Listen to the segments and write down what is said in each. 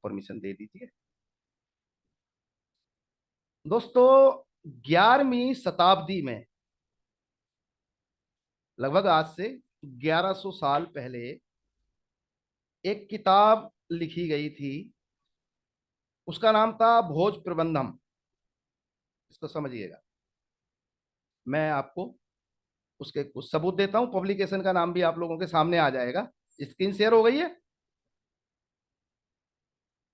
Permission दे दीजिए। दोस्तों, 11वीं शताब्दी में, लगभग आज से 1100 साल पहले, एक किताब लिखी गई थी। उसका नाम था भोज प्रबंधम। इसको समझिएगा। मैं आपको उसके कुछ सबूत देता हूं। पब्लिकेशन का नाम भी आप लोगों के सामने आ जाएगा। स्क्रीन शेयर हो गई है?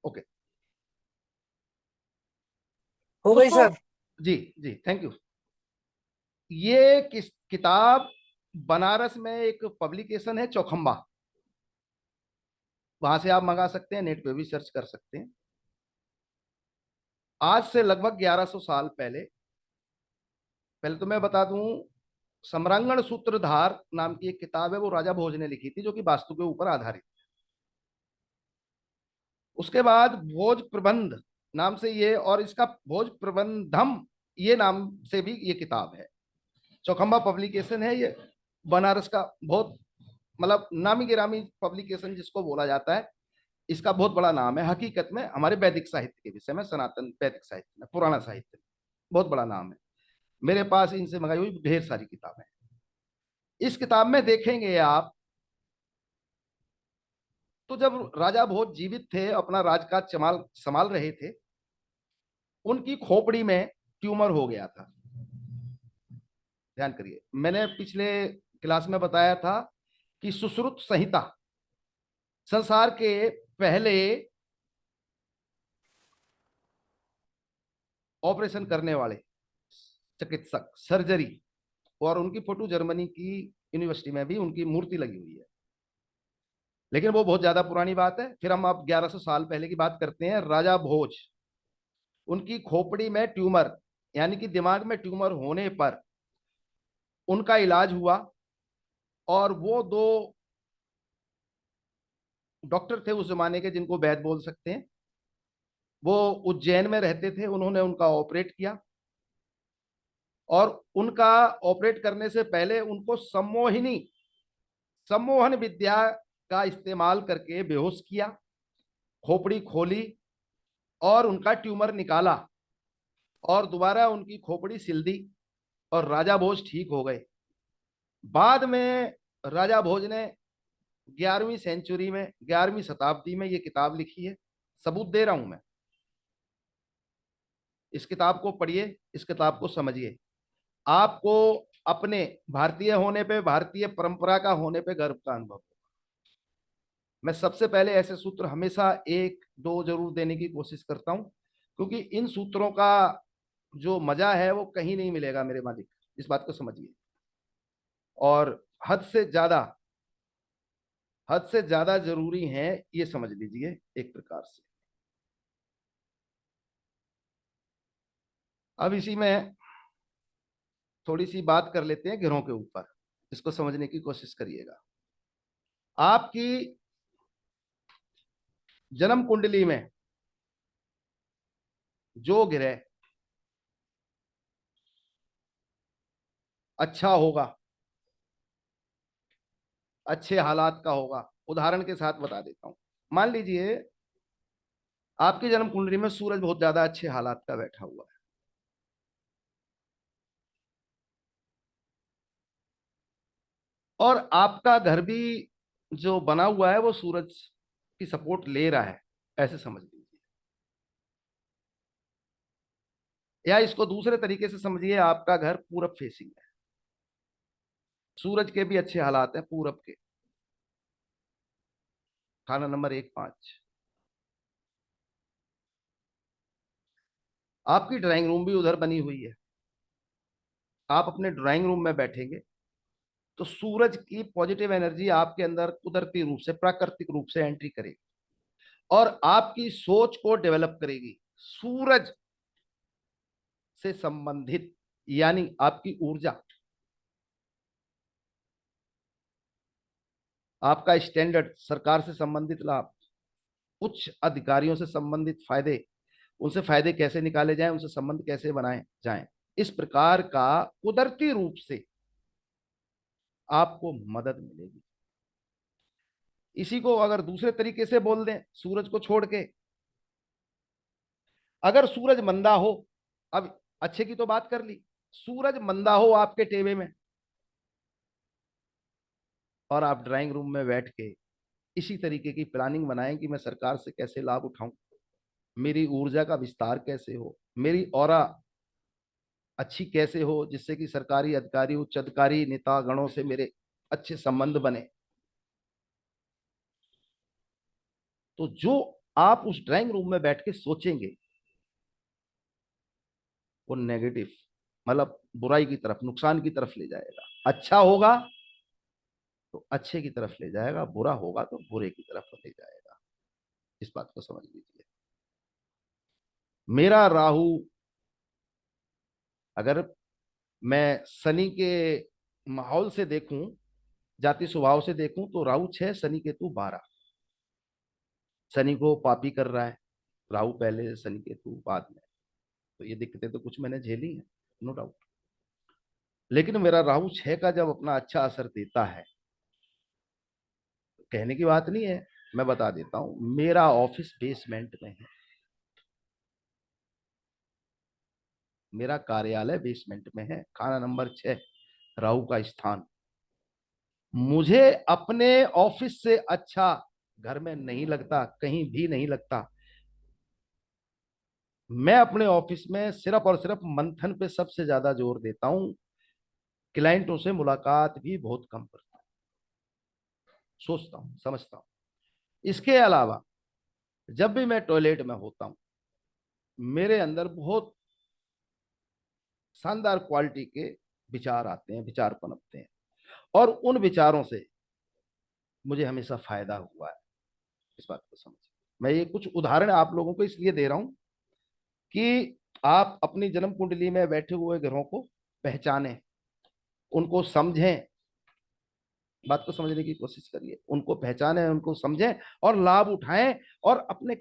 ओके हो गई दोस्तों। सर। जी जी, थैंक यू। ये किताब बनारस में एक पब्लिकेशन है, चौखंबा। वहां से आप मंगा सकते हैं, नेट पे भी सर्च कर सकते हैं। आज से लगभग 1100 साल पहले, पहले तो मैं बता दूं, सम्रांगण सूत्रधार नाम की एक किताब है, वो राजा भोज ने लिखी थी, जो कि वास्तु के ऊपर आधारित। उसके बाद भोज प्रबंध नाम से ये, और इसका भोज प्रबंधम ये नाम से भी ये किताब है। चौखंबा पब्लिकेशन है ये, बनारस का बहुत मतलब नामी गिरामी पब्लिकेशन जिसको बोला जाता है। इसका बहुत बड़ा नाम है हकीकत में, हमारे वैदिक साहित्य के विषय में, सनातन वैदिक साहित्य में, पुराना साहित्य में बहुत बड़ा नाम है। मेरे पास इनसे मंगाई हुई ढेर सारी किताबें। इस किताब में देखेंगे आप, तो जब राजा भोज जीवित थे, अपना राजकाज संभाल संभाल रहे थे, उनकी खोपड़ी में ट्यूमर हो गया था। ध्यान करिए, मैंने पिछले क्लास में बताया था कि सुश्रुत संहिता संसार के पहले ऑपरेशन करने वाले चिकित्सक, सर्जरी, और उनकी फोटो जर्मनी की यूनिवर्सिटी में भी उनकी मूर्ति लगी हुई है। लेकिन वो बहुत ज्यादा पुरानी बात है। फिर हम अब 1100 साल पहले की बात करते हैं। राजा भोज, उनकी खोपड़ी में ट्यूमर, यानी कि दिमाग में ट्यूमर होने पर उनका इलाज हुआ। और वो दो डॉक्टर थे उस जमाने के, जिनको वैद्य बोल सकते हैं, वो उज्जैन में रहते थे। उन्होंने उनका ऑपरेट किया, और उनका ऑपरेट करने से पहले उनको सम्मोहन विद्या का इस्तेमाल करके बेहोश किया, खोपड़ी खोली और उनका ट्यूमर निकाला, और दोबारा उनकी खोपड़ी सिल दी, और राजा भोज ठीक हो गए। बाद में राजा भोज ने 11वीं सेंचुरी में, 11वीं शताब्दी में ये किताब लिखी है। सबूत दे रहा हूं मैं। इस किताब को पढ़िए, इस किताब को समझिए। आपको अपने भारतीय होने पे, भारतीय परंपरा का होने पे गर्व का अनुभव। मैं सबसे पहले ऐसे सूत्र हमेशा एक दो जरूर देने की कोशिश करता हूं, क्योंकि इन सूत्रों का जो मजा है वो कहीं नहीं मिलेगा मेरे मालिक। इस बात को समझिए। और हद से ज्यादा, हद से ज्यादा जरूरी है, ये समझ लीजिए एक प्रकार से। अब इसी में थोड़ी सी बात कर लेते हैं ग्रहों के ऊपर। इसको समझने की कोशिश करिएगा। आपकी जन्म कुंडली में जो ग्रह अच्छा होगा, अच्छे हालात का होगा, उदाहरण के साथ बता देता हूं। मान लीजिए आपकी जन्म कुंडली में सूरज बहुत ज्यादा अच्छे हालात का बैठा हुआ है, और आपका घर भी जो बना हुआ है वो सूरज की सपोर्ट ले रहा है, ऐसे समझ लीजिए। या इसको दूसरे तरीके से समझिए, आपका घर पूरब फेसिंग है, सूरज के भी अच्छे हालात हैं पूरब के। खाना नंबर 1 5। आपकी ड्राइंग रूम भी उधर बनी हुई है। आप अपने ड्राइंग रूम में बैठेंगे तो सूरज की पॉजिटिव एनर्जी आपके अंदर कुदरती रूप से, प्राकृतिक रूप से एंट्री करेगी, और आपकी सोच को डेवलप करेगी सूरज से संबंधित, यानी आपकी ऊर्जा, आपका स्टैंडर्ड, सरकार से संबंधित लाभ, उच्च अधिकारियों से संबंधित फायदे, उनसे फायदे कैसे निकाले जाएं, उनसे संबंध कैसे बनाए जाएं, इस प्रकार का कुदरती रूप से आपको मदद मिलेगी। इसी को अगर दूसरे तरीके से बोल दें, सूरज को छोड़ के, अगर सूरज मंदा हो, अब अच्छे की तो बात कर ली, सूरज मंदा हो आपके टेबे में, और आप ड्राइंग रूम में बैठ के इसी तरीके की प्लानिंग बनाएं कि मैं सरकार से कैसे लाभ उठाऊं, मेरी ऊर्जा का विस्तार कैसे हो, मेरी ऑरा अच्छी कैसे हो, जिससे कि सरकारी अधिकारी, उच्च अधिकारी, नेता गणों से मेरे अच्छे संबंध बने। तो जो आप उस ड्राइंग रूम में बैठ के सोचेंगे वो नेगेटिव, मतलब बुराई की तरफ, नुकसान की तरफ ले जाएगा। अच्छा होगा तो अच्छे की तरफ ले जाएगा, बुरा होगा तो बुरे की तरफ ले जाएगा। इस बात को समझ लीजिए। मेरा राहु, अगर मैं शनि के माहौल से देखूं, जाति स्वभाव से देखूं, तो राहु 6, शनि केतु 12। शनि को पापी कर रहा है, राहु पहले, शनि केतु बाद में। तो ये दिक्कतें तो कुछ मैंने झेली हैं, नो डाउट। लेकिन मेरा राहु 6 का जब अपना अच्छा असर देता है, तो कहने की बात नहीं है, मैं बता देता हूं, मेरा ऑफिस बेसमेंट में है, मेरा कार्यालय बेसमेंट में है, खाना नंबर 6, राहु का स्थान। मुझे अपने ऑफिस से अच्छा घर में नहीं लगता, कहीं भी नहीं लगता। मैं अपने ऑफिस में सिर्फ और सिर्फ मंथन पे सबसे ज्यादा जोर देता हूं, क्लाइंटों से मुलाकात भी बहुत कम करता हूं, सोचता हूं, समझता हूं। इसके अलावा जब भी मैं टॉयलेट में होता हूं, मेरे अंदर बहुत शानदार क्वालिटी के विचार आते हैं, विचार पनपते हैं, और उन विचारों से मुझे हमेशा फायदा हुआ है। इस बात को समझिए। मैं ये कुछ उदाहरण आप लोगों को इसलिए दे रहा हूं कि आप अपनी जन्म कुंडली में बैठे हुए ग्रहों को पहचानें, उनको समझें, बात को समझने की कोशिश करिए, उनको पहचानें, उनको समझें और लाभ उठाएं, और अपने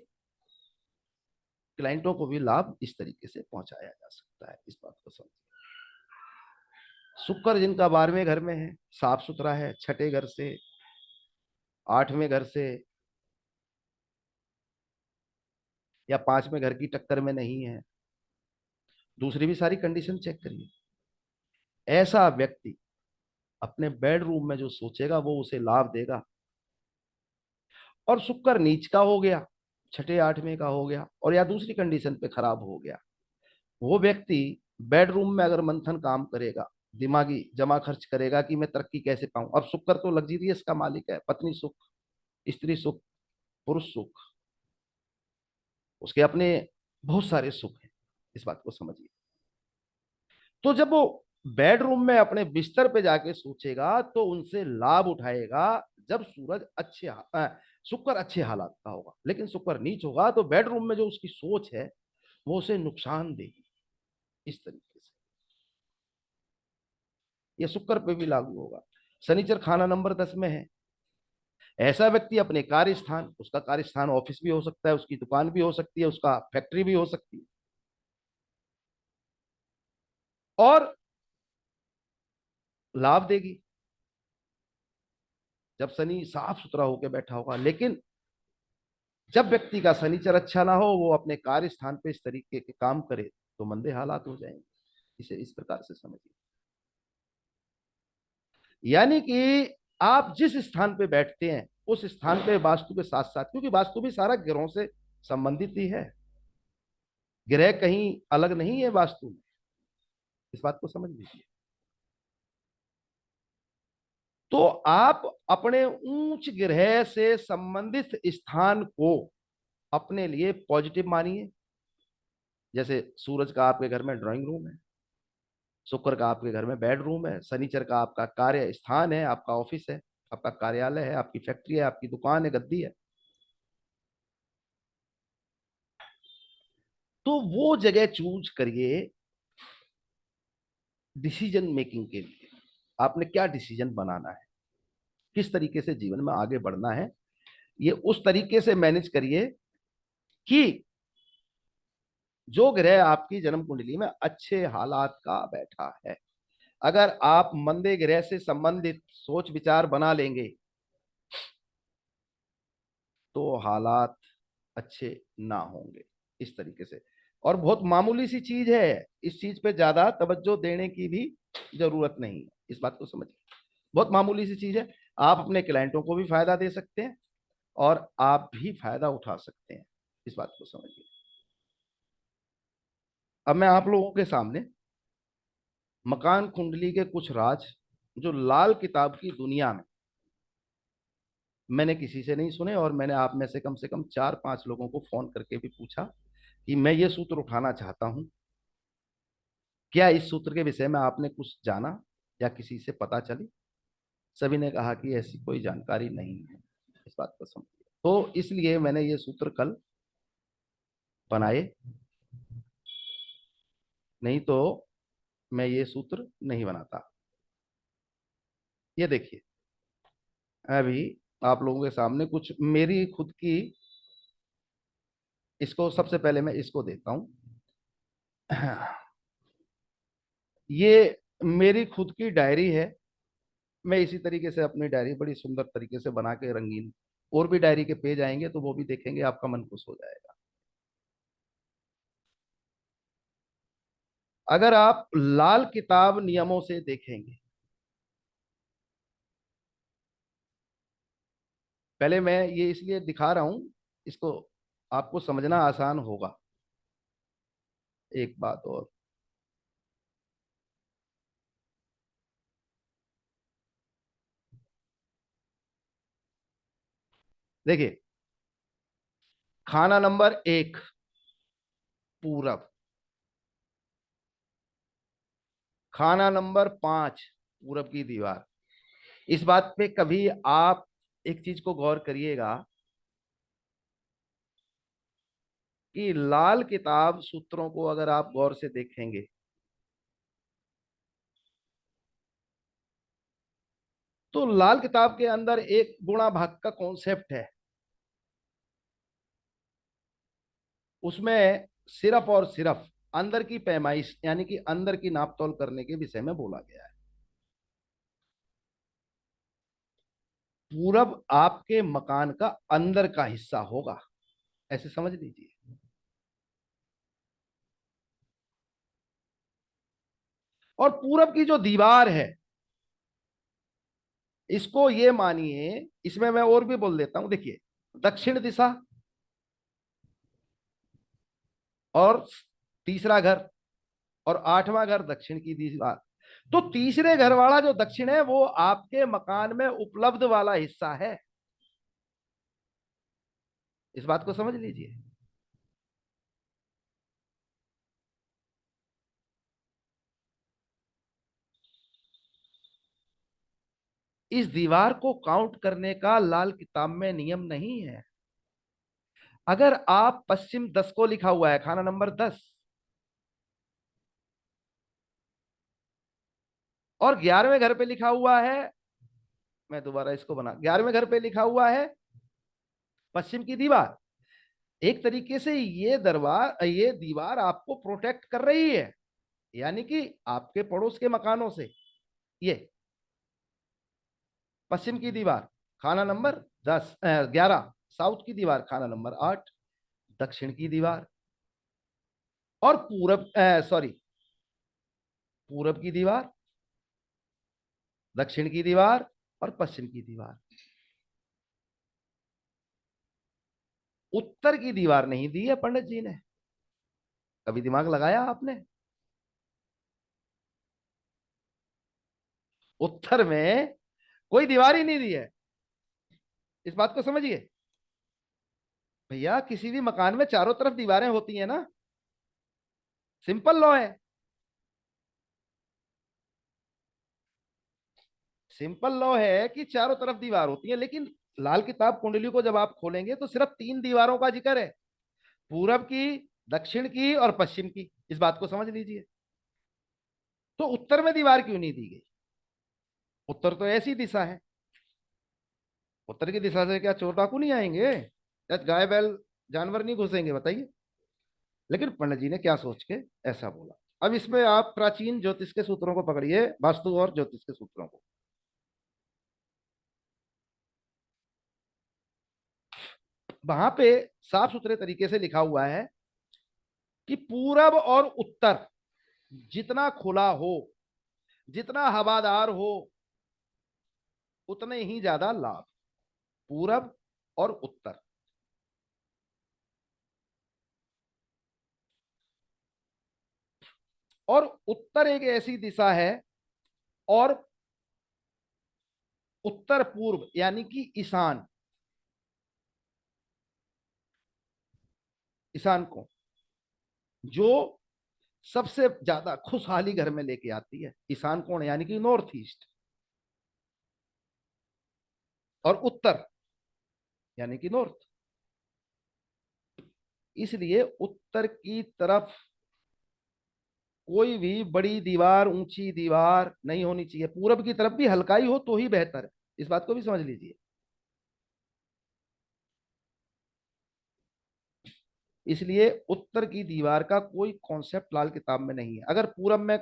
क्लाइंटों को भी लाभ इस तरीके से पहुंचाया जा सकता है। इस बात को समझिए। शुक्र जिनका 12वें घर में है, साफ सुथरा है, छठे घर से, 8वें घर से या 5वें घर की टक्कर में नहीं है, दूसरी भी सारी कंडीशन चेक करिए, ऐसा व्यक्ति अपने बेडरूम में जो सोचेगा वो उसे लाभ देगा। और शुक्र नीच का हो गया, छठे 8वें का हो गया, और या दूसरी कंडीशन पे खराब हो गया, वो व्यक्ति बेडरूम में अगर मंथन काम करेगा, दिमागी जमा खर्च करेगा कि मैं तरक्की कैसे पाऊं। अब शुक्र तो लग्जरियस का मालिक है, पत्नी सुख, स्त्री सुख, पुरुष सुख, उसके अपने बहुत सारे सुख हैं। इस बात को समझिए। तो जब वो बेडरूम में अपने बिस्तर पे जाके सोचेगा तो उनसे लाभ उठाएगा, जब सूरज शुक्र अच्छे हालात का होगा। लेकिन शुक्र नीच होगा तो बेडरूम में जो उसकी सोच है वो उसे नुकसान देगी। इस तरीके से ये शुक्र पे भी लागू होगा। शनिचर खाना नंबर 10 में है, ऐसा व्यक्ति अपने कार्य स्थान, उसका कार्य स्थान ऑफिस भी हो सकता है, उसकी दुकान भी हो सकती है, उसका फैक्ट्री भी हो सकती है, और लाभ देगी जब शनि साफ सुथरा होकर बैठा होगा। लेकिन जब व्यक्ति का शनिचर अच्छा ना हो, वो अपने कार्य स्थान पे इस तरीके के काम करे, तो मंदे हालात हो जाएंगे। इसे इस प्रकार से समझिए। यानी कि आप जिस स्थान पे बैठते हैं उस स्थान पे वास्तु के साथ साथ, क्योंकि वास्तु भी सारा ग्रहों से संबंधित ही है, ग्रह कहीं अलग नहीं है वास्तु में। इस बात को समझ लीजिए। तो आप अपने उच्च ग्रह से संबंधित स्थान को अपने लिए पॉजिटिव मानिए। जैसे सूरज का आपके घर में ड्राइंग रूम है, शुक्र का आपके घर में बेडरूम है, शनिचर का आपका कार्य स्थान है, आपका ऑफिस है, आपका कार्यालय है, आपकी फैक्ट्री है, आपकी दुकान है, गद्दी है, तो वो जगह चूज करिए डिसीजन मेकिंग के लिए। आपने क्या डिसीजन बनाना है, किस तरीके से जीवन में आगे बढ़ना है, ये उस तरीके से मैनेज करिए कि जो ग्रह आपकी जन्म कुंडली में अच्छे हालात का बैठा है। अगर आप मंदे ग्रह से संबंधित सोच विचार बना लेंगे तो हालात अच्छे ना होंगे। इस तरीके से और बहुत मामूली सी चीज है, इस चीज पे ज्यादा तवज्जो देने की भी जरूरत नहीं है, इस बात को समझिए। बहुत मामूली सी चीज है, आप अपने क्लाइंटों को भी फायदा दे सकते हैं और आप भी फायदा उठा सकते हैं, इस बात को समझिए। अब मैं आप लोगों के सामने मकान कुंडली के कुछ राज, जो लाल किताब की दुनिया में मैंने किसी से नहीं सुने, और मैंने आप में से कम 4-5 लोगों को फोन करके भी पूछा कि मैं ये सूत्र उठाना चाहता हूं, क्या इस सूत्र के विषय में आपने कुछ जाना या किसी से पता चली? सभी ने कहा कि ऐसी कोई जानकारी नहीं है, इस बात को समझिए। तो इसलिए मैंने ये सूत्र कल बनाए, नहीं तो मैं ये सूत्र नहीं बनाता। ये देखिए, अभी आप लोगों के सामने कुछ मेरी खुद की, इसको सबसे पहले मैं इसको देता हूं। ये मेरी खुद की डायरी है। मैं इसी तरीके से अपनी डायरी बड़ी सुंदर तरीके से बना के, रंगीन, और भी डायरी के पेज आएंगे तो वो भी देखेंगे, आपका मन खुश हो जाएगा। अगर आप लाल किताब नियमों से देखेंगे, पहले मैं ये इसलिए दिखा रहा हूं, इसको आपको समझना आसान होगा। एक बात और, देखिए, खाना नंबर 1, पूरब। खाना नंबर 5, पूरब की दीवार। इस बात पे कभी आप एक चीज को गौर करिएगा कि लाल किताब सूत्रों को अगर आप गौर से देखेंगे तो लाल किताब के अंदर एक गुणा भाग का कॉन्सेप्ट है, उसमें सिर्फ और सिर्फ अंदर की पैमाइश यानी कि अंदर की नापतोल करने के विषय में बोला गया है। पूरब आपके मकान का अंदर का हिस्सा होगा, ऐसे समझ लीजिए। और पूरब की जो दीवार है, इसको ये मानिए, इसमें मैं और भी बोल देता हूं, देखिए, दक्षिण दिशा और तीसरा घर और 8वां घर दक्षिण की दीवार। तो तीसरे घर वाला जो दक्षिण है वो आपके मकान में उपलब्ध वाला हिस्सा है, इस बात को समझ लीजिए। इस दीवार को काउंट करने का लाल किताब में नियम नहीं है। अगर आप पश्चिम 10 को लिखा हुआ है, खाना नंबर 10, और 11वें घर पे लिखा हुआ है, मैं दोबारा इसको बना, 11वें घर पे लिखा हुआ है पश्चिम की दीवार, एक तरीके से ये दीवार आपको प्रोटेक्ट कर रही है, यानी कि आपके पड़ोस के मकानों से। ये पश्चिम की दीवार खाना नंबर 11, साउथ की दीवार खाना नंबर 8, दक्षिण की दीवार, और पूरब, सॉरी, पूरब की दीवार, दक्षिण की दीवार और पश्चिम की दीवार। उत्तर की दीवार नहीं दी है पंडित जी ने, कभी दिमाग लगाया आपने? उत्तर में कोई दीवार ही नहीं दी है, इस बात को समझिए। भैया, किसी भी मकान में चारों तरफ दीवारें होती हैं ना, सिंपल लॉ है। सिंपल लॉ है कि चारों तरफ दीवार होती है, लेकिन लाल किताब कुंडली को जब आप खोलेंगे तो सिर्फ 3 दीवारों का जिक्र है, पूरब की, दक्षिण की और पश्चिम की, इस बात को समझ लीजिए। तो उत्तर में दीवार क्यों नहीं दी गई? उत्तर तो ऐसी दिशा है, उत्तर की दिशा से क्या चोर डाकू नहीं आएंगे या गाय बैल जानवर नहीं घुसेंगे, बताइए? लेकिन पंडित जी ने क्या सोच के ऐसा बोला। अब इसमें आप प्राचीन ज्योतिष के सूत्रों को पकड़िए, वास्तु और ज्योतिष के सूत्रों को। वहां पे साफ सुथरे तरीके से लिखा हुआ है कि पूरब और उत्तर जितना खुला हो, जितना हवादार हो, उतने ही ज्यादा लाभ। पूरब और उत्तर। और उत्तर एक ऐसी दिशा है, और उत्तर पूर्व यानी कि ईशान, ईशान को जो सबसे ज्यादा खुशहाली घर में लेके आती है, ईशान कोण यानी कि नॉर्थ ईस्ट। और उत्तर यानी कि नॉर्थ। इसलिए उत्तर की तरफ कोई भी बड़ी दीवार, ऊंची दीवार नहीं होनी चाहिए। पूरब की तरफ भी हल्काई हो तो ही बेहतर है, इस बात को भी समझ लीजिए। इसलिए उत्तर की दीवार का कोई कॉन्सेप्ट लाल किताब में नहीं है। अगर पूरब में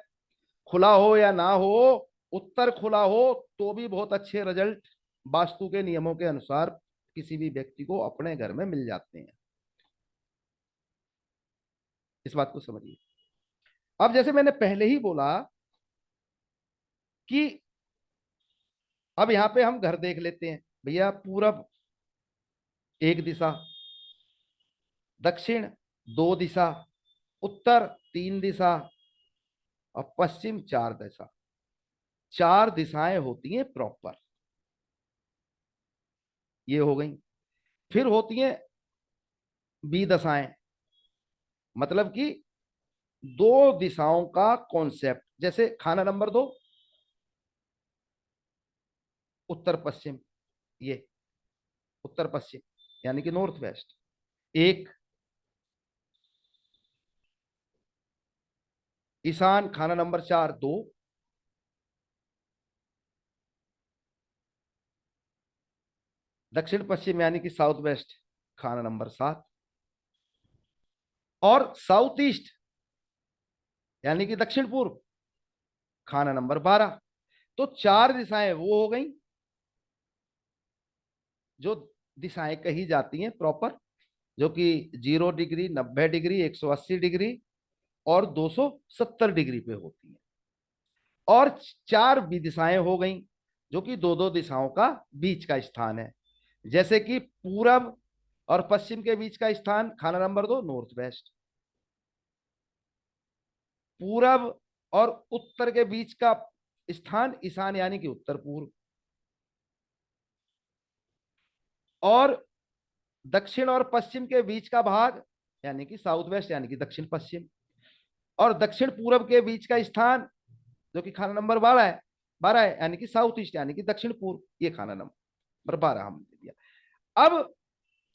खुला हो या ना हो, उत्तर खुला हो तो भी बहुत अच्छे रिजल्ट वास्तु के नियमों के अनुसार किसी भी व्यक्ति को अपने घर में मिल जाते हैं। इस बात को समझिए। अब जैसे मैंने पहले ही बोला कि अब यहां पे हम घर देख लेते हैं। भैया पूरब एक दिशा, दक्षिण दो दिशा, उत्तर तीन दिशा, और पश्चिम चार दिशा। चार दिशाएं होती हैं प्रॉपर, ये हो गई। फिर होती हैं बी दशाएं, मतलब कि दो दिशाओं का कॉन्सेप्ट। जैसे खाना नंबर दो, उत्तर पश्चिम, ये उत्तर पश्चिम यानी कि नॉर्थ वेस्ट। एक ईशान खाना नंबर चार दो, दक्षिण पश्चिम यानी कि साउथ वेस्ट खाना नंबर सात, और साउथ ईस्ट यानी कि दक्षिण पूर्व खाना नंबर बारह। तो चार दिशाएं वो हो गई जो दिशाएं कही जाती हैं प्रॉपर, जो कि 0 डिग्री, 90 डिग्री, 180 डिग्री और 270 डिग्री पे होती हैं। और चार भी दिशाएं हो गई जो कि दो दो दिशाओं का बीच का स्थान है। जैसे कि पूरब और पश्चिम के बीच का स्थान खाना नंबर दो नॉर्थ वेस्ट, पूरब और उत्तर के बीच का स्थान ईशान यानी कि उत्तर पूर्व, और दक्षिण और पश्चिम के बीच का भाग यानी कि साउथ वेस्ट यानी कि दक्षिण पश्चिम, और दक्षिण पूरब के बीच का स्थान जो कि खाना नंबर 12 है यानी कि साउथ ईस्ट यानी कि दक्षिण पूर्व, ये खाना नंबर 12 हमने दिया। अब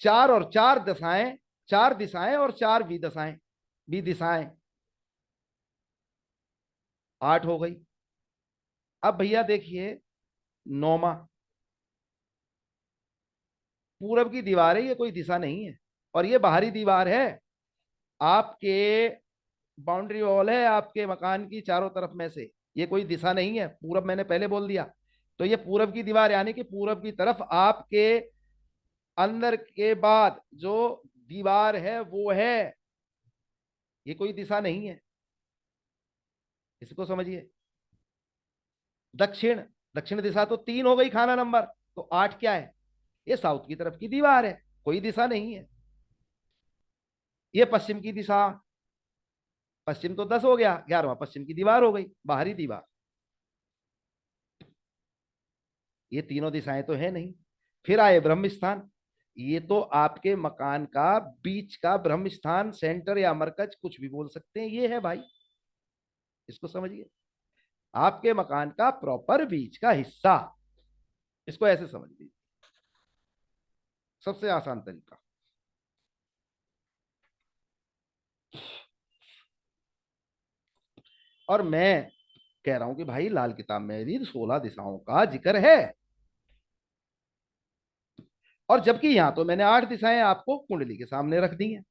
चार और चार दशाएं, चार दिशाएं और चार विदशाएं, विदिशाएं, आठ हो गई। अब भैया देखिए नौमा, पूरब की दीवार है, ये कोई दिशा नहीं है, और ये बाहरी दीवार है आपके, बाउंड्री वॉल है आपके मकान की चारों तरफ में से। ये कोई दिशा नहीं है, पूरब मैंने पहले बोल दिया। तो ये पूरब की दीवार यानी कि पूरब की तरफ आपके अंदर के बाद जो दीवार है वो है, ये कोई दिशा नहीं है, इसको समझिए। दक्षिण, दक्षिण दिशा तो तीन हो गई खाना नंबर, तो आठ क्या है? ये साउथ की तरफ की दीवार है, कोई दिशा नहीं है। ये पश्चिम की दिशा, पश्चिम तो 10 हो गया, 11वां पश्चिम की दीवार हो गई, बाहरी दीवार। ये तीनों दिशाएं तो है नहीं। फिर आए ब्रह्म स्थान, ये तो आपके मकान का बीच का ब्रह्म स्थान, सेंटर या मरकज कुछ भी बोल सकते हैं, ये है भाई, इसको समझिए। आपके मकान का प्रॉपर बीच का हिस्सा, इसको ऐसे समझ लीजिए, सबसे आसान तरीका। और मैं कह रहा हूं कि भाई लाल किताब में भी 16 दिशाओं का जिक्र है, और जबकि यहां तो मैंने 8 दिशाएं आपको कुंडली के सामने रख दी हैं।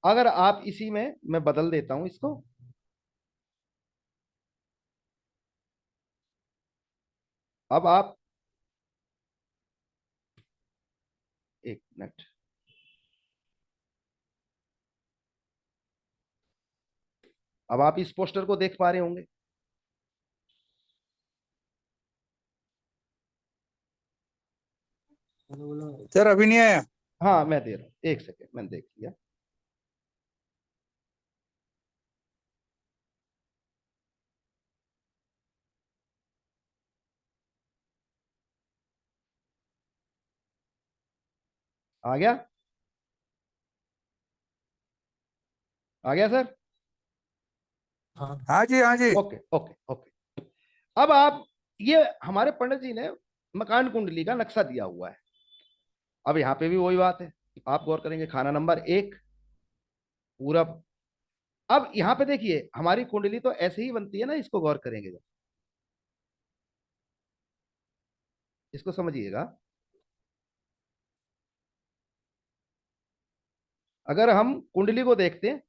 अगर आप इसी में मैं बदल देता हूं इसको, अब आप एक मिनट, अब आप इस पोस्टर को देख पा रहे होंगे। सर अभी नहीं आया। हाँ मैं दे रहा हूँ, एक सेकेंड, मैंने देख लिया। आ गया, आ गया सर। हाँ हाँ जी, हाँ जी। Okay okay okay. अब आप, ये हमारे पंडित जी ने मकान कुंडली का नक्शा दिया हुआ है। अब यहाँ पे भी वही बात है, आप गौर करेंगे, खाना नंबर 1 पूरब। अब यहाँ पे देखिए, हमारी कुंडली तो ऐसे ही बनती है ना, इसको गौर करेंगे जब, इसको समझिएगा। अगर हम कुंडली को देखते हैं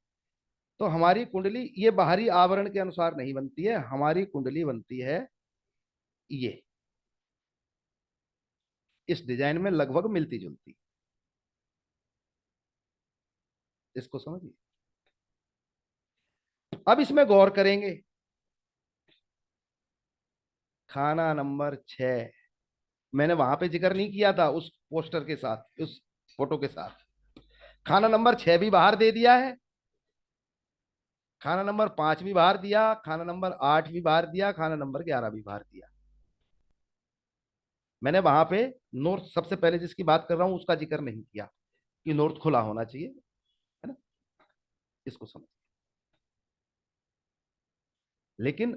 तो हमारी कुंडली ये बाहरी आवरण के अनुसार नहीं बनती है, हमारी कुंडली बनती है ये इस डिजाइन में लगभग मिलती जुलती। इसको समझिए। अब इसमें गौर करेंगे, खाना नंबर 6 मैंने वहां पे जिक्र नहीं किया था, उस पोस्टर के साथ, उस फोटो के साथ। खाना नंबर 6 भी बाहर दे दिया है, खाना नंबर 5 भी बाहर दिया, खाना नंबर 8 भी बाहर दिया, खाना नंबर 11 भी बाहर दिया। मैंने वहां पे नॉर्थ, सबसे पहले जिसकी बात कर रहा हूं उसका जिक्र नहीं किया कि नॉर्थ खुला होना चाहिए, है ना, इसको समझ। लेकिन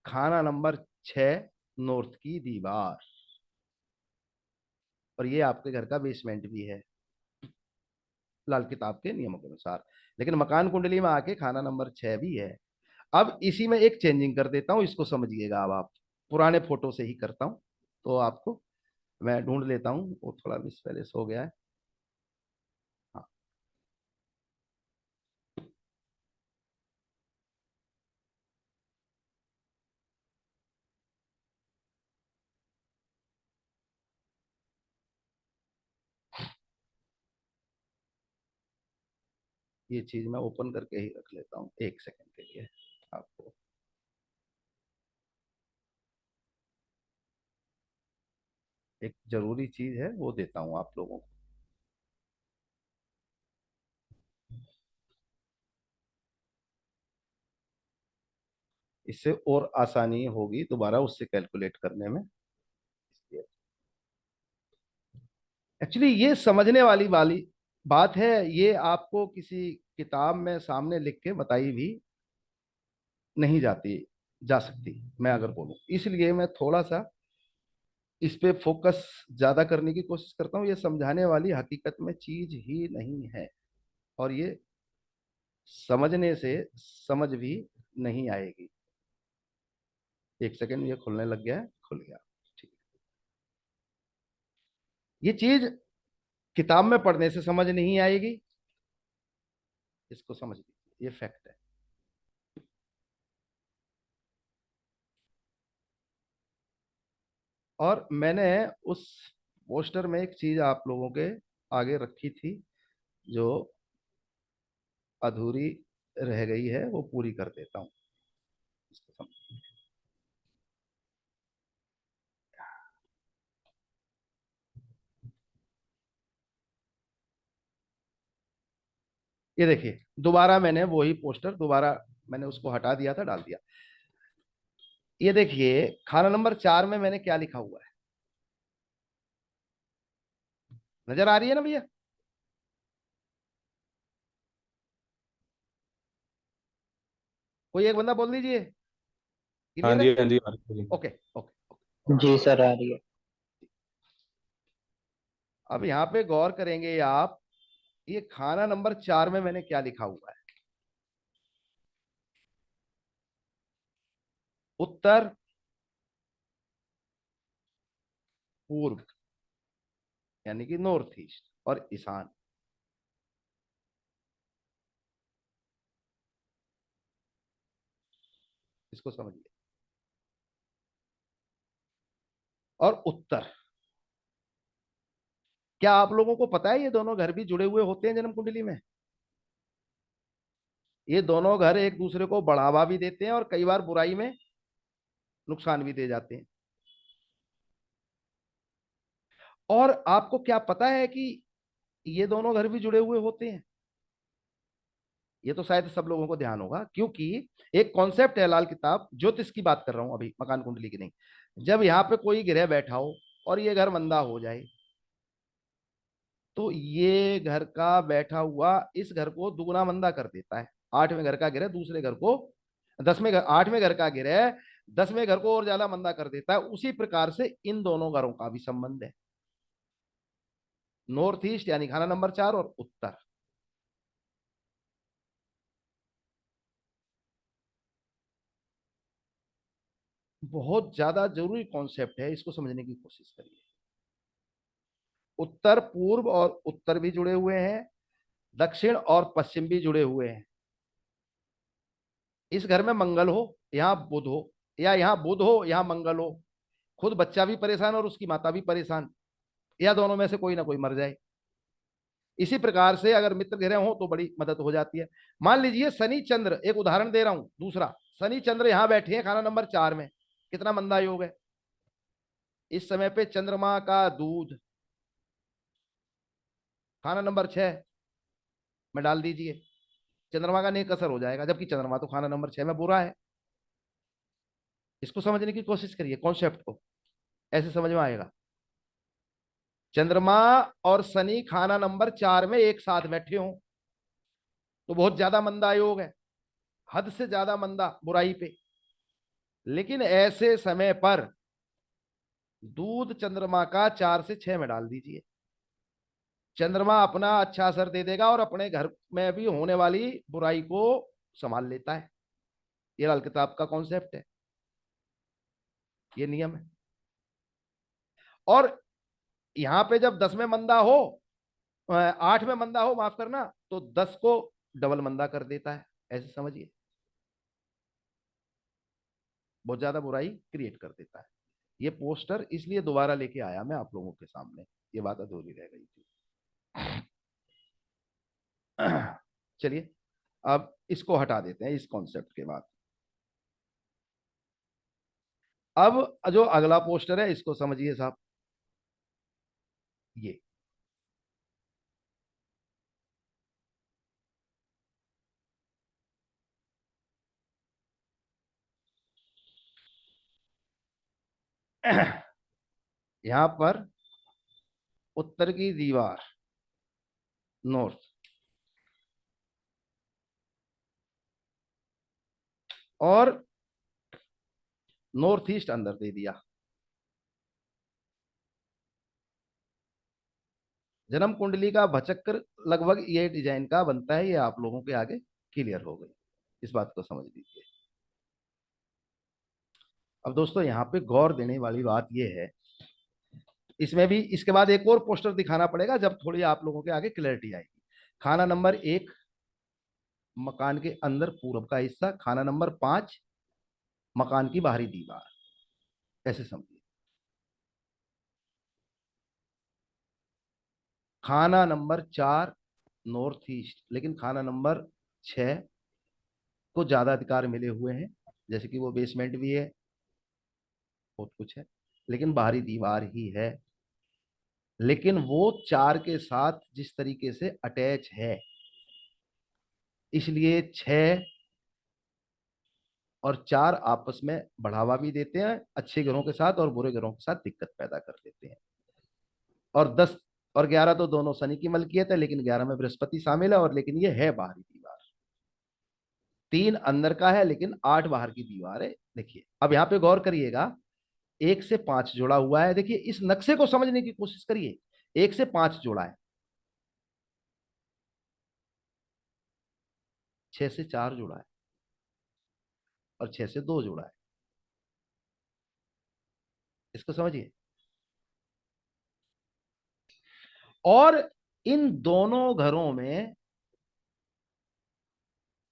खाना नंबर 6 नॉर्थ की दीवार, और ये आपके घर का बेसमेंट भी है लाल किताब के नियमों के अनुसार। लेकिन मकान कुंडली में आके खाना नंबर 6 भी है। अब इसी में एक चेंजिंग कर देता हूं, इसको समझिएगा। अब आप, पुराने फोटो से ही करता हूं तो आपको, मैं ढूंढ लेता हूं, वो थोड़ा मिस पहले हो गया है। हाँ, ये चीज मैं ओपन करके ही रख लेता हूँ एक सेकंड के लिए आपको। एक जरूरी चीज है वो देता हूँ आप लोगों को। इससे और आसानी होगी दोबारा उससे कैलकुलेट करने में। एक्चुअली ये समझने वाली वाली बात है, ये आपको किसी किताब में सामने लिख के बताई भी नहीं जाती, जा सकती, मैं अगर बोलूं, इसलिए मैं थोड़ा सा इस पे फोकस ज्यादा करने की कोशिश करता हूँ। ये समझाने वाली हकीकत में चीज ही नहीं है, और ये समझने से समझ भी नहीं आएगी। एक सेकंड, ये खुलने लग गया है, खुल गया। ठीक। ये चीज किताब में पढ़ने से समझ नहीं आएगी, इसको समझ लीजिए, ये फैक्ट है। और मैंने उस पोस्टर में एक चीज आप लोगों के आगे रखी थी, जो अधूरी रह गई है, वो पूरी कर देता हूँ, इसको समझ। ये देखिए, दोबारा मैंने वही पोस्टर, दोबारा मैंने उसको हटा दिया था, डाल दिया। ये देखिए, खाना नंबर 4 में मैंने क्या लिखा हुआ है, नजर आ रही है ना भैया? कोई एक बंदा बोल दीजिए, हाँ क्लियर है? जी, हाँ जी, हाँ जी। Okay okay. जी सर, आ रही है। अब यहाँ पे गौर करेंगे आप, ये खाना नंबर 4 में मैंने क्या लिखा हुआ है, उत्तर पूर्व, यानी कि नॉर्थ ईस्ट, और ईशान। इसको समझिए। और उत्तर, क्या आप लोगों को पता है ये दोनों घर भी जुड़े हुए होते हैं जन्म कुंडली में? ये दोनों घर एक दूसरे को बढ़ावा भी देते हैं और कई बार बुराई में नुकसान भी दे जाते हैं। और आपको क्या पता है कि ये दोनों घर भी जुड़े हुए होते हैं? ये तो शायद सब लोगों को ध्यान होगा, क्योंकि एक कॉन्सेप्ट है, लाल किताब ज्योतिष की बात कर रहा हूं अभी, मकान कुंडली की नहीं। जब यहाँ पे कोई ग्रह बैठा हो और ये घर मंदा हो जाए, तो ये घर का बैठा हुआ इस घर को दुगना मंदा कर देता है। आठवें घर का ग्रह दूसरे घर को, दसवें घर, आठवें घर का ग्रह दसवें घर को और ज्यादा मंदा कर देता है। उसी प्रकार से इन दोनों घरों का भी संबंध है। नॉर्थ ईस्ट यानी खाना नंबर 4 और उत्तर। बहुत ज्यादा जरूरी कॉन्सेप्ट है, इसको समझने की कोशिश करिए। उत्तर पूर्व और उत्तर भी जुड़े हुए हैं, दक्षिण और पश्चिम भी जुड़े हुए हैं। इस घर में मंगल हो, यहां बुध हो, या यहां बुध हो यहां मंगल हो, खुद बच्चा भी परेशान और उसकी माता भी परेशान, या दोनों में से कोई ना कोई मर जाए। इसी प्रकार से अगर मित्र ग्रह हो तो बड़ी मदद हो जाती है। मान लीजिए शनि चंद्र, एक उदाहरण दे रहा हूं दूसरा, शनि चंद्र यहां बैठे हैं खाना नंबर 4 में, कितना मंदा योग है। इस समय पे चंद्रमा का दूध खाना नंबर 6 में डाल दीजिए, चंद्रमा का नेक असर हो जाएगा, जबकि चंद्रमा तो खाना नंबर 6 में बुरा है। इसको समझने की कोशिश करिए, कॉन्सेप्ट को, ऐसे समझ में आएगा। चंद्रमा और शनि खाना नंबर 4 में एक साथ बैठे हो तो बहुत ज्यादा मंदा योग है, हद से ज्यादा मंदा बुराई पे। लेकिन ऐसे समय पर दूध चंद्रमा का 4 से 6 में डाल दीजिए, चंद्रमा अपना अच्छा असर दे देगा और अपने घर में भी होने वाली बुराई को संभाल लेता है। ये लाल किताब का कॉन्सेप्ट है, ये नियम है। और यहां पे जब 10 में मंदा हो, 8 में मंदा हो, माफ करना, तो 10 को डबल मंदा कर देता है, ऐसे समझिए, बहुत ज्यादा बुराई क्रिएट कर देता है। ये पोस्टर इसलिए दोबारा लेके आया मैं आप लोगों के सामने, ये बात अधूरी रह गई थी। चलिए अब इसको हटा देते हैं इस कॉन्सेप्ट के बाद। अब जो अगला पोस्टर है इसको समझिए साहब, ये यहां पर उत्तर की दीवार नॉर्थ, और नॉर्थ ईस्ट अंदर दे दिया। जन्म कुंडली का भचक्र लगभग ये डिजाइन का बनता है, ये आप लोगों के आगे क्लियर हो गई, इस बात को समझ लीजिए। अब दोस्तों यहाँ पे गौर देने वाली बात ये है, इसमें भी इसके बाद एक और पोस्टर दिखाना पड़ेगा जब थोड़ी आप लोगों के आगे क्लैरिटी आएगी। खाना नंबर 1 मकान के अंदर पूरब का हिस्सा, खाना नंबर 5 मकान की बाहरी दीवार, ऐसे समझिए। खाना नंबर 4 नॉर्थ ईस्ट, लेकिन खाना नंबर 6 को ज्यादा अधिकार मिले हुए हैं, जैसे कि वो बेसमेंट भी है, बहुत कुछ है, लेकिन बाहरी दीवार ही है। लेकिन वो 4 के साथ जिस तरीके से अटैच है, इसलिए 6 और 4 आपस में बढ़ावा भी देते हैं, अच्छे ग्रहों के साथ और बुरे ग्रहों के साथ दिक्कत पैदा कर देते हैं। और 10 और 11 तो दोनों शनि की मलकियत है, लेकिन 11 में बृहस्पति शामिल है, और लेकिन ये है बाहरी दीवार। 3 अंदर का है लेकिन 8 बाहर की दीवार है। देखिए अब यहाँ पे गौर करिएगा, 1 से 5 जुड़ा हुआ है। देखिए इस नक्शे को समझने की कोशिश करिए, 1 से 5 जुड़ा है, 6 से 4 जुड़ा है, और 6 से 2 जुड़ा है। इसको समझिए। और इन दोनों घरों में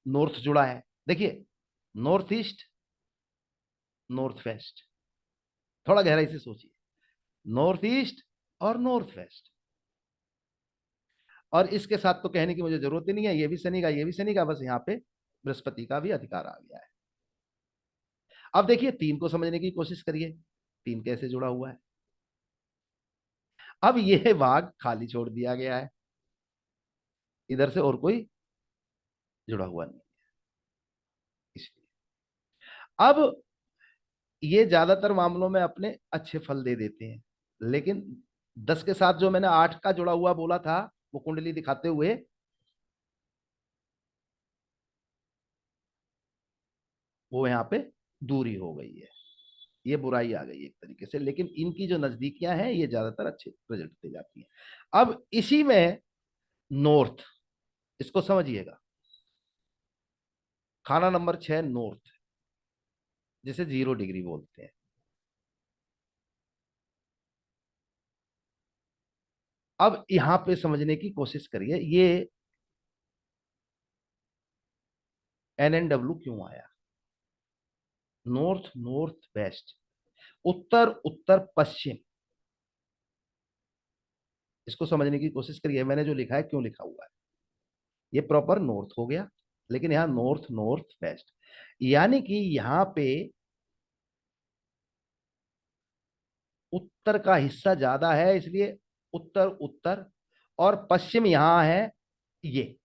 नॉर्थ जुड़ा है। देखिए नॉर्थ ईस्ट, नॉर्थ वेस्ट, थोड़ा गहराई से सोचिए, नॉर्थ ईस्ट और नॉर्थ वेस्ट। और इसके साथ तो कहने की मुझे जरूरत ही नहीं है, ये भी शनि का, ये भी शनि का, बस यहाँ पे बृहस्पति का भी अधिकार आ गया है। अब देखिए 3 को समझने की कोशिश करिए, 3 कैसे जुड़ा हुआ है। अब यह भाग खाली छोड़ दिया गया है, इधर से और कोई जुड़ा हुआ नहीं, इसलिए अब ये ज्यादातर मामलों में अपने अच्छे फल दे देते हैं, लेकिन 10 के साथ जो मैंने 8 का जुड़ा हुआ बोला था, वो कुंडली दिखाते हुए वो यहाँ पे दूरी हो गई है, ये बुराई आ गई एक तरीके से, लेकिन इनकी जो नजदीकियां हैं ये ज्यादातर अच्छे रिजल्ट दे जाती हैं। अब इसी में नॉर्थ, इसको समझिएगा, खाना नंबर 6 नॉर्थ, जिसे 0 डिग्री बोलते हैं। अब यहां पे समझने की कोशिश करिए, ये NNW क्यों आया, north north west, Uttar Uttar पश्चिम, इसको समझने की कोशिश करिए। मैंने जो लिखा है क्यों लिखा हुआ है, ये प्रॉपर नॉर्थ हो गया, लेकिन यहां नॉर्थ नॉर्थ वेस्ट, यानी कि यहां पे उत्तर का हिस्सा ज्यादा है, इसलिए उत्तर उत्तर, और पश्चिम यहां है, ये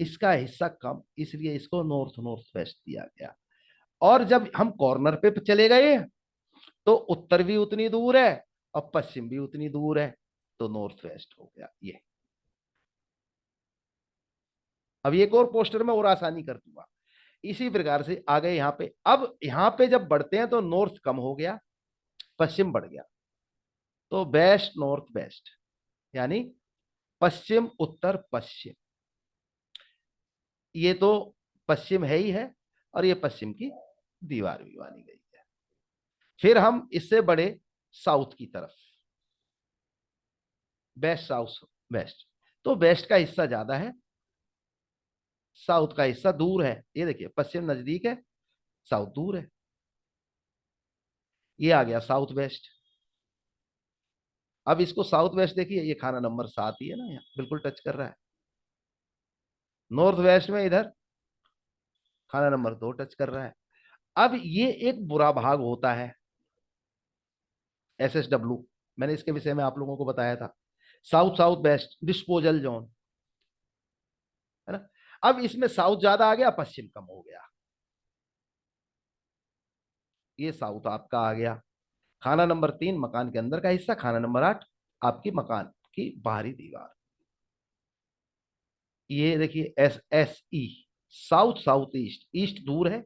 इसका हिस्सा कम, इसलिए इसको नॉर्थ नॉर्थ वेस्ट दिया गया। और जब हम कॉर्नर पे चले गए तो उत्तर भी उतनी दूर है और पश्चिम भी उतनी दूर है, तो नॉर्थ वेस्ट हो गया ये। अब एक और पोस्टर में और आसानी कर दूंगा, इसी प्रकार से आ गए यहां पे। अब यहां पे जब बढ़ते हैं तो नॉर्थ कम हो गया, पश्चिम बढ़ गया, तो वेस्ट नॉर्थ वेस्ट, यानी पश्चिम उत्तर पश्चिम, ये तो पश्चिम है ही है, और ये पश्चिम की दीवार भी मानी गई है। फिर हम इससे बढ़े साउथ की तरफ, वेस्ट साउथ वेस्ट, तो वेस्ट का हिस्सा ज्यादा है, साउथ का हिस्सा दूर है। ये देखिए पश्चिम नजदीक है, साउथ दूर है, ये आ गया साउथ वेस्ट। अब इसको साउथ वेस्ट देखिए, ये खाना नंबर 7 ही है ना, यहाँ बिल्कुल टच कर रहा है। नॉर्थ वेस्ट में इधर खाना नंबर 2 टच कर रहा है। अब ये एक बुरा भाग होता है SSW, मैंने इसके विषय में आप लोगों को बताया था, south south west disposal zone, है ना। अब इसमें साउथ ज्यादा आ गया, पश्चिम कम हो गया, ये साउथ आपका आ गया। खाना नंबर 3 मकान के अंदर का हिस्सा, खाना नंबर 8 आपकी मकान की बाहरी दीवार। ये देखिए SSE, south south east, east दूर है,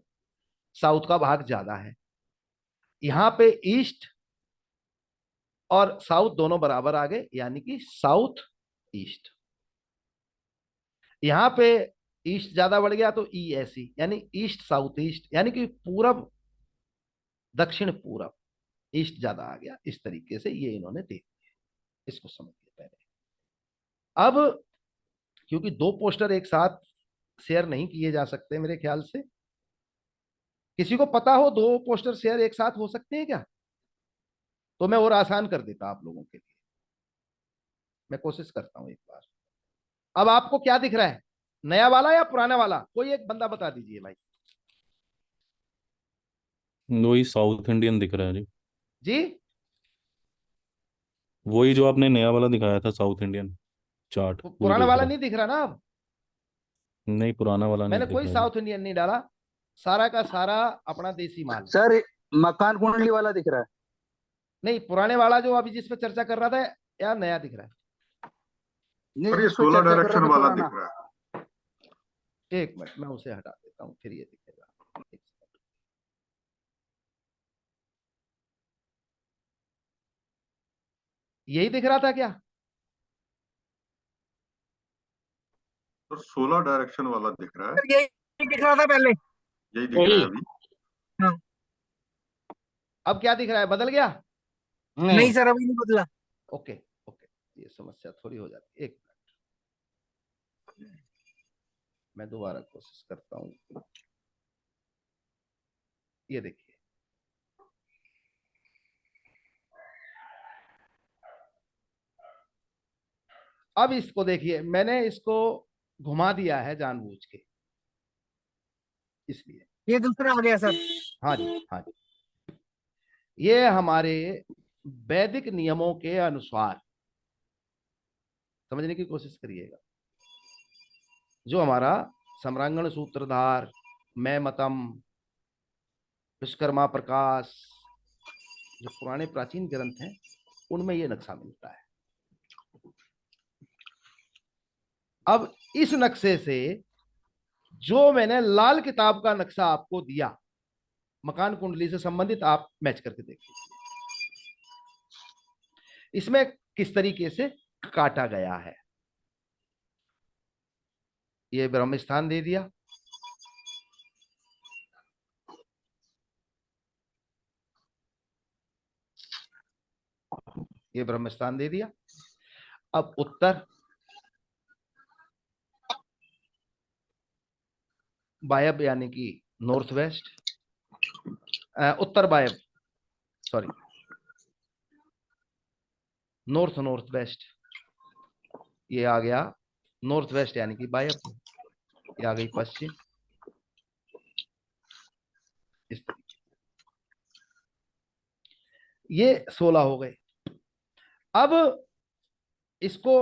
साउथ का भाग ज्यादा है। यहां पे ईस्ट और साउथ दोनों बराबर आ गए, यानी कि साउथ ईस्ट। यहां पे ईस्ट ज्यादा बढ़ गया तो ESE, यानी ईस्ट साउथ ईस्ट, यानी कि पूरब दक्षिण पूरब, ईस्ट ज्यादा आ गया। इस तरीके से ये इन्होंने दे दिया, इसको समझिए पहले। अब क्योंकि 2 पोस्टर एक साथ शेयर नहीं किए जा सकते मेरे ख्याल से, किसी को पता हो 2 पोस्टर शेयर एक साथ हो सकते हैं क्या, तो मैं और आसान कर देता आप लोगों के लिए। मैं कोशिश करता हूं एक बार। अब आपको क्या दिख रहा है, नया वाला या पुराना वाला, कोई एक बंदा बता दीजिए भाई। वही साउथ इंडियन दिख रहा है जी। जी, वही जो आपने नया वाला दिखाया था, साउथ इंडियन चार्ट, वही पुराना दिख वाला रहा है। नहीं दिख रहा ना अब, नहीं, पुराना वाला मैंने नहीं दिख कोई रहा जी। साउथ इंडियन नहीं डाला, सारा का सारा अपना देसी माल। सर मकान कुंडली वाला दिख रहा है। नहीं, पुराने वाला जो अभी जिस पे चर्चा कर रहा था, या नया दिख रहा है। नहीं, और ये जिस पे 16 चर्चा कर डायरेक्शन रहे थे वाला पुराना। दिख रहा है। एक मिनट मैं उसे हटा देता हूं, फिर ये दिखेगा। एक सेकंड। यही दिख रहा था क्या, तो 16 डायरेक्शन वाला दिख रहा है, सर यही दिख रहा था पहले। यही दिख रहा है अभी। हाँ। अब क्या दिख रहा है, बदल गया। नहीं सर, अभी नहीं बदला। ओके ओके, ये समस्या थोड़ी हो जाती है, एक मिनट मैं दोबारा कोशिश करता हूं। ये देखिए, अब इसको देखिए, मैंने इसको घुमा दिया है जानबूझ के, इसलिए। ये दूसरा आ गया सर। हाँ जी, हाँ जी। ये हमारे वैदिक नियमों के अनुसार समझने की कोशिश करिएगा। जो हमारा सम्रांगण सूत्रधार, मैं मतम, विश्वकर्मा प्रकाश, जो पुराने प्राचीन ग्रंथ हैं उनमें ये नक्शा मिलता है। अब इस नक्शे से जो मैंने लाल किताब का नक्शा आपको दिया मकान कुंडली से संबंधित, आप मैच करके देख लीजिए इसमें किस तरीके से काटा गया है। ये ब्रह्म स्थान दे दिया, ये ब्रह्म स्थान दे दिया। अब उत्तर वायव्य यानी कि नॉर्थ वेस्ट, उत्तर वायव्य, सॉरी, नॉर्थ नॉर्थ वेस्ट, ये आ गया नॉर्थ वेस्ट यानी कि वायव्य, ये आ गई पश्चिम, इस तरीके। ये 16 हो गए। अब इसको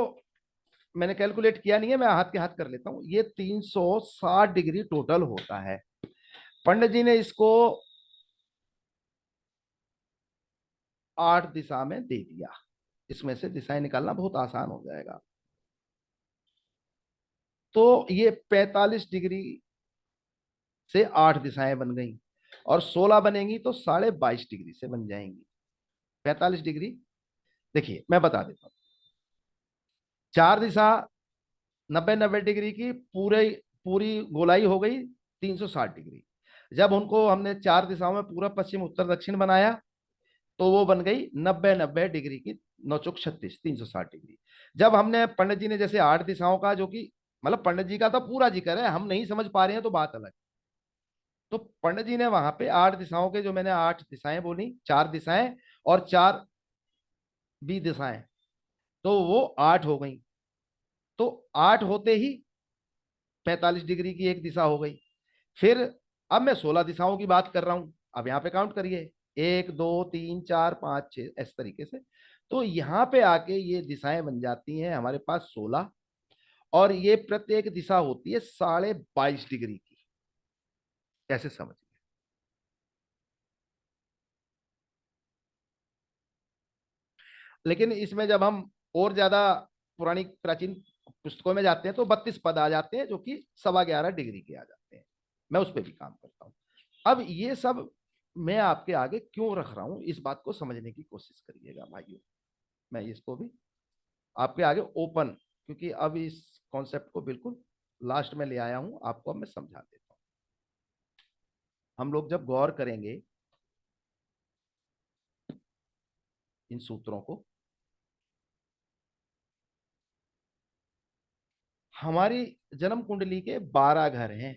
मैंने कैलकुलेट किया नहीं है, मैं हाथ के हाथ कर लेता हूं। ये 360 डिग्री टोटल होता है। पंडित जी ने इसको 8 दिशा में दे दिया। इसमें से दिशाएं निकालना बहुत आसान हो जाएगा। तो ये 45 डिग्री से 8 दिशाएं बन गई, और 16 बनेंगी तो 22.5 डिग्री से बन जाएंगी। 45 डिग्री, देखिए मैं बता देता हूं। 4 दिशा 90-90 डिग्री की पूरे पूरी गोलाई हो गई 360 डिग्री। जब उनको हमने 4 दिशाओं में पूरा पश्चिम उत्तर दक्षिण बनाया तो वो बन गई 90-90 डिग्री की, 9 चौक 36, 360 डिग्री। जब हमने पंडित जी ने जैसे 8 दिशाओं का, जो कि मतलब पंडित जी का तो पूरा जिक्र है, हम नहीं समझ पा रहे हैं तो बात अलग। तो पंडित जी ने वहां पे 8 दिशाओं के, जो मैंने 8 दिशाएं बोली, 4 दिशाएं और 4 भी दिशाएं, तो वो 8 हो गई। तो 8 होते ही 45 डिग्री की एक दिशा हो गई। फिर अब मैं 16 दिशाओं की बात कर रहा हूं। अब यहां पे काउंट करिए, 1 2 3 4 5 6, इस तरीके से। तो यहां पे आके ये दिशाएं बन जाती हैं हमारे पास 16, और ये प्रत्येक दिशा होती है 22.5 डिग्री की। कैसे समझिए। लेकिन इसमें जब हम और ज्यादा पुरानी प्राचीन पुस्तकों में जाते हैं तो 32 पद आ जाते हैं, जो कि 11.25 डिग्री के आ जाते हैं। मैं उस पर भी काम करता हूं। अब ये सब मैं आपके आगे क्यों रख रहा हूं, इस बात को समझने की कोशिश करिएगा भाइयों। मैं इसको भी आपके आगे ओपन, क्योंकि अब इस कॉन्सेप्ट को बिल्कुल लास्ट में ले आया हूं आपको, अब मैं समझा देता हूं। हम लोग जब गौर करेंगे इन सूत्रों को, हमारी जन्म कुंडली के 12 घर हैं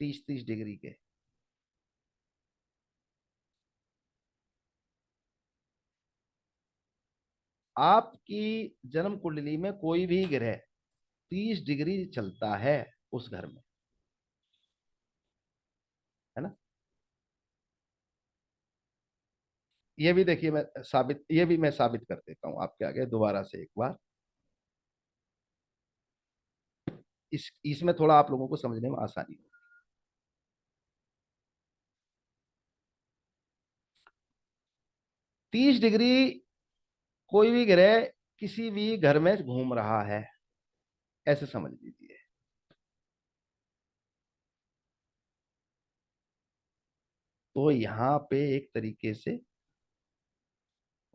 30-30 डिग्री के। आपकी जन्म कुंडली में कोई भी ग्रह 30 डिग्री चलता है उस घर में, है ना। ये भी मैं साबित कर देता हूं आपके आगे दोबारा से एक बार। इसमें थोड़ा आप लोगों को समझने में आसानी हो। 30 डिग्री कोई भी ग्रह किसी भी घर में घूम रहा है, ऐसे समझ लीजिए। तो यहां पे एक तरीके से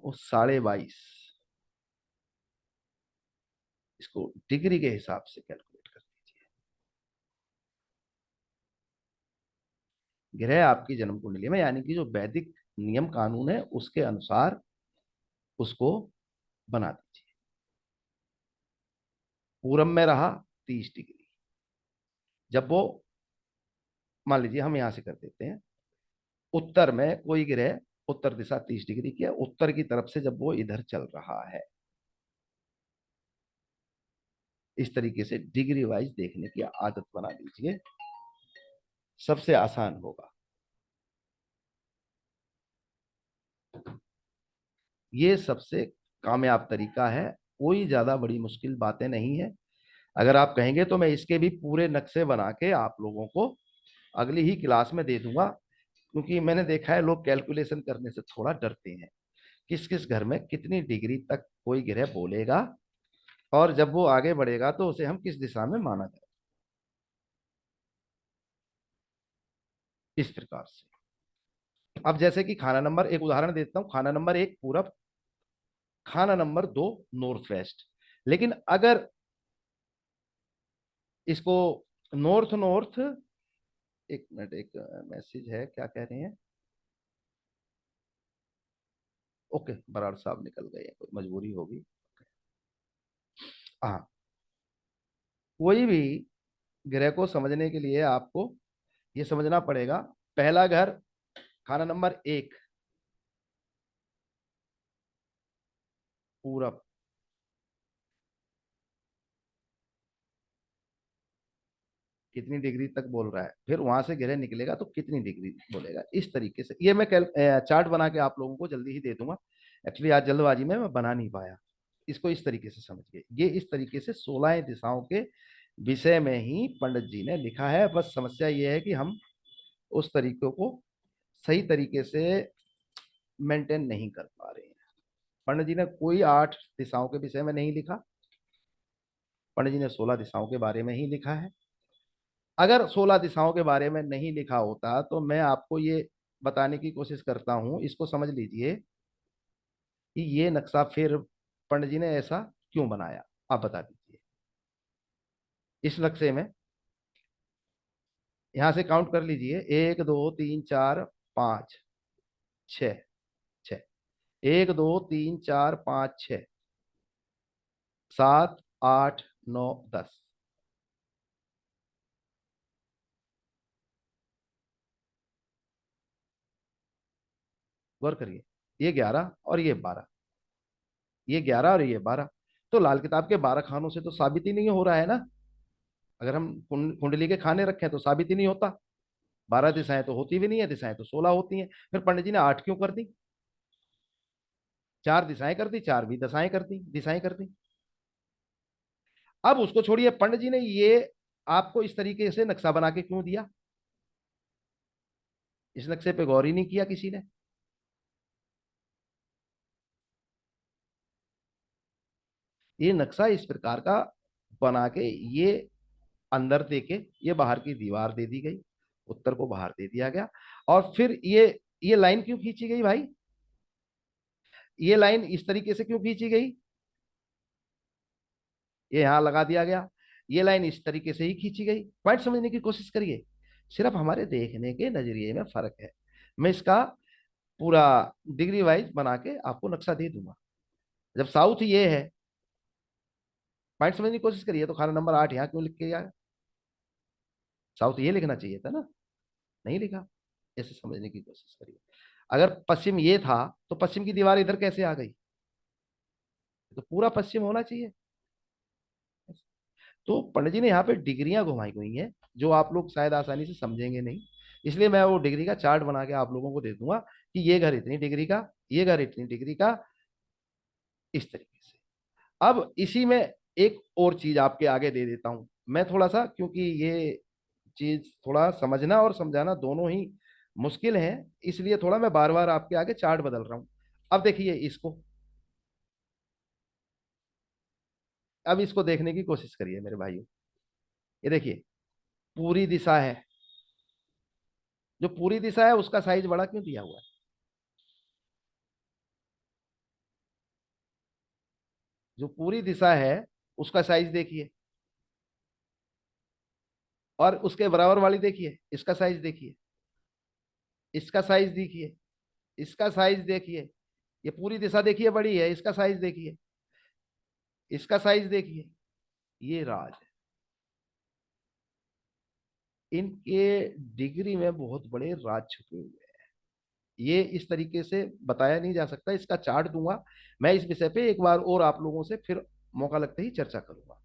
वो 22.5, इसको डिग्री के हिसाब से कैलकुलेट कर दीजिए। ग्रह आपकी जन्म कुंडली में, यानी कि जो वैदिक नियम कानून है उसके अनुसार उसको बना दीजिए। पूरब में रहा 30 डिग्री, जब वो, मान लीजिए हम यहां से कर देते हैं, उत्तर में कोई ग्रह, उत्तर दिशा 30 डिग्री की है, उत्तर की तरफ से जब वो इधर चल रहा है, इस तरीके से डिग्री वाइज देखने की आदत बना लीजिए, सबसे आसान होगा। ये सबसे कामयाब तरीका है, कोई ज्यादा बड़ी मुश्किल बातें नहीं है। अगर आप कहेंगे तो मैं इसके भी पूरे नक्शे बना के आप लोगों को अगली ही क्लास में दे दूंगा, क्योंकि मैंने देखा है लोग कैलकुलेशन करने से थोड़ा डरते हैं। किस किस घर में कितनी डिग्री तक कोई ग्रह बोलेगा, और जब वो आगे बढ़ेगा तो उसे हम किस दिशा में माना जाए, इस प्रकार से। अब जैसे कि खाना नंबर, एक उदाहरण देता हूं, खाना नंबर 1 पूरब, खाना नंबर 2 नॉर्थ वेस्ट। लेकिन अगर इसको नॉर्थ नॉर्थ, एक मिनट, एक मैसेज है, क्या कह रहे हैं? ओके, बराड़ साहब निकल गए हैं, कोई मजबूरी होगी। हाँ, कोई भी ग्रह को समझने के लिए आपको ये समझना पड़ेगा, पहला घर खाना नंबर 1 पूरब, कितनी डिग्री तक बोल रहा है, फिर वहां से ग्रह निकलेगा तो कितनी डिग्री बोलेगा, इस तरीके से। ये मैं चार्ट बना के आप लोगों को जल्दी ही दे दूंगा। एक्चुअली आज जल्दबाजी में मैं बना नहीं पाया। इसको इस तरीके से समझिए, ये इस तरीके से 16 दिशाओं के विषय में ही पंडित जी ने लिखा है। बस समस्या ये है कि हम उस तरीकों को सही तरीके से मेंटेन नहीं कर पा रहे हैं। पंडित जी ने कोई 8 दिशाओं के विषय में नहीं लिखा, पंडित जी ने 16 दिशाओं के बारे में ही लिखा है। अगर 16 दिशाओं के बारे में नहीं लिखा होता तो मैं आपको ये बताने की कोशिश करता हूं, इसको समझ लीजिए कि ये नक्शा फिर पंडित जी ने ऐसा क्यों बनाया, आप बता दीजिए। इस नक्शे में यहां से काउंट कर लीजिए, 1 2 3 4 5 6, 6, 1 2 3 4 5 6, 7 8 9 10। गौर करिए, ये 11 और ये 12, ये 11 और ये 12, तो लाल किताब के 12 खानों से तो साबित ही नहीं हो रहा है ना। अगर हम कुंडली के खाने रखें तो साबित ही नहीं होता। 12 दिशाएं तो होती भी नहीं है, दिशाएं तो 16 होती हैं। फिर पंडित जी ने 8 क्यों कर दी? 4 दिशाएं कर दी, 4 भी दशाएं कर दी, दिशाएं कर दी। अब उसको छोड़िए, पंडित जी ने ये आपको इस तरीके से नक्शा बना के क्यों दिया? इस नक्शे पे गौर ही नहीं किया किसी ने। ये नक्शा इस प्रकार का बना के, ये अंदर दे के, ये बाहर की दीवार दे दी गई, उत्तर को बाहर दे दिया गया। और फिर ये लाइन क्यों खींची गई भाई? ये लाइन इस तरीके से क्यों खींची गई? ये यहां लगा दिया गया, ये लाइन इस तरीके से ही खींची गई। पॉइंट समझने की कोशिश करिए, सिर्फ हमारे देखने के नजरिए में फर्क है। मैं इसका पूरा डिग्री वाइज बना के आपको नक्शा दे दूंगा। जब साउथ ये है, पॉइंट समझने की कोशिश करिए, तो खाना नंबर 8 यहाँ क्यों लिख के गया? साउथ ये लिखना चाहिए था ना, नहीं लिखा। ऐसे समझने की कोशिश करिए। अगर पश्चिम ये था तो पश्चिम की दीवार इधर कैसे आ गई? तो पूरा पश्चिम होना चाहिए। तो पंडित जी ने यहाँ पे डिग्रियां घुमाई हुई हैं, जो आप लोग शायद आसानी से समझेंगे नहीं। इसलिए मैं वो डिग्री का चार्ट बना के आप लोगों को दे दूंगा कि ये घर इतनी डिग्री का, ये घर इतनी डिग्री का, इस तरीके से। अब इसी में एक और चीज आपके आगे दे देता हूं मैं थोड़ा सा, क्योंकि ये चीज थोड़ा समझना और समझाना दोनों ही मुश्किल है, इसलिए थोड़ा मैं बार बार आपके आगे चार्ट बदल रहा हूं। अब देखिए इसको, अब इसको देखने की कोशिश करिए मेरे भाइयों। ये देखिए, पूरी दिशा है, जो पूरी दिशा है उसका साइज बड़ा क्यों दिया हुआ है? जो पूरी दिशा है उसका साइज देखिए, और उसके बराबर वाली देखिए, इसका साइज देखिए, इसका साइज देखिए, इसका साइज देखिए। ये पूरी दिशा देखिए बड़ी है, इसका साइज देखिए, इसका साइज देखिए। ये राज है, इनके डिग्री में बहुत बड़े राज छुपे हुए हैं। ये इस तरीके से बताया नहीं जा सकता, इसका चार्ट दूंगा मैं। इस विषय पे एक बार और आप लोगों से फिर मौका लगते ही चर्चा करूंगा।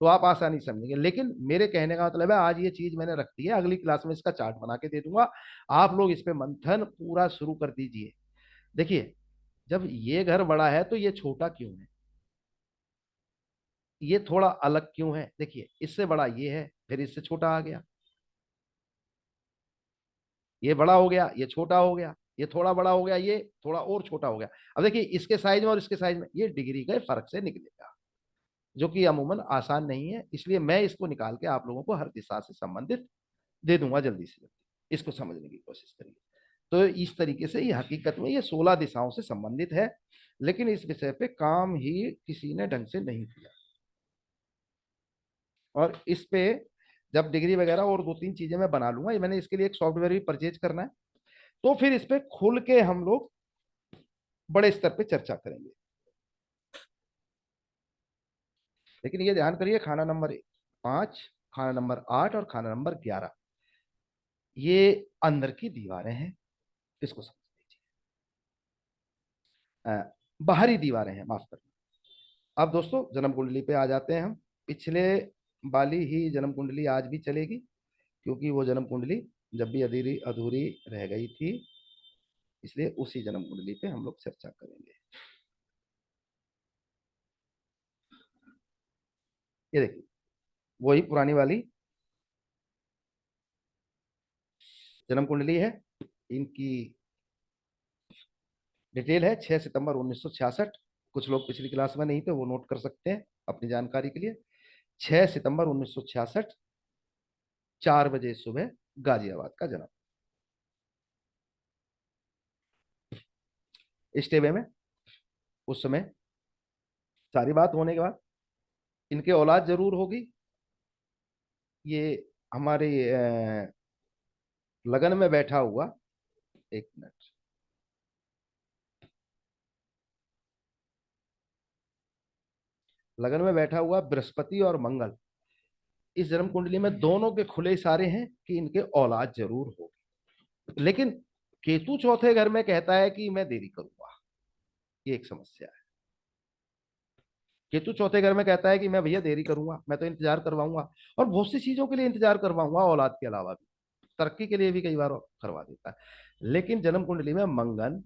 तो आप आसानी से समझेंगे। लेकिन मेरे कहने का मतलब है, आज ये चीज मैंने रख दी है, अगली क्लास में इसका चार्ट बना के दे दूंगा, आप लोग इस पे मंथन पूरा शुरू कर दीजिए। देखिए, जब ये घर बड़ा है तो ये छोटा क्यों है, ये थोड़ा अलग क्यों है? देखिए, इससे बड़ा ये है, फिर इससे छोटा आ गया, ये बड़ा हो गया, ये छोटा हो गया, ये थोड़ा बड़ा हो गया, ये थोड़ा और छोटा हो गया। अब देखिए, इसके साइज में और इसके साइज में ये डिग्री के फर्क से निकलेगा, जो कि अमूमन आसान नहीं है। इसलिए मैं इसको निकाल के आप लोगों को हर दिशा से संबंधित दे दूंगा जल्दी से जल्दी, इसको समझने की कोशिश करिए। तो इस तरीके से ये हकीकत में ये 16 दिशाओं से संबंधित है, लेकिन इस विषय पे काम ही किसी ने ढंग से नहीं किया। और इस पे जब डिग्री वगैरह और 2-3 चीजें मैं बना लूंगा, ये मैंने इसके लिए एक सॉफ्टवेयर भी परचेज करना है, तो फिर इस पे खुल के हम लोग बड़े स्तर पे चर्चा करेंगे। लेकिन ये ध्यान करिए, खाना नंबर 5, खाना नंबर 8 और खाना नंबर 11, ये अंदर की दीवारें हैं, इसको समझ लीजिए। बाहरी दीवारें हैं, माफ करना। अब दोस्तों जन्म कुंडली पे आ जाते हैं हम। पिछले वाली ही जन्म कुंडली आज भी चलेगी, क्योंकि वो जन्म कुंडली जब भी अधूरी अधूरी रह गई थी, इसलिए उसी जन्म कुंडली पे हम लोग चर्चा करेंगे। ये देखिए, वही पुरानी वाली जन्म कुंडली है, इनकी डिटेल है 6 सितंबर 1966। कुछ लोग पिछली क्लास में नहीं थे, वो नोट कर सकते हैं अपनी जानकारी के लिए। 6 सितंबर 1966, 4 बजे सुबह, गाजियाबाद का जन्म। इस्टेबे में उस समय सारी बात होने के बाद इनके औलाद जरूर होगी। ये हमारे लगन में बैठा हुआ, एक मिनट, लगन में बैठा हुआ बृहस्पति और मंगल, इस जन्म कुंडली में दोनों के खुले इशारे हैं कि इनके औलाद जरूर होगी। लेकिन केतु चौथे घर में कहता है कि मैं देरी करूंगा, ये एक समस्या है। केतु चौथे घर में कहता है कि मैं भैया देरी करूंगा, मैं तो इंतजार करवाऊंगा, और बहुत सी चीजों के लिए इंतजार करवाऊंगा, औलाद के अलावा भी, तरक्की के लिए भी कई बार करवा देता है। लेकिन जन्म कुंडली में मंगल,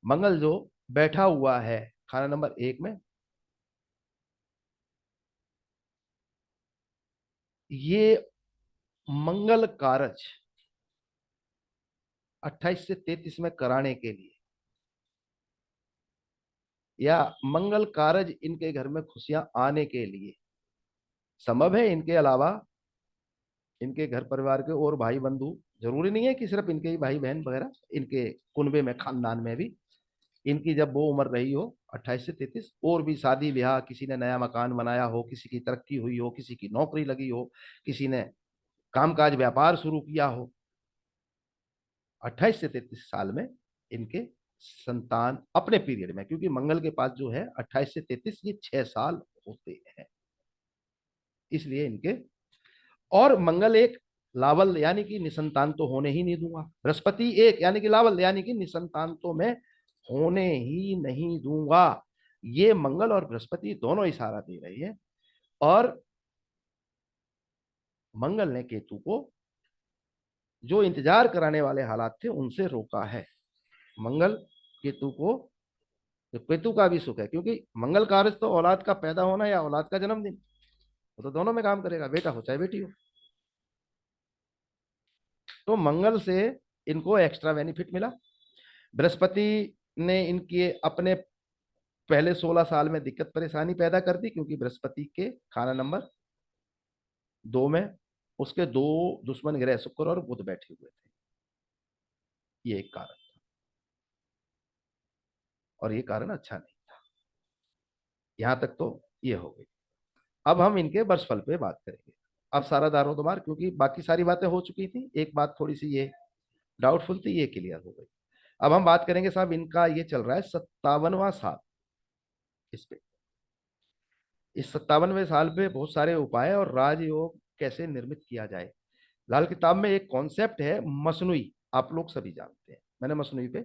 मंगल जो बैठा हुआ है खाना नंबर 1 में, ये मंगल कारज 28 से 33 में कराने के लिए, या मंगल कारज इनके घर में खुशियां आने के लिए संभव है। इनके अलावा इनके घर परिवार के और भाई बंधु, जरूरी नहीं है कि सिर्फ इनके ही भाई बहन वगैरह, इनके कुनबे में, खानदान में भी, इनकी जब वो उम्र रही हो 28 से 33, और भी शादी ब्याह, किसी ने नया मकान बनाया हो, किसी की तरक्की हुई हो, किसी की नौकरी लगी हो, किसी ने कामकाज व्यापार शुरू किया हो, 28 से 33 साल में इनके संतान अपने पीरियड में, क्योंकि मंगल के पास जो है 28 से 33, ये 6 साल होते हैं, इसलिए इनके। और मंगल एक लावल यानी कि निसंतान तो होने ही नहीं दूंगा, बृहस्पति एक यानी कि लावल यानी कि निसंतान तो मैं होने ही नहीं दूंगा, ये मंगल और बृहस्पति दोनों इशारा दे रहे हैं। और मंगल ने केतु को जो इंतजार कराने वाले हालात थे उनसे रोका है। मंगल केतु को, तो केतु का भी सुख है, क्योंकि मंगल कारज तो औलाद का पैदा होना या औलाद का जन्मदिन, वो तो दोनों में काम करेगा, बेटा हो चाहे बेटी हो। तो मंगल से इनको एक्स्ट्रा बेनिफिट मिला। बृहस्पति ने इनके अपने पहले 16 साल में दिक्कत परेशानी पैदा कर दी, क्योंकि बृहस्पति के खाना नंबर 2 में उसके 2 दुश्मन ग्रह शुक्र और बुध बैठे हुए थे, ये एक कारण था, और ये कारण अच्छा नहीं था। यहां तक तो ये हो गई। अब हम इनके वर्षफल पे बात करेंगे। अब सारा दारोमदार, क्योंकि बाकी सारी बातें हो चुकी थी, एक बात थोड़ी सी ये डाउटफुल थी, ये क्लियर हो गई। अब हम बात करेंगे साहब, इनका ये चल रहा है 57वां साल। इस पे, इस 57वें साल पे बहुत सारे उपाय और राजयोग कैसे निर्मित किया जाए। लाल किताब में एक कॉन्सेप्ट है मसनुई, आप लोग सभी जानते हैं, मैंने मसनुई पे,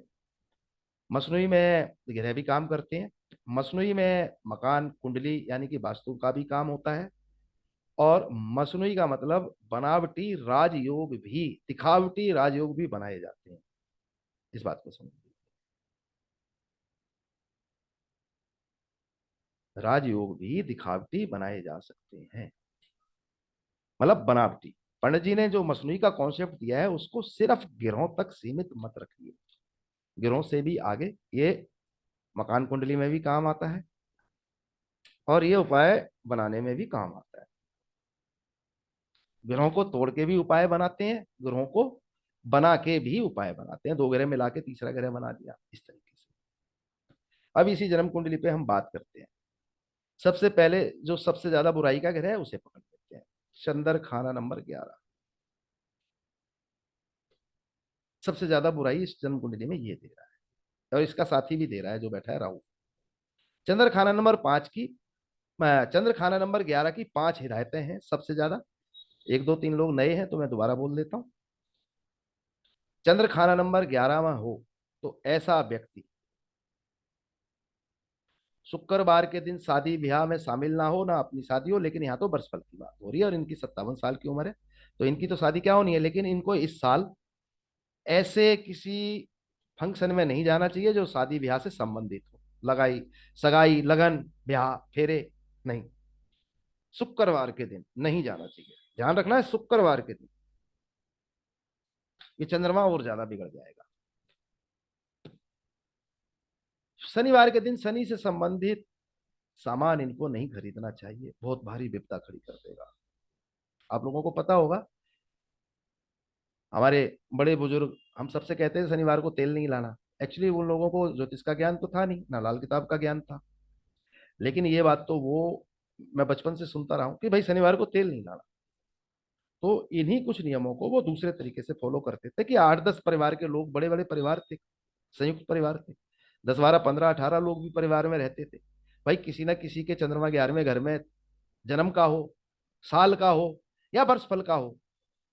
मसनुई में ग्रह भी काम करते हैं, मसनुई में मकान कुंडली यानी कि वास्तु का भी काम होता है, और मसनूई का मतलब बनावटी राजयोग भी, दिखावटी राजयोग भी बनाए जाते हैं। इस बात को समझिए, राजयोग भी दिखावटी बनाए जा सकते हैं, मतलब बनावटी। पंडित जी ने जो मसनूई का कॉन्सेप्ट दिया है उसको सिर्फ गिरोह तक सीमित मत रखिए, गिरोह से भी आगे। ये मकान कुंडली में भी काम आता है और ये उपाय बनाने में भी काम आता है। ग्रहों को तोड़ के भी उपाय बनाते हैं, ग्रहों को बना के भी उपाय बनाते हैं, दो ग्रह मिला के तीसरा ग्रह बना दिया, इस तरीके से। अब इसी जन्म कुंडली पे हम बात करते हैं। सबसे पहले जो सबसे ज्यादा बुराई का ग्रह है उसे पकड़ लेते हैं, चंद्र खाना नंबर 11। सबसे ज्यादा बुराई इस जन्म कुंडली में ये दे रहा है, और इसका साथी भी दे रहा है जो बैठा है राहु। चंद्र खाना नंबर 5 की, चंद्र खाना नंबर 11 की 5 हिदायतें हैं सबसे ज्यादा। एक दो तीन लोग नए हैं तो मैं दोबारा बोल देता हूं। चंद्र खाना नंबर 11 में हो तो ऐसा व्यक्ति शुक्रवार के दिन शादी ब्याह में शामिल ना हो, ना अपनी शादी हो। लेकिन यहाँ तो वर्षफल की बात हो रही है और इनकी 57 साल की उम्र है, तो इनकी तो शादी क्या होनी है। लेकिन इनको इस साल ऐसे किसी फंक्शन में नहीं जाना चाहिए जो शादी ब्याह से संबंधित हो, लगाई सगाई लगन ब्याह फेरे नहीं, शुक्रवार के दिन नहीं जाना चाहिए। ध्यान रखना है, शुक्रवार के दिन। ये चंद्रमा और ज्यादा बिगड़ जाएगा। शनिवार के दिन शनि से संबंधित सामान इनको नहीं खरीदना चाहिए, बहुत भारी विपदा खड़ी कर देगा। आप लोगों को पता होगा, हमारे बड़े बुजुर्ग हम सबसे कहते हैं शनिवार को तेल नहीं लाना। एक्चुअली उन लोगों को ज्योतिष का ज्ञान तो था नहीं, ना लाल किताब का ज्ञान था। लेकिन ये बात तो वो मैं बचपन से सुनता रहा हूँ कि भाई शनिवार को तेल नहीं लाना। तो इन्हीं कुछ नियमों को वो दूसरे तरीके से फॉलो करते थे कि 8-10 परिवार के लोग, बड़े बड़े परिवार थे, संयुक्त परिवार थे, 10, 12, 15, 18 लोग भी परिवार में रहते थे। भाई किसी ना किसी के चंद्रमा 11वें घर में जन्म का हो, साल का हो या वर्षफल का हो,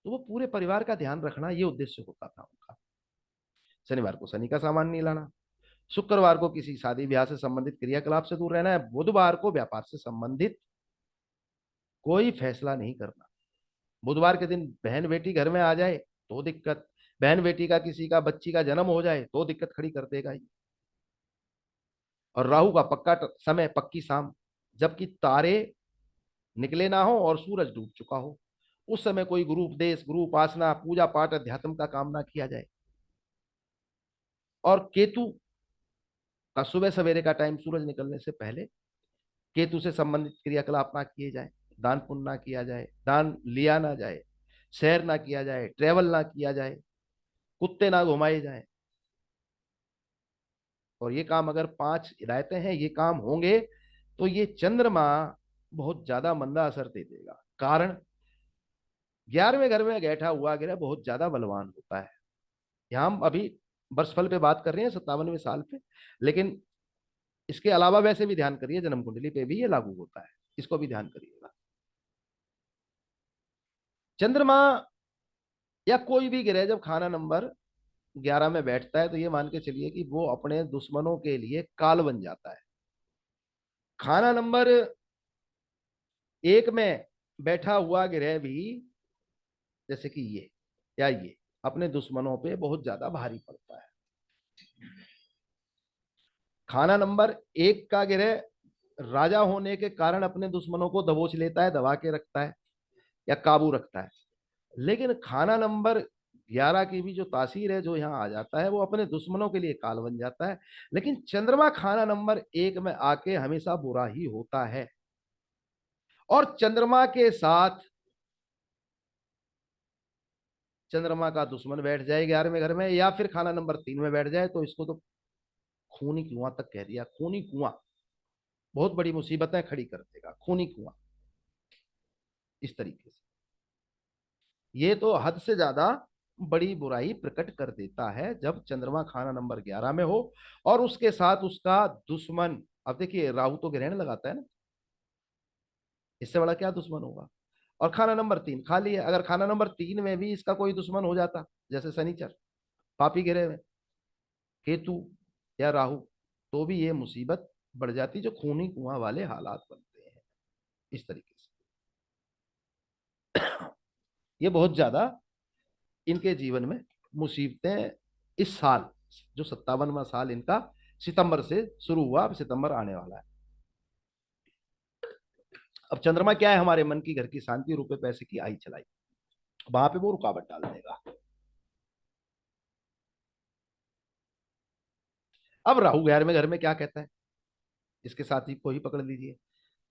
तो वो पूरे परिवार का ध्यान रखना ये उद्देश्य होता था उनका। शनिवार को शनि का सामान नहीं लाना, शुक्रवार को किसी शादी ब्याह से संबंधित क्रियाकलाप से दूर रहना है, बुधवार को व्यापार से संबंधित कोई फैसला नहीं करना। बुधवार के दिन बहन बेटी घर में आ जाए तो दिक्कत, बहन बेटी का किसी का बच्ची का जन्म हो जाए तो दिक्कत खड़ी कर देगा ही। और राहु का पक्का समय, पक्की शाम, जबकि तारे निकले ना हो और सूरज डूब चुका हो, उस समय कोई गुरु उपदेश, गुरु उपासना, पूजा पाठ, अध्यात्म का काम ना किया जाए। और केतु का सुबह सवेरे का टाइम, सूरज निकलने से पहले केतु से संबंधित क्रियाकलाप ना किए जाए, दान पुण्य ना किया जाए, दान लिया ना जाए, सैर ना किया जाए, ट्रेवल ना किया जाए, कुत्ते ना घुमाए जाए। और ये काम, अगर 5 हिदायतें हैं, ये काम होंगे तो ये चंद्रमा बहुत ज्यादा मंदा असर दे देगा। कारण 11वें घर में बैठा हुआ ग्रह बहुत ज्यादा बलवान होता है। यहाँ हम अभी वर्षफल पे बात कर रहे हैं 57वें साल पे, लेकिन इसके अलावा वैसे भी ध्यान करिए, जन्म कुंडली पे भी ये लागू होता है, इसको भी ध्यान करिएगा। चंद्रमा या कोई भी ग्रह जब खाना नंबर 11 में बैठता है तो ये मान के चलिए कि वो अपने दुश्मनों के लिए काल बन जाता है। खाना नंबर 1 में बैठा हुआ ग्रह भी, जैसे कि ये या ये, अपने दुश्मनों पे बहुत ज्यादा भारी पड़ता है। खाना नंबर 1 का ग्रह राजा होने के कारण अपने दुश्मनों को दबोच लेता है, दबा के रखता है या काबू रखता है। लेकिन खाना नंबर 11 की भी जो तासीर है, जो यहाँ आ जाता है, वो अपने दुश्मनों के लिए काल बन जाता है। लेकिन चंद्रमा खाना नंबर 1 में आके हमेशा बुरा ही होता है। और चंद्रमा के साथ चंद्रमा का दुश्मन बैठ जाए 11वें घर में, या फिर खाना नंबर 3 में बैठ जाए, तो इसको तो खूनी कुआं तक कह दिया। खूनी कुआं बहुत बड़ी मुसीबतें खड़ी कर देगा, खूनी कुआं, इस तरीके से। ये तो हद से ज्यादा बड़ी बुराई प्रकट कर देता है जब चंद्रमा खाना नंबर 11 में हो और उसके साथ उसका दुश्मन। अब देखिए, राहु तो ग्रहण लगाता है ना, इससे बड़ा क्या दुश्मन होगा। और खाना नंबर 3 खाली है। अगर खाना नंबर 3 में भी इसका कोई दुश्मन हो जाता, जैसे शनिचर, पापी ग्रह में केतु या राहु, तो भी ये मुसीबत बढ़ जाती, जो खूनी कुआं वाले हालात बनते हैं, इस तरीके से। ये बहुत ज्यादा इनके जीवन में मुसीबतें, इस साल जो 57वां साल इनका सितंबर से शुरू हुआ, अब सितंबर आने वाला है। अब चंद्रमा क्या है, हमारे मन की, घर की शांति, रुपए पैसे की आई चलाई, वहां पे वो रुकावट डाल देगा। अब राहु 11वें घर में क्या कहता है, इसके साथी को ही पकड़ लीजिए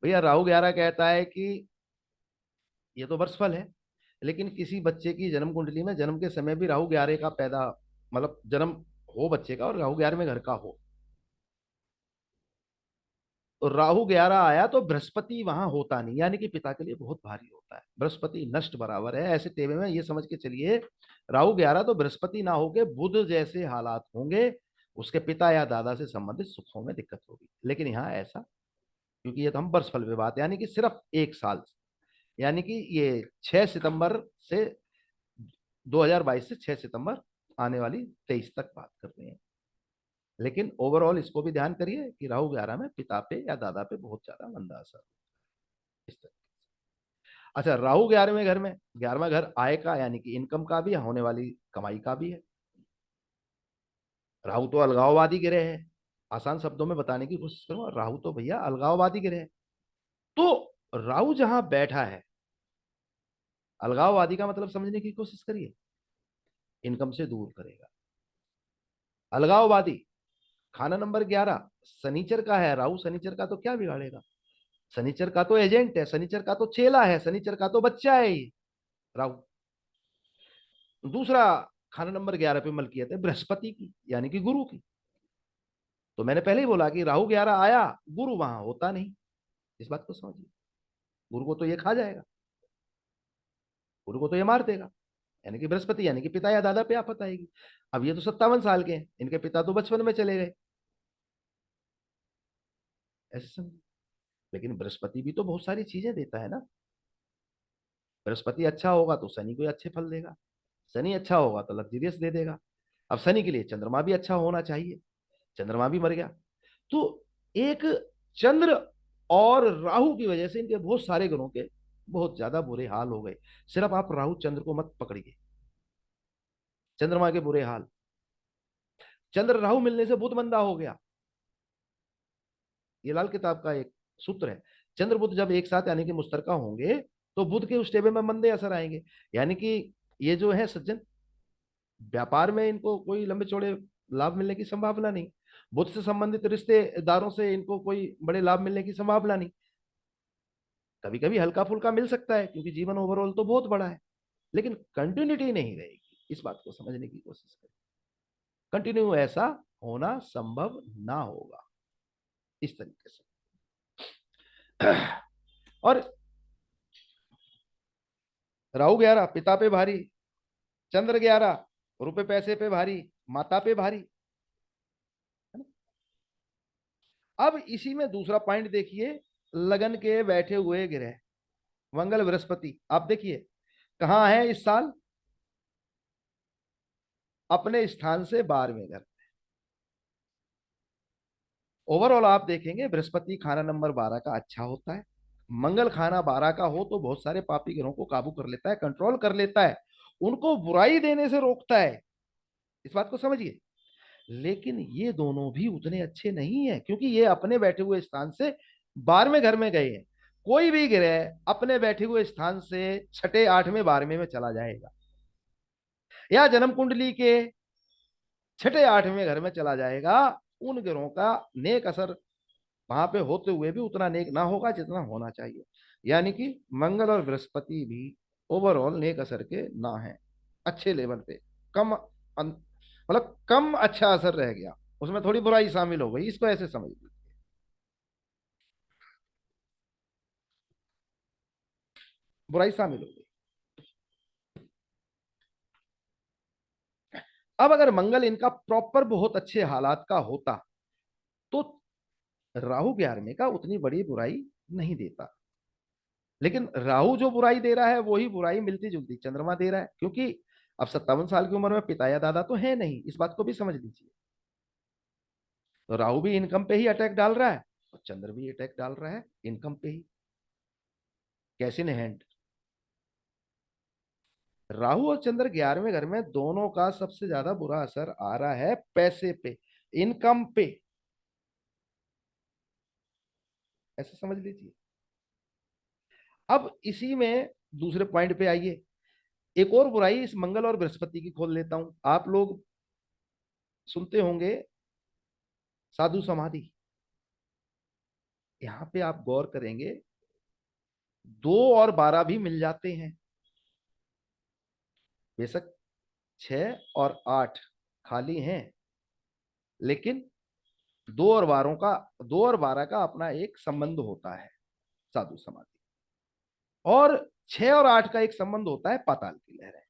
भैया। राहु 11 कहता है कि ये तो वर्षफल है, लेकिन किसी बच्चे की जन्म कुंडली में जन्म के समय भी राहु 11 का पैदा, मतलब जन्म हो बच्चे का और राहु 11वें घर का हो, तो राहु 11 आया तो बृहस्पति वहां होता नहीं, यानी कि पिता के लिए बहुत भारी होता है। बृहस्पति नष्ट बराबर है, ऐसे टेबल में ये समझ के चलिए राहु 11 तो बृहस्पति ना होके बुध जैसे हालात होंगे, उसके पिता या दादा से संबंधित सुखों में दिक्कत होगी। लेकिन यहाँ ऐसा, क्योंकि ये तो हम वर्षफल पे बात, यानी कि सिर्फ एक साल, यानी कि ये 6 सितंबर से 2022 से 6 सितंबर आने वाली 23 तक बात कर रहे हैं। लेकिन ओवरऑल इसको भी ध्यान करिए कि राहु 11 में पिता पे या दादा पे बहुत ज्यादा मंदा असर इस तरह। अच्छा, राहु 11वें घर में, 11वां घर आय का यानी कि इनकम का भी, होने वाली कमाई का भी है। राहु तो अलगाववादी ग्रह है, आसान शब्दों में बताने की कोशिश करूंगा, राहु तो भैया अलगाववादी ग्रह है। तो राहु जहां बैठा है, अलगाववादी का मतलब समझने की कोशिश करिए, इनकम से दूर करेगा। अलगाववादी खाना नंबर 11 शनिचर का है, राहु शनिचर का तो क्या बिगाड़ेगा, शनिचर का तो एजेंट है, शनिचर का तो चेला है, शनिचर का तो बच्चा है ये राहु। दूसरा, खाना नंबर 11 पे मलकियत है बृहस्पति की, यानी कि गुरु की। तो मैंने पहले ही बोला कि राहु 11 आया, गुरु वहां होता नहीं, इस बात को समझिए। गुरु को तो ये खा जाएगा, गुरु को तो ये मार देगा, यानी कि बृहस्पति, यानी कि पिता या दादा पे आफत आएगी। अब ये तो 57 साल के हैं, इनके पिता तो बचपन में चले गए, ऐसे समझिए। लेकिन बृहस्पति भी तो बहुत सारी चीजें देता है ना। बृहस्पति अच्छा होगा तो शनि को अच्छे फल देगा, शनि अच्छा होगा तो लग्जरियस दे देगा। अब शनि के लिए चंद्रमा भी अच्छा होना चाहिए, चंद्रमा भी मर गया। तो एक चंद्र और राहु की वजह से इनके बहुत सारे ग्रहों के बहुत ज्यादा बुरे हाल हो गए। सिर्फ आप राहु चंद्र को मत पकड़िए, चंद्रमा के बुरे हाल, चंद्र राहु मिलने से बुध मंदा हो गया, ये लाल किताब का एक सूत्र है। चंद्र बुध जब एक साथ यानी कि मुश्तरका होंगे तो बुध के उस टेबल में मंदे असर आएंगे, यानी कि ये जो है सज्जन, व्यापार में इनको कोई लंबे चौड़े लाभ मिलने की संभावना नहीं, बुध से संबंधित रिश्तेदारों से इनको कोई बड़े लाभ मिलने की संभावना नहीं। कभी कभी हल्का फुल्का मिल सकता है क्योंकि जीवन ओवरऑल तो बहुत बड़ा है, लेकिन कंटिन्यूटी नहीं रहेगी, इस बात को समझने की कोशिश करें। कंटिन्यू ऐसा होना संभव ना होगा इस तरीके से। और राहु 11 पिता पे भारी, चंद्र 11 रुपए पैसे पे भारी, माता पे भारी। अब इसी में दूसरा पॉइंट देखिए, लगन के बैठे हुए ग्रह मंगल बृहस्पति, आप देखिए कहां है इस साल, अपने स्थान से 12वें घर। ओवरऑल आप देखेंगे बृहस्पति खाना नंबर 12 का अच्छा होता है, मंगल खाना 12 का हो तो बहुत सारे पापी ग्रहों को काबू कर लेता है, कंट्रोल कर लेता है, उनको बुराई देने से रोकता है, इस बात को समझिए। लेकिन ये दोनों भी उतने अच्छे नहीं है, क्योंकि ये अपने बैठे हुए स्थान से 12वें घर में गए हैं। कोई भी ग्रह अपने बैठे हुए स्थान से 6ठे 8वें 12वें में चला जाएगा, या जन्म कुंडली के 6ठे 8वें घर में चला जाएगा, उन ग्रहों का नेक असर वहां पे होते हुए भी उतना नेक ना होगा जितना होना चाहिए। यानी कि मंगल और बृहस्पति भी ओवरऑल नेक असर के ना है, अच्छे लेवल पे, कम मतलब कम अच्छा असर रह गया, उसमें थोड़ी बुराई शामिल हो गई, इसको ऐसे समझ लीजिए, बुराई शामिल हो गई। अब अगर मंगल इनका प्रॉपर बहुत अच्छे हालात का होता तो राहु 11वें का उतनी बड़ी बुराई नहीं देता। लेकिन राहु जो बुराई दे रहा है वही बुराई मिलती जुलती चंद्रमा दे रहा है, क्योंकि अब 57 साल की उम्र में पिता या दादा तो है नहीं, इस बात को भी समझ लीजिए। तो राहु भी इनकम पे ही अटैक डाल रहा है और चंद्र भी अटैक डाल रहा है इनकम पे ही, कैसे ने हैंड। राहु और चंद्र 11वें घर में, दोनों का सबसे ज्यादा बुरा असर आ रहा है पैसे पे, इनकम पे, ऐसे समझ लीजिए। अब इसी में दूसरे पॉइंट पे आइए, एक और बुराई इस मंगल और बृहस्पति की खोल लेता हूं। आप लोग सुनते होंगे साधु समाधि, यहां पे आप गौर करेंगे 2 और 12 भी मिल जाते हैं। बेशक 6 और 8 खाली हैं, लेकिन 2 और 12 का अपना एक संबंध होता है साधु समाधि, और 6 और 8 का एक संबंध होता है पाताल की लहरें।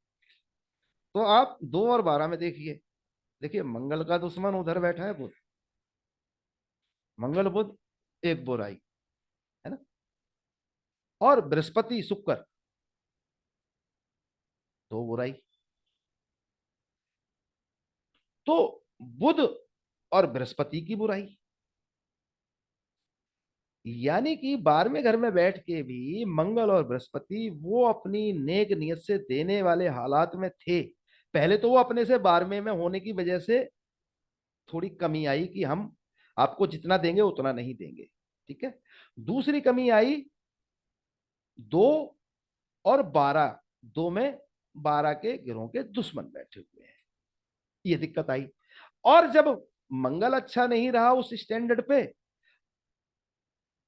तो आप 2 और 12 में देखिए, देखिए मंगल का दुश्मन उधर बैठा है बुध, मंगल बुध एक बुराई है ना, और बृहस्पति शुक्र 2 बुराई। तो बुध और बृहस्पति की बुराई, यानी कि 12वें घर में बैठ के भी मंगल और बृहस्पति वो अपनी नेक नियत से देने वाले हालात में थे। पहले तो वो अपने से 12वें में होने की वजह से थोड़ी कमी आई कि हम आपको जितना देंगे उतना नहीं देंगे, ठीक है। दूसरी कमी आई 2 और 12, 2 में 12 के गिरोह के दुश्मन बैठे हुए हैं, ये दिक्कत आई। और जब मंगल अच्छा नहीं रहा उस स्टैंडर्ड पे,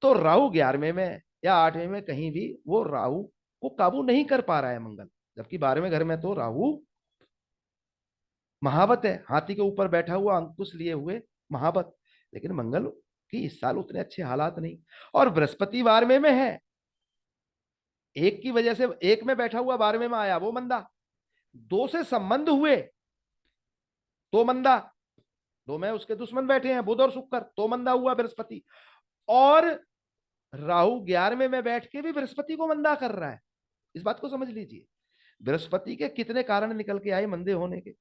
तो राहु 11वें में या 8वें में कहीं भी वो राहु को काबू नहीं कर पा रहा है मंगल, जबकि 12वें घर में तो राहु महावत है, हाथी के ऊपर बैठा हुआ अंकुश लिए हुए महावत, लेकिन मंगल की इस साल उतने अच्छे हालात नहीं। और बृहस्पति 12वें में है, एक की वजह से एक में बैठा हुआ 12वें में आया वो मंदा, 2 से संबंध हुए तो मंदा, 2 में उसके दुश्मन बैठे हैं बुध और शुक्र तो मंदा हुआ बृहस्पति, और राहु 11वें में बैठ के भी बृहस्पति को मंदा कर रहा है। इस बात को समझ लीजिए, बृहस्पति के कितने कारण निकल के आए मंदे होने के।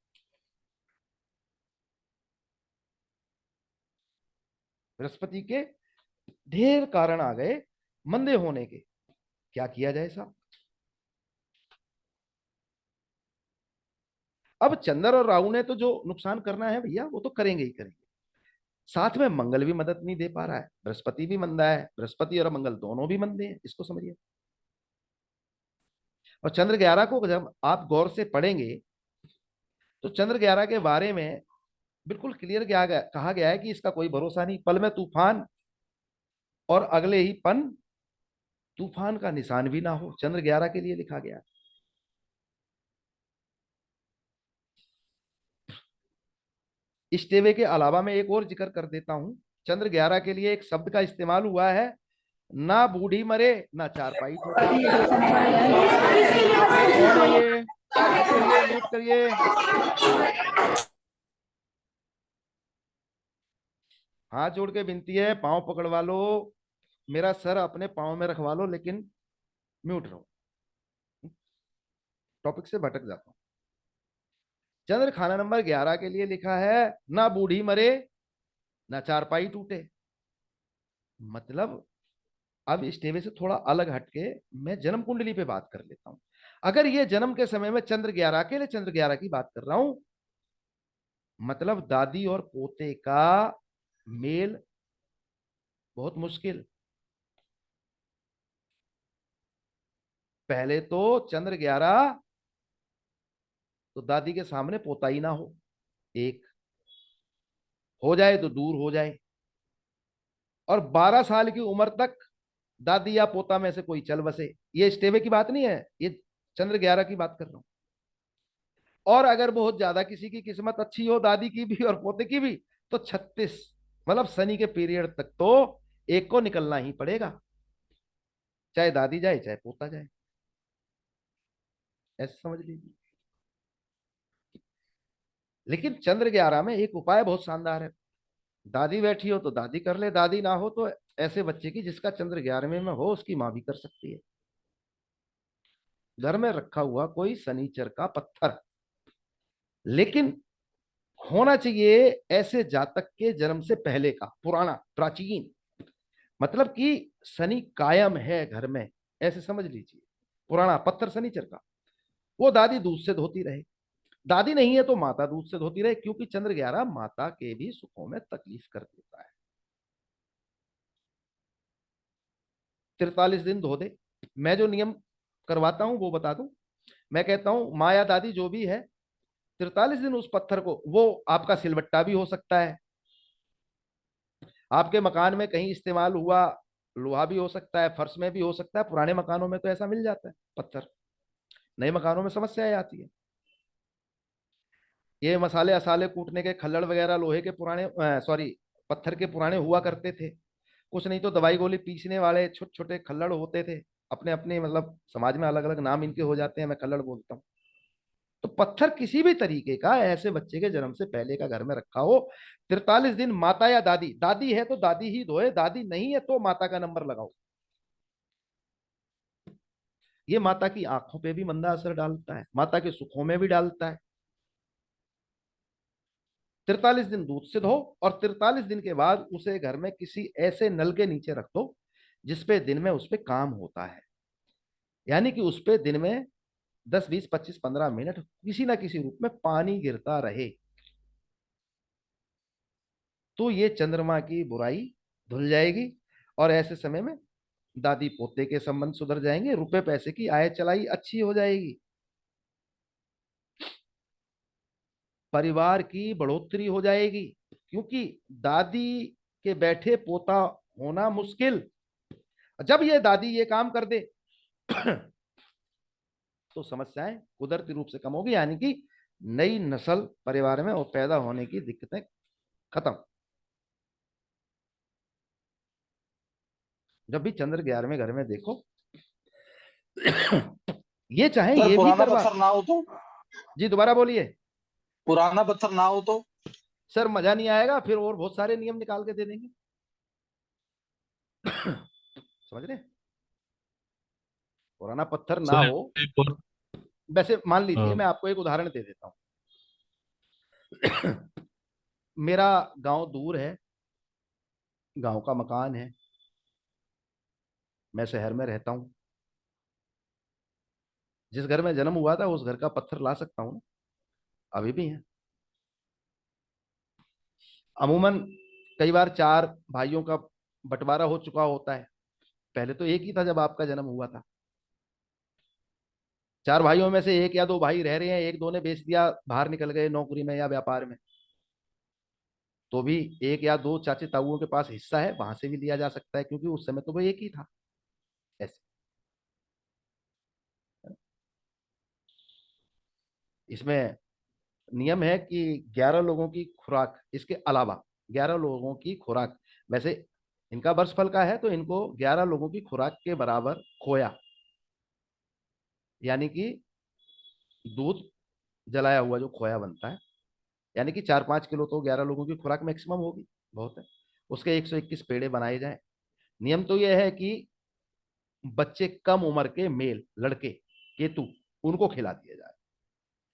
बृहस्पति के ढेर कारण आ गए मंदे होने के, क्या किया जाए साहब। अब चंद्र और राहु ने तो जो नुकसान करना है भैया वो तो करेंगे ही करेंगे, साथ में मंगल भी मदद नहीं दे पा रहा है, बृहस्पति भी मंदा है, बृहस्पति और मंगल दोनों भी मंदे हैं, इसको समझिए। और चंद्र 11 को जब आप गौर से पढ़ेंगे तो चंद्र 11 के बारे में बिल्कुल क्लियर कहा गया है कि इसका कोई भरोसा नहीं, पल में तूफान और अगले ही पन तूफान का निशान भी ना हो, चंद्र 11 के लिए लिखा गया। इस्टेवे के अलावा मैं एक और जिक्र कर देता हूं, चंद्र 11 के लिए एक शब्द का इस्तेमाल हुआ है, ना बूढ़ी मरे ना चारपाई टूटे। म्यूट करिए। हाथ जोड़ के विनती है, पांव पकड़वा लो, मेरा सर अपने पांव में रखवा लो, लेकिन म्यूट रहो, टॉपिक से भटक जाता हूं। चंद्र खाना नंबर 11 के लिए लिखा है, ना बूढ़ी मरे ना चारपाई टूटे। मतलब अब इस टेबल से थोड़ा अलग हटके मैं जन्म कुंडली पे बात कर लेता हूं। अगर ये जन्म के समय में चंद्र 11 के लिए चंद्र 11 की बात कर रहा हूं, मतलब दादी और पोते का मेल बहुत मुश्किल। पहले तो चंद्र 11 तो दादी के सामने पोता ही ना हो, एक हो जाए तो दूर हो जाए, और 12 साल की उम्र तक दादी या पोता में से कोई चल बसे। ये स्टेवे की बात नहीं है, ये चंद्र 11 की बात कर रहा हूं। और अगर बहुत ज्यादा किसी की किस्मत अच्छी हो, दादी की भी और पोते की भी, तो 36 मतलब शनि के पीरियड तक तो एक को निकलना ही पड़ेगा, चाहे दादी जाए चाहे पोता जाए, ऐसे समझ लीजिए। लेकिन चंद्र 11 में एक उपाय बहुत शानदार है, दादी बैठी हो तो दादी कर ले, दादी ना हो तो ऐसे बच्चे की जिसका चंद्र 11वें में हो उसकी मां भी कर सकती है। घर में रखा हुआ कोई शनिचर का पत्थर, लेकिन होना चाहिए ऐसे जातक के जन्म से पहले का, पुराना प्राचीन, मतलब कि शनि कायम है घर में, ऐसे समझ लीजिए, पुराना पत्थर शनिचर का। वो दादी दूध से धोती रहे, दादी नहीं है तो माता दूध से धोती रहे, क्योंकि चंद्र 11 माता के भी सुखों में तकलीफ कर देता है। 43 दिन धो दे। मैं जो नियम करवाता हूं वो बता दूं। मैं कहता हूं माँ या दादी जो भी है, 43 दिन उस पत्थर को, वो आपका सिलबट्टा भी हो सकता है, आपके मकान में कहीं इस्तेमाल हुआ लोहा भी हो सकता है, फर्श में भी हो सकता है। पुराने मकानों में तो ऐसा मिल जाता है पत्थर, नए मकानों में समस्याएं आती है। ये मसाले असाले कूटने के खल्लड़ वगैरह लोहे के पुराने, सॉरी, पत्थर के पुराने हुआ करते थे। कुछ नहीं तो दवाई गोली पीसने वाले छोटे छोटे खल्लड़ होते थे। अपने अपने मतलब समाज में अलग अलग नाम इनके हो जाते हैं, मैं खल्लड़ बोलता हूँ। तो पत्थर किसी भी तरीके का ऐसे बच्चे के जन्म से पहले का घर में रखा हो, 43 दिन माता या दादी, दादी है तो दादी ही धोए, दादी नहीं है तो माता का नंबर लगाओ। ये माता की आंखों पे भी मंदा असर डालता है, माता के सुखों में भी डालता है। 43 दिन दूध से धो, और 43 दिन के बाद उसे घर में किसी ऐसे नल के नीचे रख दो जिसपे दिन में उस पे काम होता है। यानी कि उस पे दिन में 10 20 25 15 मिनट किसी ना किसी रूप में पानी गिरता रहे, तो ये चंद्रमा की बुराई धुल जाएगी। और ऐसे समय में दादी पोते के संबंध सुधर जाएंगे, रुपए पैसे की आय चलाई अच्छी हो जाएगी, परिवार की बढ़ोतरी हो जाएगी। क्योंकि दादी के बैठे पोता होना मुश्किल, जब ये दादी ये काम कर दे तो समस्याएं कुदरती रूप से कम होगी, यानी कि नई नस्ल परिवार में और पैदा होने की दिक्कतें खत्म। जब भी चंद्र 11वें घर में देखो ये चाहे सर ये भी पुराना करवा। पत्थर ना हो तो? जी दोबारा बोलिए। पुराना पत्थर ना हो तो? सर मजा नहीं आएगा, फिर और बहुत सारे नियम निकाल के दे देंगे समझ रहे हैं? पुराना पत्थर ना सर हो। एक और। वैसे मान लीजिए हाँ। मैं आपको एक उदाहरण दे देता हूँ। मेरा गांव दूर है, गांव का मकान है, मैं शहर में रहता हूँ। जिस घर में जन्म हुआ था उस घर का पत्थर ला सकता हूँ, अभी भी है। अमूमन कई बार 4 भाइयों का बंटवारा हो चुका होता है, पहले तो एक ही था जब आपका जन्म हुआ था। 4 भाइयों में से एक या 2 भाई रह रहे हैं, एक दो ने बेच दिया, बाहर निकल गए नौकरी में या व्यापार में, तो भी एक या 2 चाचे ताऊओं के पास हिस्सा है, वहां से भी लिया जा सकता है, क्योंकि उस समय तो वो एक ही था। ऐसे इसमें नियम है कि 11 लोगों की खुराक, इसके अलावा 11 लोगों की खुराक, वैसे इनका वर्षफल का है तो इनको 11 लोगों की खुराक के बराबर खोया, यानी कि दूध जलाया हुआ जो खोया बनता है, यानी कि 4-5 किलो तो 11 लोगों की खुराक मैक्सिमम होगी, बहुत है। उसके 121 पेड़े बनाए जाए। नियम तो यह है कि बच्चे कम उम्र के मेल लड़के केतु, उनको खिला दिया जाए।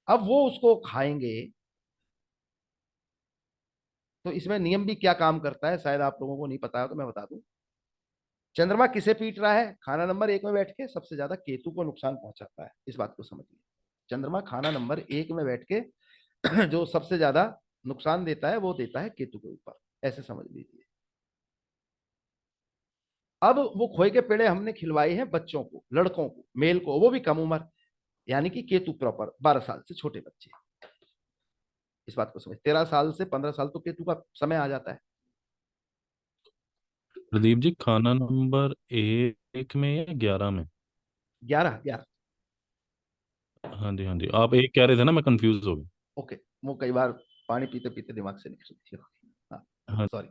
अब वो उसको खाएंगे, तो इसमें नियम भी क्या काम करता है शायद आप लोगों को नहीं पता है तो मैं बता दूं। चंद्रमा किसे पीट रहा है? खाना नंबर 1 में बैठ के सबसे ज्यादा केतु को नुकसान पहुंचाता है, इस बात को समझिए। चंद्रमा खाना नंबर 1 में बैठ के जो सबसे ज्यादा नुकसान देता है वो देता है केतु के ऊपर, ऐसे समझ लीजिए। अब वो खोए के पेड़े हमने खिलवाए हैं बच्चों को, लड़कों को, मेल को, वो भी कम उम्र, यानी कि केतु प्रॉपर 12 साल से छोटे बच्चे, इस बात को समझ। 13 साल से 15 साल तो केतु का समय आ जाता है। प्रदीप जी, खाना नंबर 1 में या 11 में? 11 11। हाँ जी, हाँ जी, आप एक कह रहे थे ना, मैं कंफ्यूज हो गया। ओके, वो कई बार पानी पीते पीते दिमाग से निकलती है। हाँ, हाँ। सॉरी।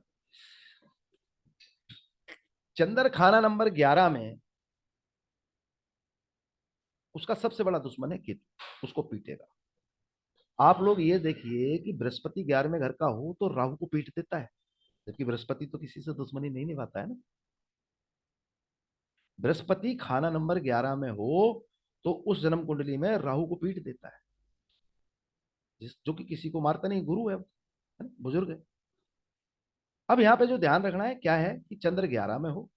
चंद्र खाना नंबर 11 में उसका सबसे बड़ा दुश्मन है केतु, उसको पीटेगा। आप लोग ये देखिए कि बृहस्पति 11वें घर का हो तो राहु को पीट देता है, जबकि बृहस्पति तो किसी से दुश्मनी नहीं निभाता है ना। बृहस्पति खाना नंबर 11 में हो तो उस जन्म कुंडली में राहु को पीट देता है, जिस जो कि किसी को मारता नहीं, गुरु है वो, है ना, बुजुर्ग है। अब यहाँ पे जो ध्यान रखना है क्या है कि चंद्र 11 में हो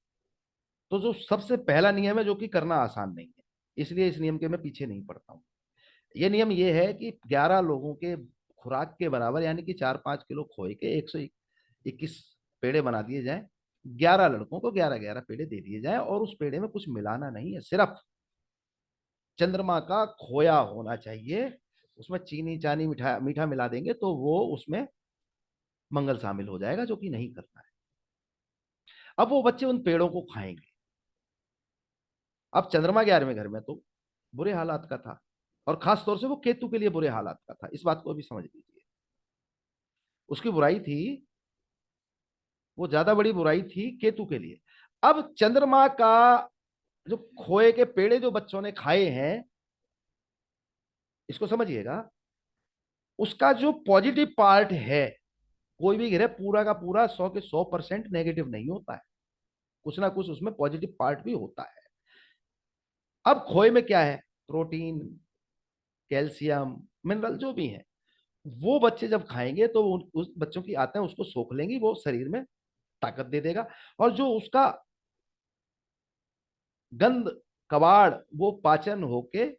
तो जो सबसे पहला नियम है, जो कि करना आसान नहीं है, इसलिए इस नियम के मैं पीछे नहीं पड़ता हूं। ये नियम ये है कि 11 लोगों के खुराक के बराबर यानी कि 4-5 किलो खोए के 121 पेड़े बना दिए जाए। 11 लड़कों को 11-11 पेड़े दे दिए जाए और उस पेड़े में कुछ मिलाना नहीं है, सिर्फ चंद्रमा का खोया होना चाहिए। उसमें चीनी चानी मीठा मीठा मिला देंगे तो वो उसमें मंगल शामिल हो जाएगा, जो कि नहीं करना है। अब वो बच्चे उन पेड़ों को खाएंगे। अब चंद्रमा 11वें घर में तो बुरे हालात का था, और खास तौर से वो केतु के लिए बुरे हालात का था। इस बात को भी समझ लीजिए। उसकी बुराई थी, वो ज्यादा बड़ी बुराई थी केतु के लिए। अब चंद्रमा का जो खोए के पेड़े जो बच्चों ने खाए हैं, इसको समझिएगा, उसका जो पॉजिटिव पार्ट है, कोई भी ग्रह पूरा का पूरा 100 के 100% नेगेटिव नहीं होता है, कुछ ना कुछ उसमें पॉजिटिव पार्ट भी होता है। अब खोए में क्या है, प्रोटीन, कैल्शियम, मिनरल जो भी है, वो बच्चे जब खाएंगे तो उस बच्चों की आत्मा उसको सोख लेंगी, वो शरीर में ताकत दे देगा। और जो उसका गंध कबाड़ वो पाचन होके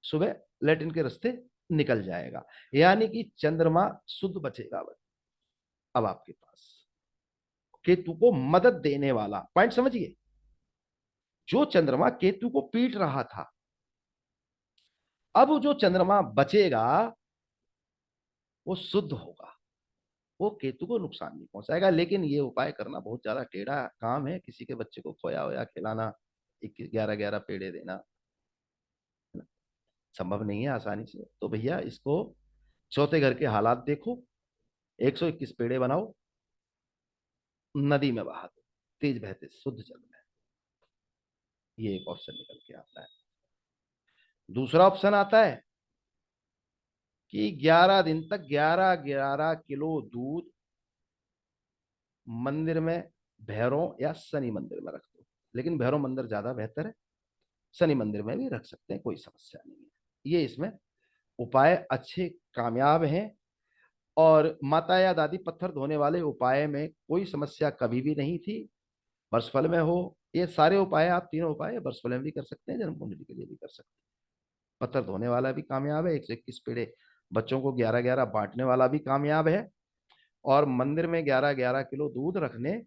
सुबह लेटिन के रास्ते निकल जाएगा, यानी कि चंद्रमा शुद्ध बचेगा। अब आपके पास केतु को मदद देने वाला पॉइंट समझिए, जो चंद्रमा केतु को पीट रहा था, अब जो चंद्रमा बचेगा वो शुद्ध होगा, वो केतु को नुकसान नहीं पहुंचाएगा। लेकिन ये उपाय करना बहुत ज्यादा टेढ़ा काम है, किसी के बच्चे को खोया होया खिलाना, 11-11 पेड़े देना संभव नहीं है आसानी से। तो भैया इसको चौथे घर के हालात देखो, 121 पेड़े बनाओ, नदी में बहा दो, तेज बहते शुद्ध जल में। ये एक ऑप्शन निकल के आता है। दूसरा ऑप्शन आता है कि 11 दिन तक 11-11 किलो दूध मंदिर में भैरव या शनि मंदिर में रख दो। लेकिन भैरव मंदिर ज्यादा बेहतर है, शनि मंदिर में भी रख सकते हैं, कोई समस्या नहीं है। ये इसमें उपाय अच्छे कामयाब हैं, और माता या दादी पत्थर धोने वाले उपाय में कोई समस्या कभी भी नहीं थी। वर्षफल में हो, ये सारे उपाय, आप तीनों उपाय वर्षफल में भी कर सकते हैं, जन्म कुंडली के लिए भी कर सकते हैं। पत्थर धोने वाला भी कामयाब है, 121 पेड़े बच्चों को 11-11 बांटने वाला भी कामयाब है, और मंदिर में 11-11 किलो दूध रखने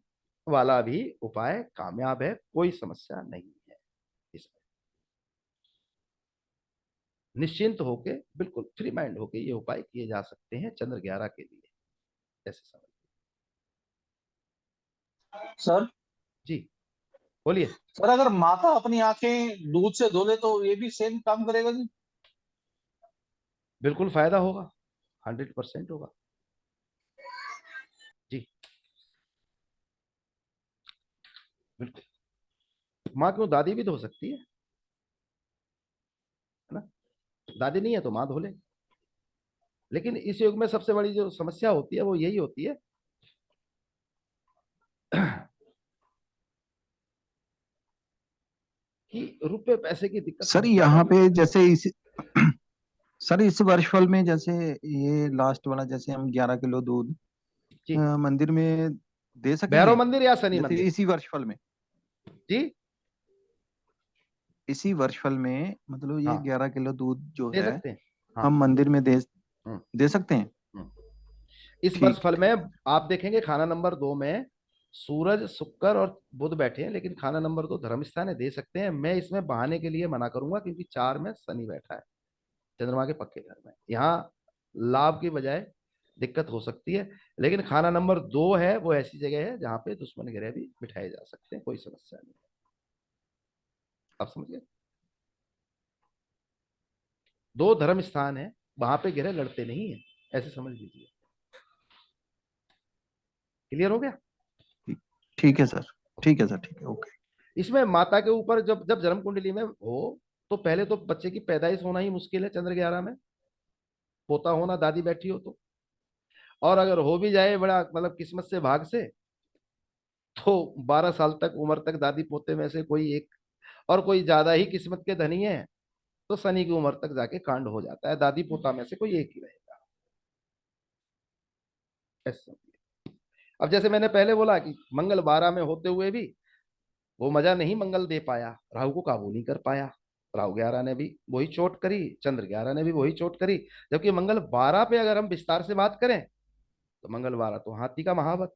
वाला भी उपाय कामयाब है, कोई समस्या नहीं है इसमें। निश्चिंत होके, बिल्कुल फ्री माइंड होके ये उपाय किए जा सकते हैं चंद्र 11 के लिए, ऐसे समझ। सर जी बोलिए। सर अगर माता अपनी आंखें दूध से धो ले तो ये भी सेम काम करेगा जी? बिल्कुल फायदा होगा, 100% होगा जी, बिल्कुल। माँ क्यों, दादी भी धो सकती है ना, दादी नहीं है तो माँ धो ले। लेकिन इस युग में सबसे बड़ी जो समस्या होती है वो यही होती है कि रुपए पैसे की दिक्कत सर बहुत ज्यादा यहाँ होती पे जैसे इस सर इस वर्षफल में जैसे ये लास्ट वाला, जैसे हम 11 किलो दूध है जी। मंदिर में दे भैरव सकेंगे, मंदिर या शनि जैसे मंदिर? इसी वर्षफल में, जी इसी वर्षफल में मतलब ये हाँ, 11 किलो दूध जो दे है सकते हैं। हाँ। हम मंदिर में हम्म, दे सकते हैं। हम्म। इस वर्ष ठीक फल है। में आप देखेंगे खाना नंबर 2 में सूरज, शुक्र और बुध बैठे हैं, लेकिन खाना नंबर 2 धर्म स्थान है, दे सकते हैं। मैं इसमें बहाने के लिए मना करूंगा, क्योंकि 4 में शनि बैठा है, चंद्रमा के पक्के घर में, यहाँ लाभ की बजाय दिक्कत हो सकती है। लेकिन खाना नंबर 2 है वो ऐसी जगह है जहां पे दुश्मन ग्रह भी बिठाए जा सकते हैं, कोई समस्या नहीं। आप समझिए, 2 धर्म स्थान है, वहां पे ग्रह लड़ते नहीं है, ऐसे समझ लीजिए। क्लियर हो गया? ठीक है सर, ठीक है सर, ठीक है, ओके। इसमें माता के ऊपर जब जब जन्म कुंडली में हो, तो पहले तो बच्चे की पैदाइश होना ही मुश्किल है चंद्र 11 में, पोता होना दादी बैठी हो तो। और अगर हो भी जाए बड़ा मतलब किस्मत से, भाग से, तो 12 साल तक उम्र तक दादी पोते में से कोई एक, और कोई ज्यादा ही किस्मत के धनी है तो शनि की उम्र तक जाके कांड हो जाता है, दादी पोता में से कोई एक ही रहेगा, ऐसा। अब जैसे मैंने पहले बोला कि मंगल 12 में होते हुए भी वो मजा नहीं मंगल दे पाया, राहु को काबू नहीं कर पाया, राहु 11 ने भी वही चोट करी, चंद्र 11 ने भी वही चोट करी। जबकि मंगल 12 पे अगर हम विस्तार से बात करें तो मंगल 12 तो हाथी का महावत,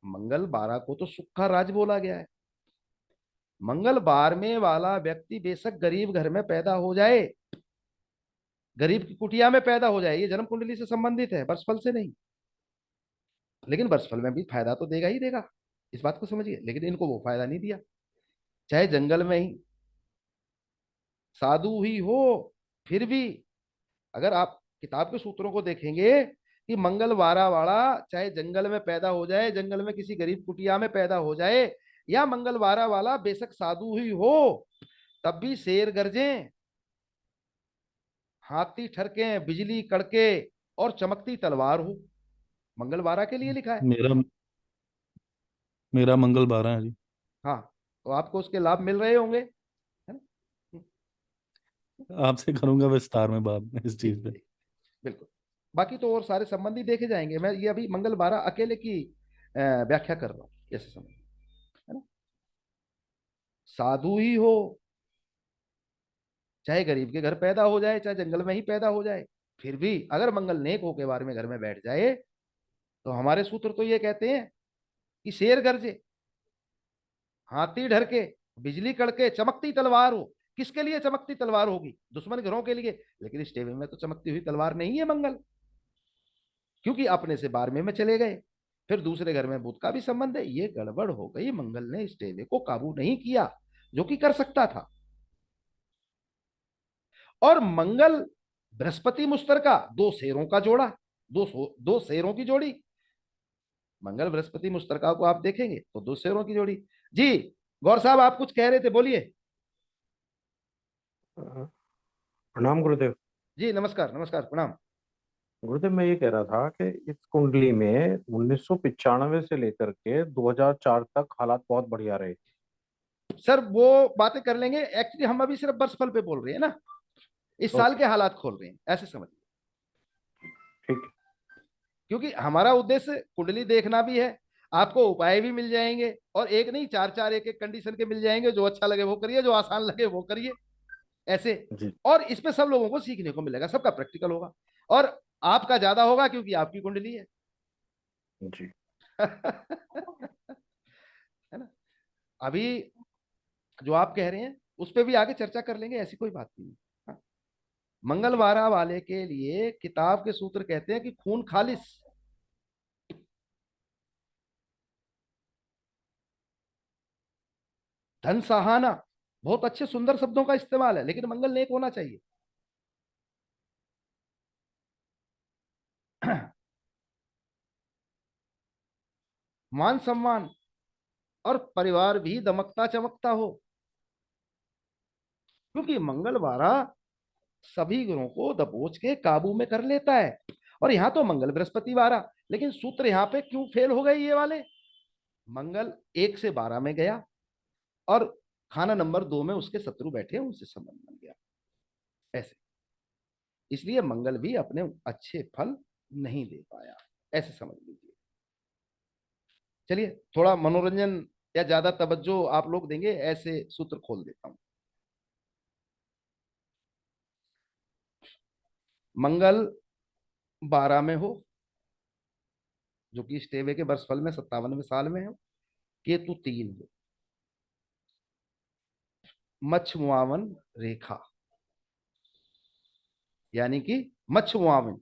मंगल 12 को तो सुख का राज बोला गया है। मंगल 12वें वाला व्यक्ति बेशक गरीब घर में पैदा हो जाए, गरीब की कुटिया में पैदा हो जाए, ये जन्म कुंडली से संबंधित है, वर्षफल से नहीं, लेकिन वर्षफल में भी फायदा तो देगा ही देगा, इस बात को समझिए। लेकिन इनको वो फायदा नहीं दिया, चाहे जंगल में ही साधु ही हो, फिर भी अगर आप किताब के सूत्रों को देखेंगे कि मंगल 12 वाला चाहे जंगल में पैदा हो जाए, जंगल में किसी गरीब कुटिया में पैदा हो जाए, या मंगल 12 वाला बेशक साधु ही हो, तब भी शेर गरजे, हाथी ठरके, बिजली कड़के और चमकती तलवार हो, मंगल 12 के लिए लिखा है। मेरा मेरा मंगल 12 है जी। हाँ, तो आपको उसके लाभ मिल रहे होंगे, है ना? आपसे करूंगा विस्तार में बात इस जी चीज पे। जी, बिल्कुल। बाकी तो और सारे संबंधी देखे जाएंगे, मैं ये अभी मंगल 12 अकेले की व्याख्या कर रहा हूँ, कैसे समझ, है ना? साधु ही हो, चाहे गरीब के घर पैदा हो जाए, चाहे जंगल में ही पैदा हो जाए, फिर भी अगर मंगल नेक होके बारे में घर में बैठ जाए, तो हमारे सूत्र तो ये कहते हैं कि शेर गरजे, हाथी ढरके, बिजली कड़के, चमकती तलवार हो। किसके लिए चमकती तलवार होगी? दुश्मन घरों के लिए। लेकिन इस टेबल में तो चमकती हुई तलवार नहीं है मंगल, क्योंकि अपने से 12वें में चले गए, फिर दूसरे घर में बुध का भी संबंध है, ये गड़बड़ हो गई। मंगल ने इस टेबल को काबू नहीं किया, जो कि कर सकता था। और मंगल बृहस्पति मुश्तरका, दो शेरों का जोड़ा, दो शेरों की जोड़ी, मंगल बृहस्पति मुश्तरका को आप देखेंगे तो दो शेरों की जोड़ी। जी गौर साहब, आप कुछ कह रहे थे, बोलिए। प्रणाम गुरुदेव। जी नमस्कार, नमस्कार, प्रणाम। गुरुदेव मैं ये कह रहा था कि इस कुंडली में 1995 से लेकर के 2004 तक हालात बहुत बढ़िया रहे। सर वो बातें कर लेंगे, एक्चुअली हम अभी सिर्फ वर्षफल पे बोल रहे हैं ना, इस साल के हालात खोल रहे हैं, ऐसे समझिए। ठीक है। क्योंकि हमारा उद्देश्य कुंडली देखना भी है, आपको उपाय भी मिल जाएंगे, और एक नहीं, चार चार एक एक कंडीशन के मिल जाएंगे, जो अच्छा लगे वो करिए, जो आसान लगे वो करिए, ऐसे। जी और इसमें सब लोगों को सीखने को मिलेगा, सबका प्रैक्टिकल होगा, और आपका ज्यादा होगा क्योंकि आपकी कुंडली है। जी। है ना? अभी जो आप कह रहे हैं उस पर भी आगे चर्चा कर लेंगे, ऐसी कोई बात नहीं। हाँ? मंगलवारा वाले के लिए किताब के सूत्र कहते हैं कि खून खालिस, धन सहाना, बहुत अच्छे सुंदर शब्दों का इस्तेमाल है, लेकिन मंगल नेक होना चाहिए। मान सम्मान और परिवार भी दमकता चमकता हो, क्योंकि मंगलवारा सभी ग्रहों को दबोच के काबू में कर लेता है। और यहां तो मंगल बृहस्पति वारा, लेकिन सूत्र यहां पे क्यों फेल हो गए ये वाले? मंगल 1 से 12 में गया, और खाना नंबर 2 में उसके शत्रु बैठे, उनसे संबंध बन गया, ऐसे। इसलिए मंगल भी अपने अच्छे फल नहीं दे पाया, ऐसे समझ लीजिए। चलिए थोड़ा मनोरंजन या ज्यादा तवज्जो आप लोग देंगे, ऐसे सूत्र खोल देता हूं। मंगल 12 में हो, जो कि इस टेबे के वर्षफल में 57वें साल में हो, केतु 3 हो, मच्छ मुआवन रेखा, यानी कि मच्छ मुआवन,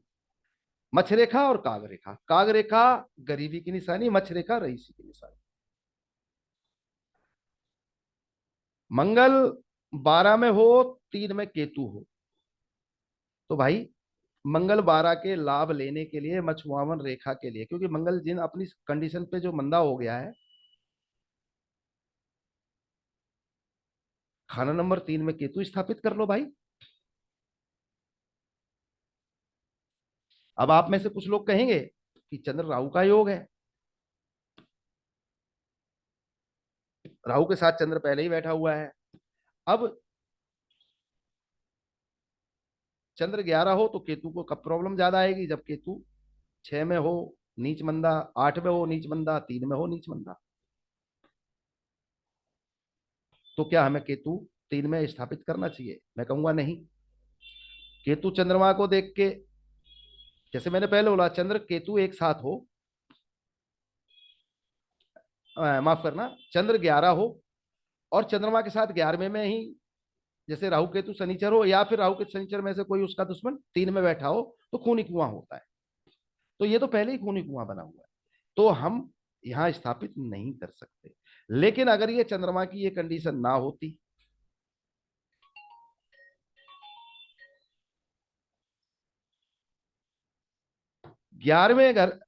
मच्छ रेखा और काग रेखा, काग रेखा गरीबी की निशानी, मच्छ रेखा रईसी की निशानी। मंगल 12 में हो, 3 में केतु हो, तो भाई मंगल 12 के लाभ लेने के लिए, मछुआवन रेखा के लिए, क्योंकि मंगल जिन अपनी कंडीशन पे जो मंदा हो गया है, खाना नंबर 3 में केतु स्थापित कर लो भाई। अब आप में से कुछ लोग कहेंगे कि चंद्र राहु का योग है, राहु के साथ चंद्र पहले ही बैठा हुआ है। अब चंद्र 11 हो तो केतु को कब प्रॉब्लम ज्यादा आएगी? जब केतु 6 में हो नीच मंदा, 8 में हो नीच मंदा, 3 में हो नीच मंदा। तो क्या हमें केतु तीन में स्थापित करना चाहिए? मैं कहूंगा नहीं। केतु चंद्रमा को देख के, जैसे मैंने पहले बोला, चंद्र केतु एक साथ हो, माफ करना, चंद्र 11 हो और चंद्रमा के साथ 11वें में ही, जैसे राहु केतु शनिचर हो, या फिर राहु केतु शनिचर में से कोई उसका दुश्मन 3 में बैठा हो, तो खूनी कुआं होता है। तो ये तो पहले ही खूनी कुआं बना हुआ है, तो हम यहां स्थापित नहीं कर सकते। लेकिन अगर ये चंद्रमा की ये कंडीशन ना होती, ग्यारहवें घर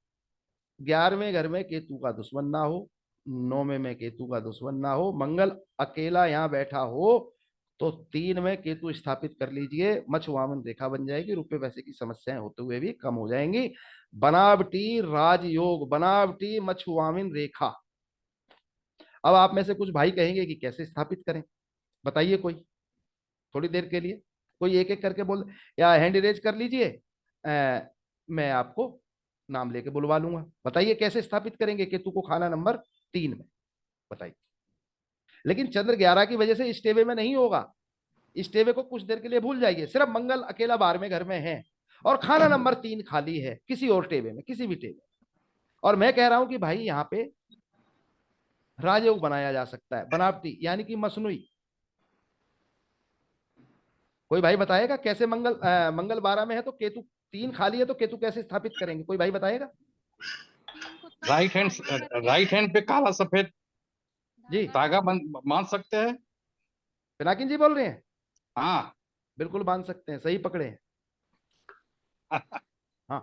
11वें घर में केतु का दुश्मन ना हो, 9वें में केतु का दुश्मन ना हो, मंगल अकेला यहां बैठा हो, तो 3 में केतु स्थापित कर लीजिए, मछुआमन रेखा बन जाएगी, रुपए पैसे की समस्याएं होते हुए भी कम हो जाएंगी। बनावटी राजयोग, बनावटी मछुआमिन रेखा। अब आप में से कुछ भाई कहेंगे कि कैसे स्थापित करें, बताइए कोई, थोड़ी देर के लिए कोई एक एक करके बोल, या हैंड रेज कर लीजिए, मैं आपको नाम लेके बुलवा लूंगा। बताइए कैसे स्थापित करेंगे केतु को खाना नंबर 3 में, बताइए। लेकिन चंद्र 11 की वजह से इस टेबे में नहीं होगा, इस टेबे को कुछ देर के लिए भूल जाइए, सिर्फ मंगल अकेला 12वें घर में है और खाना नंबर 3 खाली है किसी और टेबे में, किसी भी टेबे। और मैं कह रहा हूं कि भाई यहां पे राजयोग बनाया जा सकता है, बनावटी यानी कि मसनूई। कोई भाई बताएगा कैसे? मंगल 12 में है तो केतु 3 खाली है, तो केतु कैसे स्थापित करेंगे? कोई भाई बताएगा? राइट हैंड पे काला सफेद जी धागा बांध सकते हैं। पिनाकिन जी बोल रहे हैं? हाँ बिल्कुल बांध सकते हैं, सही पकड़े हैं। हाँ,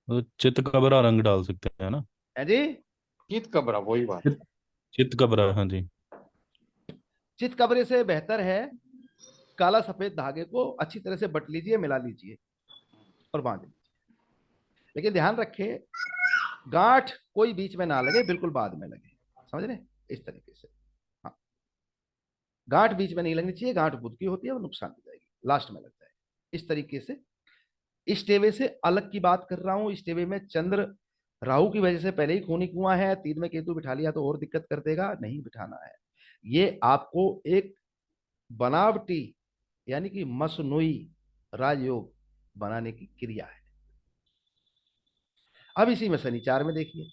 तो चित कबरा रंग डाल सकते हैं ना? है जी। कीत कबरा, वही बात। चित कबरा, हाँ जी। चित कबरे से बेहतर है काला सफेद धागे को अच्छी तरह से बट लीजिए, मिला लीजिए और बांध लीजिए। लेकिन ध्यान रखें, गांठ कोई बीच में ना लगे, बिल्कुल बाद में लगे, समझ रहे? इस तरीके से। हाँ, गांठ बीच में नहीं लगनी चाहिए, गांठ बुध की होती है, वो नुकसान हो जाएगी, लास्ट में लग जाए। इस तरीके से इस टेबे से अलग की बात कर रहा हूं। इस टेबे में चंद्र राहु की वजह से पहले ही खूनी कुआं है, 3 में केतु बिठा लिया तो और दिक्कत कर देगा, नहीं बिठाना है। ये आपको एक बनावटी यानी कि मसनूई राजयोग बनाने की क्रिया है। अब इसी में शनिचार में देखिए,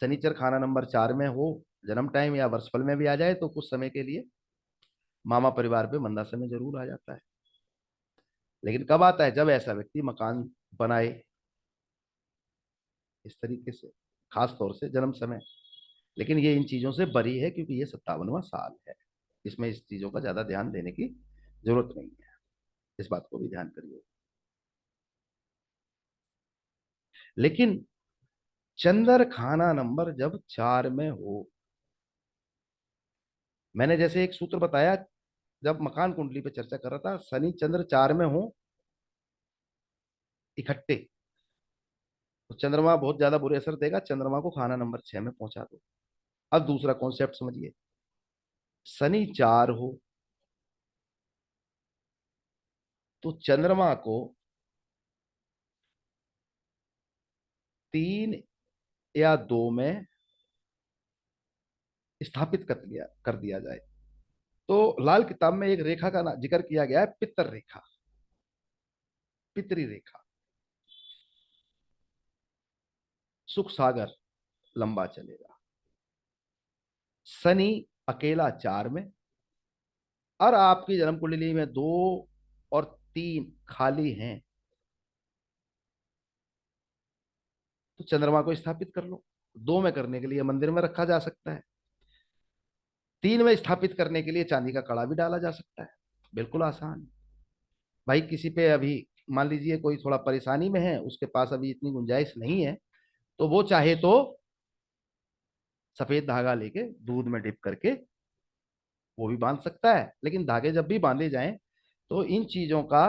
शनिचर खाना नंबर 4 में हो, जन्म टाइम या वर्षफल में भी आ जाए, तो कुछ समय के लिए मामा परिवार पे मंदा समय जरूर आ जाता है। लेकिन कब आता है? जब ऐसा व्यक्ति मकान बनाए, इस तरीके से, खास तौर से जन्म समय। लेकिन ये इन चीजों से बरी है, क्योंकि ये 57वां साल है, इसमें इस चीजों का ज्यादा ध्यान देने की जरूरत नहीं है, इस बात को भी ध्यान करिए। लेकिन चंद्र खाना नंबर जब 4 में हो, मैंने जैसे एक सूत्र बताया जब मकान कुंडली पे चर्चा कर रहा था, शनि चंद्र 4 में हो इकट्ठे, तो चंद्रमा बहुत ज्यादा बुरे असर देगा, चंद्रमा को खाना नंबर 6 में पहुंचा दो। अब दूसरा कॉन्सेप्ट समझिए, शनि 4 हो तो चंद्रमा को 3 या 2 में स्थापित कर दिया जाए। तो लाल किताब में एक रेखा का जिक्र किया गया है, पितर रेखा, पितरी रेखा। सुख सागर लंबा चलेगा। शनि अकेला 4 में, और आपकी जन्म कुंडली में 2 और 3 खाली हैं, तो चंद्रमा को स्थापित कर लो। 2 में करने के लिए मंदिर में रखा जा सकता है, 3 में स्थापित करने के लिए चांदी का कड़ा भी डाला जा सकता है, बिल्कुल आसान। भाई किसी पे अभी मान लीजिए कोई थोड़ा परेशानी में है, उसके पास अभी इतनी गुंजाइश नहीं है, तो वो चाहे तो सफेद धागा लेके दूध में डिप करके वो भी बांध सकता है। लेकिन धागे जब भी बांधे जाएं तो इन चीजों का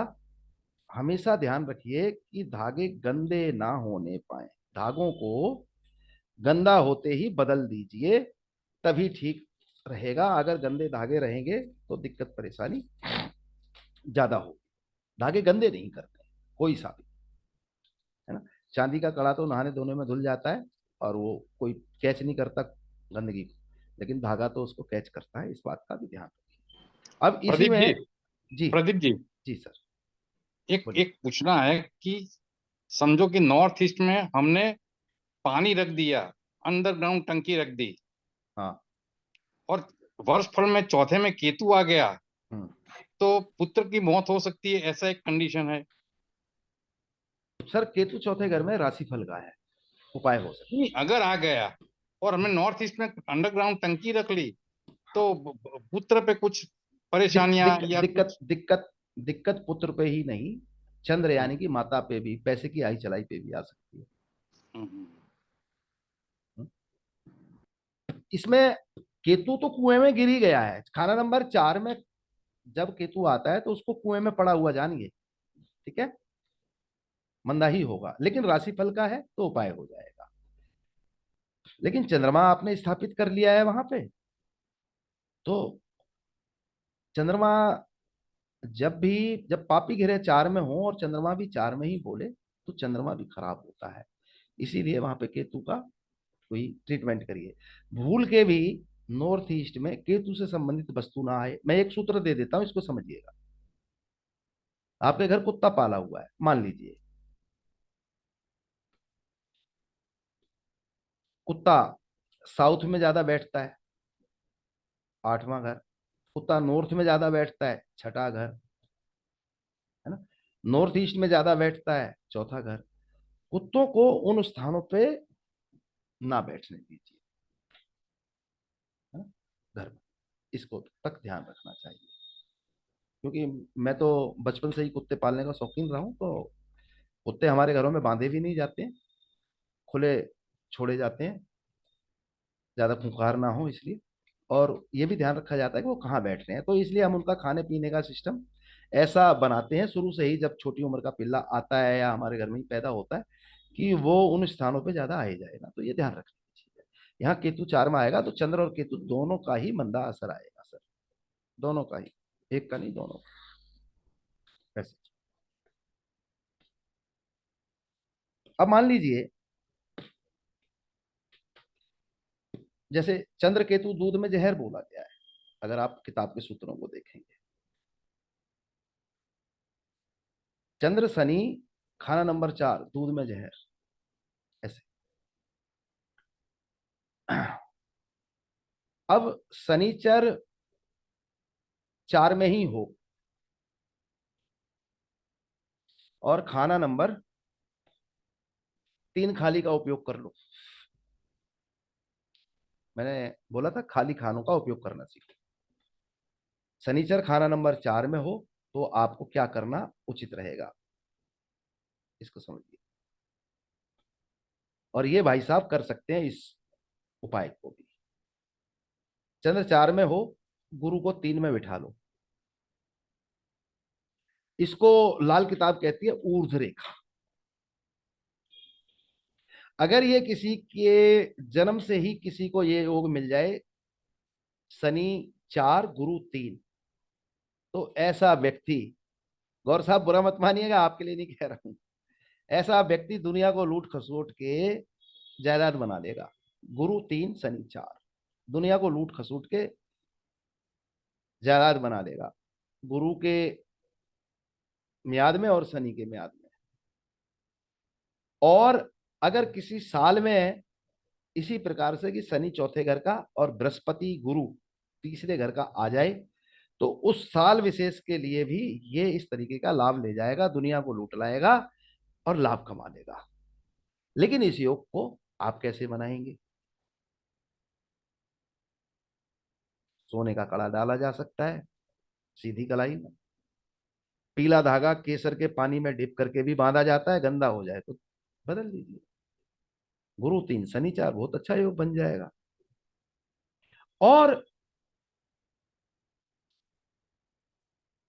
हमेशा ध्यान रखिए कि धागे गंदे ना होने पाए, धागों को गंदा होते ही बदल दीजिए, तभी ठीक रहेगा। अगर गंदे धागे रहेंगे तो दिक्कत परेशानी ज्यादा होगी। धागे गंदे नहीं करते कोई सा भी, है ना। चांदी का कड़ा तो नहाने धोने में धुल जाता है, और वो कोई कैच नहीं करता गंदगी को, लेकिन धागा तो उसको कैच करता है, इस बात का भी ध्यान रखिए। अब इसी प्रदीप जी, में जी प्रदीप जी, जी सर एक बोलिए। एक पूछना है कि समझो कि नॉर्थ ईस्ट में हमने पानी रख दिया, अंडरग्राउंड टंकी रख दी, हाँ। और वर्षफल में चौथे में केतु आ गया, हम्म। तो पुत्र की मौत हो सकती है, ऐसा एक कंडीशन है। सर केतु चौथे घर में राशिफल का है, उपाय हो सकता नहीं, अगर आ गया और हमने नॉर्थ ईस्ट में अंडरग्राउंड टंकी रख ली, तो पुत्र पे कुछ है। परेशानियां या दिक्कत कुछ। दिक्कत दिक्कत पुत्र पे ही नहीं, चंद्र यानी कि माता पे भी, पैसे की आई चलाई पे भी आ सकती है। हम्म। इसमें केतु तो कुएं में गिर ही गया है, खाना नंबर 4 में जब केतु आता है तो उसको कुएं में पड़ा हुआ जानिए, ठीक है, मंदा ही होगा, लेकिन राशिफल का है तो उपाय हो जाएगा। लेकिन चंद्रमा आपने स्थापित कर लिया है वहां पे, तो चंद्रमा जब पापी घेरे 4 में हो और चंद्रमा भी 4 में ही बोले, तो चंद्रमा भी खराब होता है। इसीलिए वहां पे केतु का कोई ट्रीटमेंट करिए। भूल के भी नॉर्थ ईस्ट में केतु से संबंधित वस्तु ना आए। मैं एक सूत्र दे देता हूं, इसको समझिएगा। आपके घर कुत्ता पाला हुआ है मान लीजिए, कुत्ता साउथ में ज्यादा बैठता है, 8वां घर। कुत्ता नॉर्थ में ज्यादा बैठता है, 6ठा घर, है ना। नॉर्थ ईस्ट में ज्यादा बैठता है, 4था घर। कुत्तों को उन स्थानों पे ना बैठने दीजिए, है ना, घर में। इसको तक ध्यान रखना चाहिए, क्योंकि मैं तो बचपन से ही कुत्ते पालने का शौकीन रहा हूं, तो कुत्ते हमारे घरों में बांधे भी नहीं जाते हैं, खुले छोड़े जाते हैं, ज्यादा खुंखार ना हो इसलिए। और ये भी ध्यान रखा जाता है कि वो कहाँ बैठ रहे हैं, तो इसलिए हम उनका खाने पीने का सिस्टम ऐसा बनाते हैं शुरू से ही, जब छोटी उम्र का पिल्ला आता है या हमारे घर में ही पैदा होता है, कि वो उन स्थानों पे ज्यादा आए जाएगा। तो ये ध्यान रखने की चीज है। यहाँ केतु 4 में आएगा तो चंद्र और केतु दोनों का ही मंदा असर आएगा सर, दोनों का ही, एक का नहीं, दोनों का। ऐसे अब मान लीजिए, जैसे चंद्र केतु दूध में जहर बोला गया है, अगर आप किताब के सूत्रों को देखेंगे, चंद्र शनि खाना नंबर 4 दूध में जहर, ऐसे। अब शनिचर 4 में ही हो और खाना नंबर 3 खाली का उपयोग कर लो। मैंने बोला था खाली खानों का उपयोग करना सीखो। शनिचर खाना नंबर 4 में हो तो आपको क्या करना उचित रहेगा, इसको समझिए। और ये भाई साहब कर सकते हैं इस उपाय को भी। चंद्र 4 में हो, गुरु को 3 में बिठा लो। इसको लाल किताब कहती है ऊर्ध्व रेखा। अगर ये किसी के जन्म से ही किसी को ये योग मिल जाए, शनि 4 गुरु 3, तो ऐसा व्यक्ति, गौर साहब बुरा मत मानिएगा, आपके लिए नहीं कह रहा हूं, ऐसा व्यक्ति दुनिया को लूट खसोट के जायदाद बना लेगा। गुरु 3 शनि 4 दुनिया को लूट खसोट के जायदाद बना लेगा, गुरु के म्याद में और शनि के म्याद में। और अगर किसी साल में इसी प्रकार से कि शनि चौथे घर का और बृहस्पति गुरु तीसरे घर का आ जाए, तो उस साल विशेष के लिए भी ये इस तरीके का लाभ ले जाएगा, दुनिया को लूट लाएगा और लाभ कमा लेगा। लेकिन इस योग को आप कैसे बनाएंगे? सोने का कड़ा डाला जा सकता है सीधी कलाई में, पीला धागा केसर के पानी में डिप करके भी बांधा जाता है, गंदा हो जाए तो बदल दीजिए। गुरु 3 शनि 4 बहुत अच्छा योग बन जाएगा। और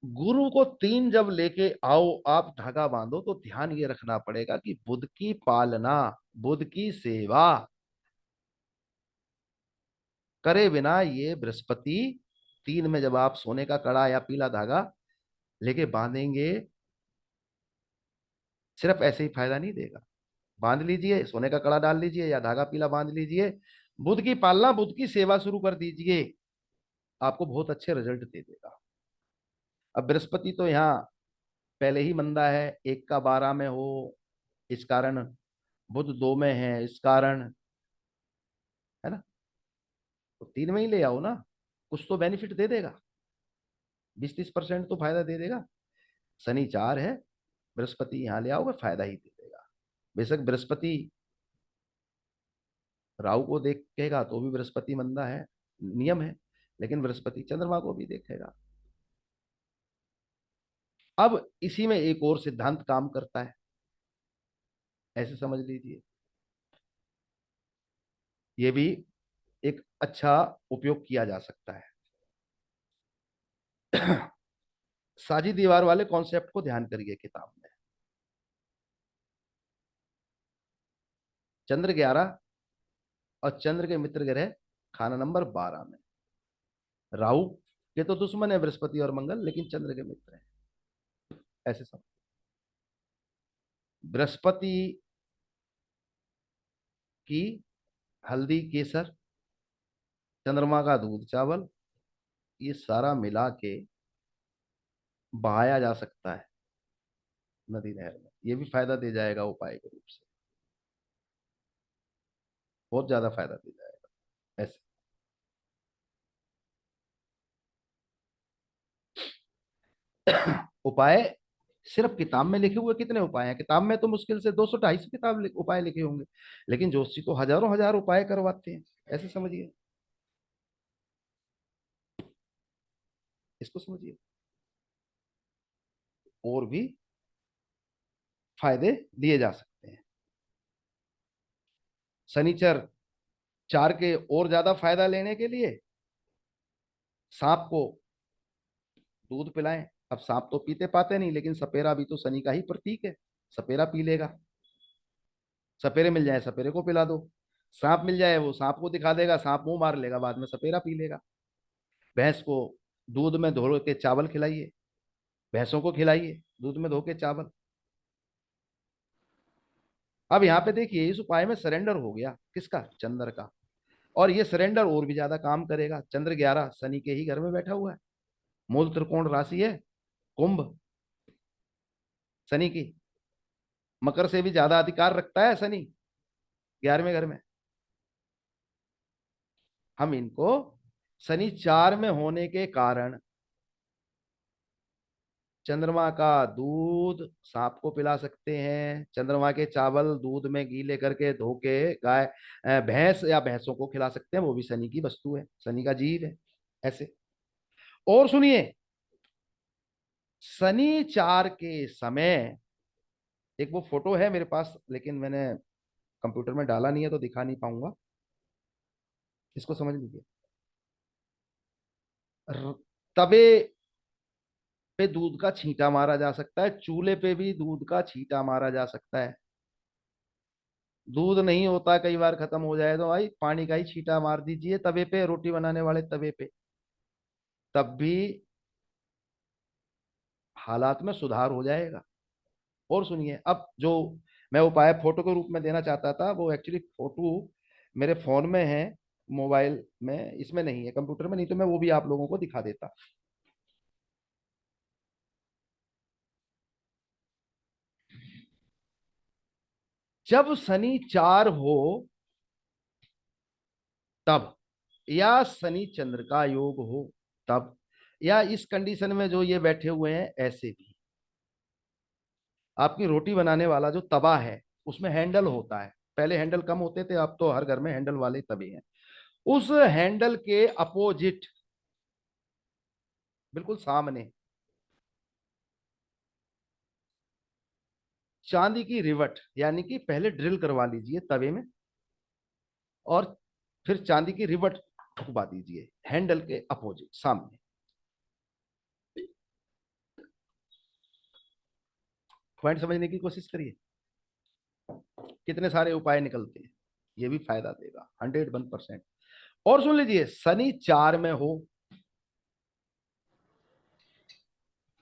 गुरु को 3 जब लेके आओ आप धागा बांधो, तो ध्यान ये रखना पड़ेगा कि बुध की पालना, बुध की सेवा करे बिना ये बृहस्पति 3 में जब आप सोने का कड़ा या पीला धागा लेके बांधेंगे, सिर्फ ऐसे ही फायदा नहीं देगा, बांध लीजिए, सोने का कड़ा डाल लीजिए या धागा पीला बांध लीजिए, बुध की पालना, बुध की सेवा शुरू कर दीजिए, आपको बहुत अच्छे रिजल्ट दे देगा। अब बृहस्पति तो यहाँ पहले ही मंदा है, 1 का 12 में हो, इस कारण बुध 2 में है, इस कारण, है ना, तो 3 में ही ले आओ ना, कुछ तो बेनिफिट दे देगा, 20-30% तो फायदा दे देगा। शनि 4 है, बृहस्पति यहाँ ले आओगे फायदा ही दे देगा। बेशक बृहस्पति राहु को देखेगा तो भी बृहस्पति मंदा है, नियम है, लेकिन बृहस्पति चंद्रमा को भी देखेगा। अब इसी में एक और सिद्धांत काम करता है, ऐसे समझ लीजिए, ये भी एक अच्छा उपयोग किया जा सकता है। साझी दीवार वाले कॉन्सेप्ट को ध्यान करिए किताब में। चंद्र 11 और चंद्र के मित्र ग्रह खाना नंबर 12 में। राहु के तो दुश्मन है बृहस्पति और मंगल, लेकिन चंद्र के मित्र हैं, ऐसे समझ। बृहस्पति की हल्दी केसर, चंद्रमा का दूध चावल, ये सारा मिला के बहाया जा सकता है नदी नहर में, ये भी फायदा दे जाएगा उपाय के रूप से, बहुत ज्यादा फायदा दे जाएगा। ऐसे उपाय सिर्फ किताब में लिखे हुए कितने उपाय हैं? किताब में तो मुश्किल से 200-250 किताब उपाय लिखे होंगे, लेकिन जोशी तो हजारों हजार उपाय करवाते हैं, ऐसे समझिए, इसको समझिए, और भी फायदे दिए जा सकते हैं। शनिचर 4 के और ज्यादा फायदा लेने के लिए सांप को दूध पिलाएं। अब सांप तो पीते पाते नहीं, लेकिन सपेरा भी तो शनि का ही प्रतीक है, सपेरा पी लेगा। सपेरे मिल जाए सपेरे को पिला दो, सांप मिल जाए वो सांप को दिखा देगा, सांप मुंह मार लेगा, बाद में सपेरा पी लेगा। भैंस को दूध में धो के चावल खिलाइए, भैंसों को खिलाइए दूध में धो के चावल। अब यहाँ पे देखिए, इस उपाय में सरेंडर हो गया किसका? चंद्र का, और ये सरेंडर और भी ज्यादा काम करेगा। चंद्र 11 शनि के ही घर में बैठा हुआ है, मूल त्रिकोण राशि है कुंभ शनि की, मकर से भी ज्यादा अधिकार रखता है शनि 11वें घर में। हम इनको शनि 4 में होने के कारण चंद्रमा का दूध सांप को पिला सकते हैं, चंद्रमा के चावल दूध में घी लेकर के धो के गाय भैंस या भैंसों को खिला सकते हैं, वो भी शनि की वस्तु है, शनि का जीव है, ऐसे। और सुनिए, शनि 4 के समय एक वो फोटो है मेरे पास, लेकिन मैंने कंप्यूटर में डाला नहीं है तो दिखा नहीं पाऊंगा, इसको समझ लीजिए। तवे पे दूध का छींटा मारा जा सकता है, चूल्हे पे भी दूध का छींटा मारा जा सकता है। दूध नहीं होता, कई बार खत्म हो जाए तो भाई पानी का ही छींटा मार दीजिए तवे पे, रोटी बनाने वाले तवे पे, तब भी हालात में सुधार हो जाएगा। और सुनिए, अब जो मैं उपाय फोटो के रूप में देना चाहता था, वो एक्चुअली फोटो मेरे फोन में है, मोबाइल में, इसमें नहीं है, कंप्यूटर में, नहीं तो मैं वो भी आप लोगों को दिखा देता। जब शनि 4 हो तब, या शनि चंद्र का योग हो तब, या इस कंडीशन में जो ये बैठे हुए हैं ऐसे भी, आपकी रोटी बनाने वाला जो तवा है उसमें हैंडल होता है, पहले हैंडल कम होते थे, अब तो हर घर में हैंडल वाले तवे हैं। उस हैंडल के अपोजिट बिल्कुल सामने चांदी की रिवट, यानी कि पहले ड्रिल करवा लीजिए तवे में और फिर चांदी की रिवट ठुकवा दीजिए हैंडल के अपोजिट सामने। पॉइंट समझने की कोशिश करिए, कितने सारे उपाय निकलते हैं, ये भी फायदा देगा 101%। और सुन लीजिए, शनि 4 में हो,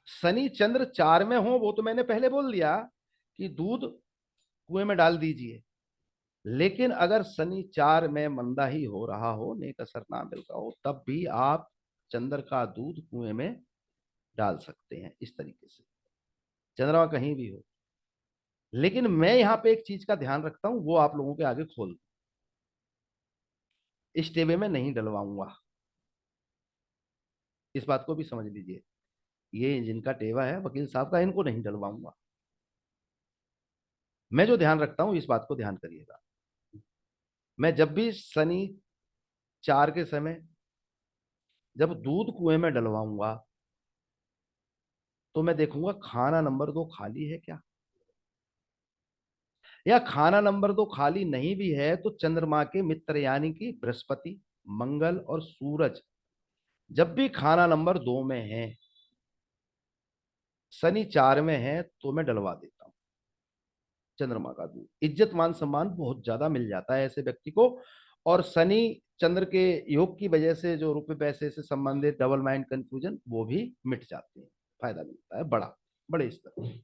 शनि चंद्र 4 में हो, वो तो मैंने पहले बोल दिया कि दूध कुएं में डाल दीजिए। लेकिन अगर शनि 4 में मंदा ही हो रहा हो, नेक असर ना मिल रहा हो, तब भी आप चंद्र का दूध कुएं में डाल सकते हैं इस तरीके से, चंद्रमा कहीं भी हो। लेकिन मैं यहां पे एक चीज का ध्यान रखता हूं, वो आप लोगों के आगे खोल दूं। इस टेबे में नहीं डलवाऊंगा, इस बात को भी समझ लीजिए। ये जिनका टेवा है वकील साहब का, इनको नहीं डलवाऊंगा। मैं जो ध्यान रखता हूं, इस बात को ध्यान करिएगा। मैं जब भी शनि 4 के समय जब दूध कुएं में डलवाऊंगा, तो मैं देखूंगा खाना नंबर 2 खाली है क्या, या खाना नंबर 2 खाली नहीं भी है तो चंद्रमा के मित्र यानी कि बृहस्पति, मंगल और सूरज जब भी खाना नंबर 2 में है, शनि 4 में है, तो मैं डलवा देता हूं चंद्रमा का दूध। इज्जत मान सम्मान बहुत ज्यादा मिल जाता है ऐसे व्यक्ति को, और शनि चंद्र के योग की वजह से जो रुपए पैसे से संबंधित डबल माइंड कंफ्यूजन वो भी मिट जाते हैं, फायदा मिलता है बड़े स्तर पर।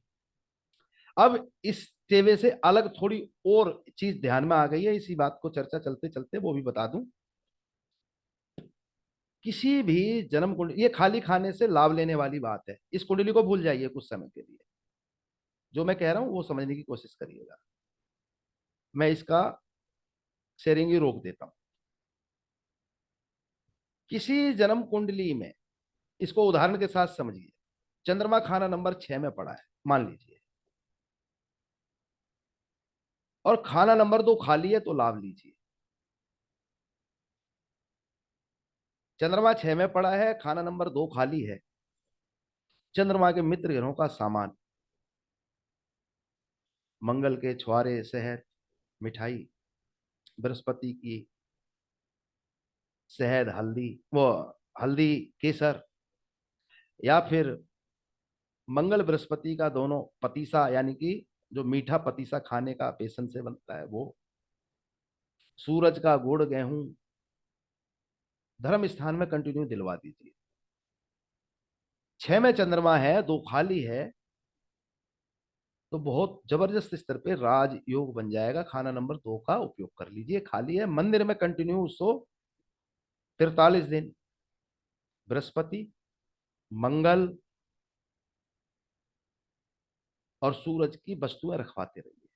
अब इस टेवे से अलग थोड़ी और चीज ध्यान में आ गई है, इसी बात को चर्चा चलते चलते वो भी बता दूं। किसी भी जन्म कुंडली, ये खाली खाने से लाभ लेने वाली बात है, इस कुंडली को भूल जाइए कुछ समय के लिए। जो मैं कह रहा हूं वो समझने की कोशिश करिएगा। मैं इसका शेयरिंग ही रोक देता हूं। किसी जन्म कुंडली में, इसको उदाहरण के साथ समझिए, चंद्रमा खाना नंबर 6 में पड़ा है मान लीजिए, और खाना नंबर 2 खाली है, तो लाभ लीजिए। चंद्रमा 6 में पड़ा है, खाना नंबर 2 खाली है, चंद्रमा के मित्र ग्रहों का सामान, मंगल के छुआरे, शहद, मिठाई, बृहस्पति की शहद, हल्दी, वो हल्दी केसर, या फिर मंगल बृहस्पति का दोनों पतीसा, यानी कि जो मीठा पतीसा खाने का बेसन से बनता है वो, सूरज का गुड़, गेहूं, धर्म स्थान में कंटिन्यू दिलवा दीजिए। 6 में चंद्रमा है, 2 खाली है, तो बहुत जबरदस्त स्तर पे राज योग बन जाएगा। खाना नंबर 2 का उपयोग कर लीजिए, खाली है, मंदिर में कंटिन्यू 143 दिन बृहस्पति, मंगल और सूरज की वस्तुएं रखवाते रहिए।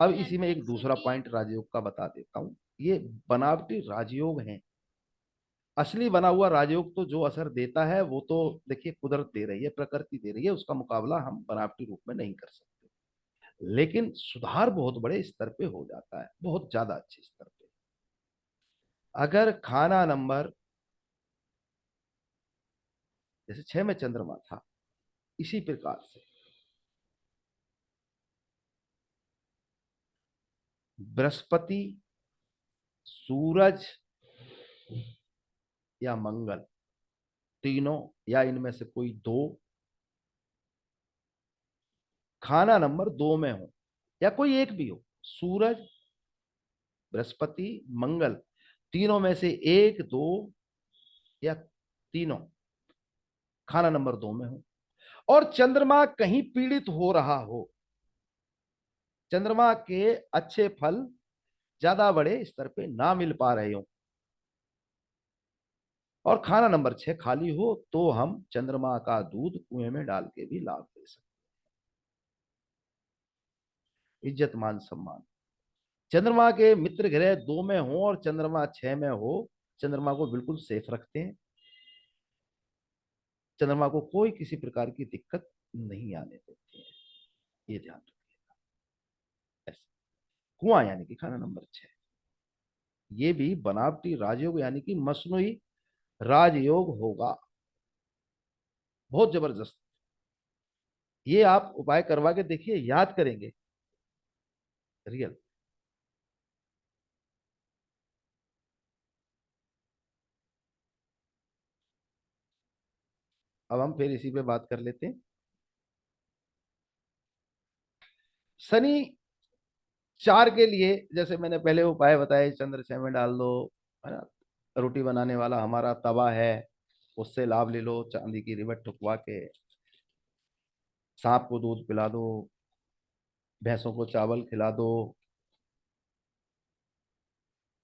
अब इसी में एक दूसरा पॉइंट राजयोग का बता देता हूं। ये बनावटी राजयोग है, असली बना हुआ राजयोग तो जो असर देता है वो तो देखिए कुदरत दे रही है, प्रकृति दे रही है, उसका मुकाबला हम बनावटी रूप में नहीं कर सकते। लेकिन सुधार बहुत बड़े स्तर पे हो जाता है, बहुत ज्यादा अच्छे स्तर पे। अगर खाना नंबर, जैसे 6 में चंद्रमा था, इसी प्रकार से बृहस्पति, सूरज या मंगल, तीनों या इनमें से कोई 2 खाना नंबर 2 में हो, या कोई एक भी हो, सूरज, बृहस्पति, मंगल, तीनों में से 1, 2 या तीनों खाना नंबर 2 में हो, और चंद्रमा कहीं पीड़ित हो रहा हो, चंद्रमा के अच्छे फल ज्यादा बड़े स्तर पे ना मिल पा रहे हो, और खाना नंबर 6 खाली हो, तो हम चंद्रमा का दूध कुएं में डाल के भी लाभ ले सकते हैं। इज्जत मान सम्मान, चंद्रमा के मित्र ग्रह 2 में हो और चंद्रमा 6 में हो, चंद्रमा को बिल्कुल सेफ रखते हैं, चंद्रमा को कोई किसी प्रकार की दिक्कत नहीं आने देते हैं, ये ध्यान रखिएगा। ऐसे कुआं यानी कि खाना नंबर 6, ये भी बनावटी राजयोग यानी कि मसनूई राजयोग होगा, बहुत जबरदस्त। ये आप उपाय करवा के देखिए, याद करेंगे रियल। अब हम फिर इसी पे बात कर लेते हैं। शनि 4 के लिए जैसे मैंने पहले उपाय बताए, चंद्र 6 में डाल दो, है ना, रोटी बनाने वाला हमारा तवा है, उससे लाभ ले लो, चांदी की रिबट ठुकवा के, सांप को दूध पिला दो, भैंसों को चावल खिला दो।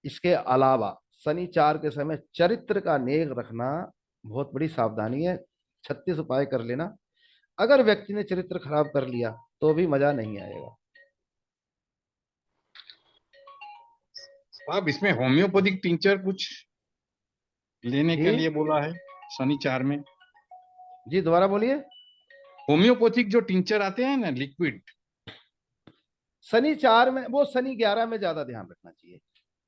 इसके अलावा शनिचार के समय चरित्र का नेक रखना बहुत बड़ी सावधानी है। 36 उपाय कर लेना। अगर व्यक्ति ने चरित्र खराब कर लिया तो भी मजा नहीं आएगा। अब इसमें होम्योपैथिक टिंचर कुछ लेने के जी लिए बोला है शनिचार में। जी, दोबारा बोलिए। होम्योपैथिक जो टिंचर आते हैं ना लिक्विड, शनिचार में, वो शनि 11 में ज्यादा ध्यान रखना चाहिए।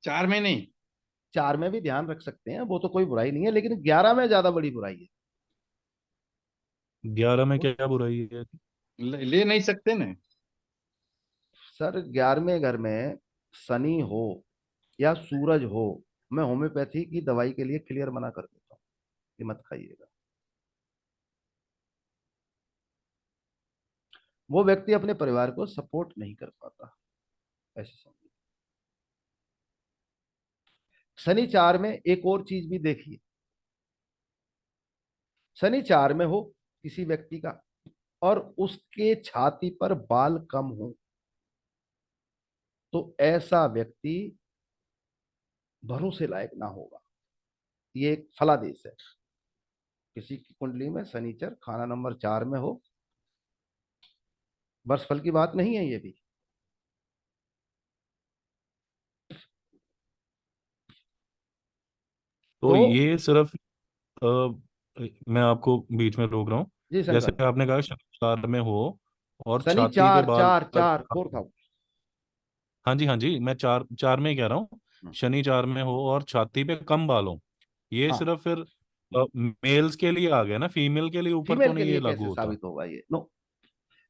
4 में नहीं। 4 में भी ध्यान रख सकते हैं, वो तो कोई बुराई नहीं है, लेकिन 11 में ज्यादा बड़ी बुराई है। 11 में क्या बुराई है? ले नहीं सकते ना। सर 11वें घर में शनि हो या सूरज हो, मैं होम्योपैथी की दवाई के लिए क्लियर मना कर देता हूँ कि मत खाइएगा। वो व्यक्ति अपने परिवार को सपोर्ट नहीं कर पाता, ऐसे समझिए। शनिचार में एक और चीज भी देखिए। शनिचार में हो किसी व्यक्ति का और उसके छाती पर बाल कम हो, तो ऐसा व्यक्ति भरोसे लायक ना होगा। ये एक फलादेश है। किसी की कुंडली में शनिचर खाना नंबर 4 में हो, वर्षफल की बात नहीं है ये भी। तो तो ये सिर्फ मैं आपको बीच में रोक रहा हूँ। जी जैसे शंकर, आपने कहा शनिवार में हो और शनि छाती पे चार बाल चार चार फोर्थ हाउस। हाँ जी, हाँ जी, मैं चार चार में ही कह रहा हूँ। हम्म, शनि 4 में हो और छाती पे कम बाल हो, ये हाँ। सिर्फ फिर मेल्स के लिए आ गया ना, फीमेल के लिए ऊपर तो फीमेल के नहीं लिए ये लागू कैसे होता? साबित होगा ये? नो।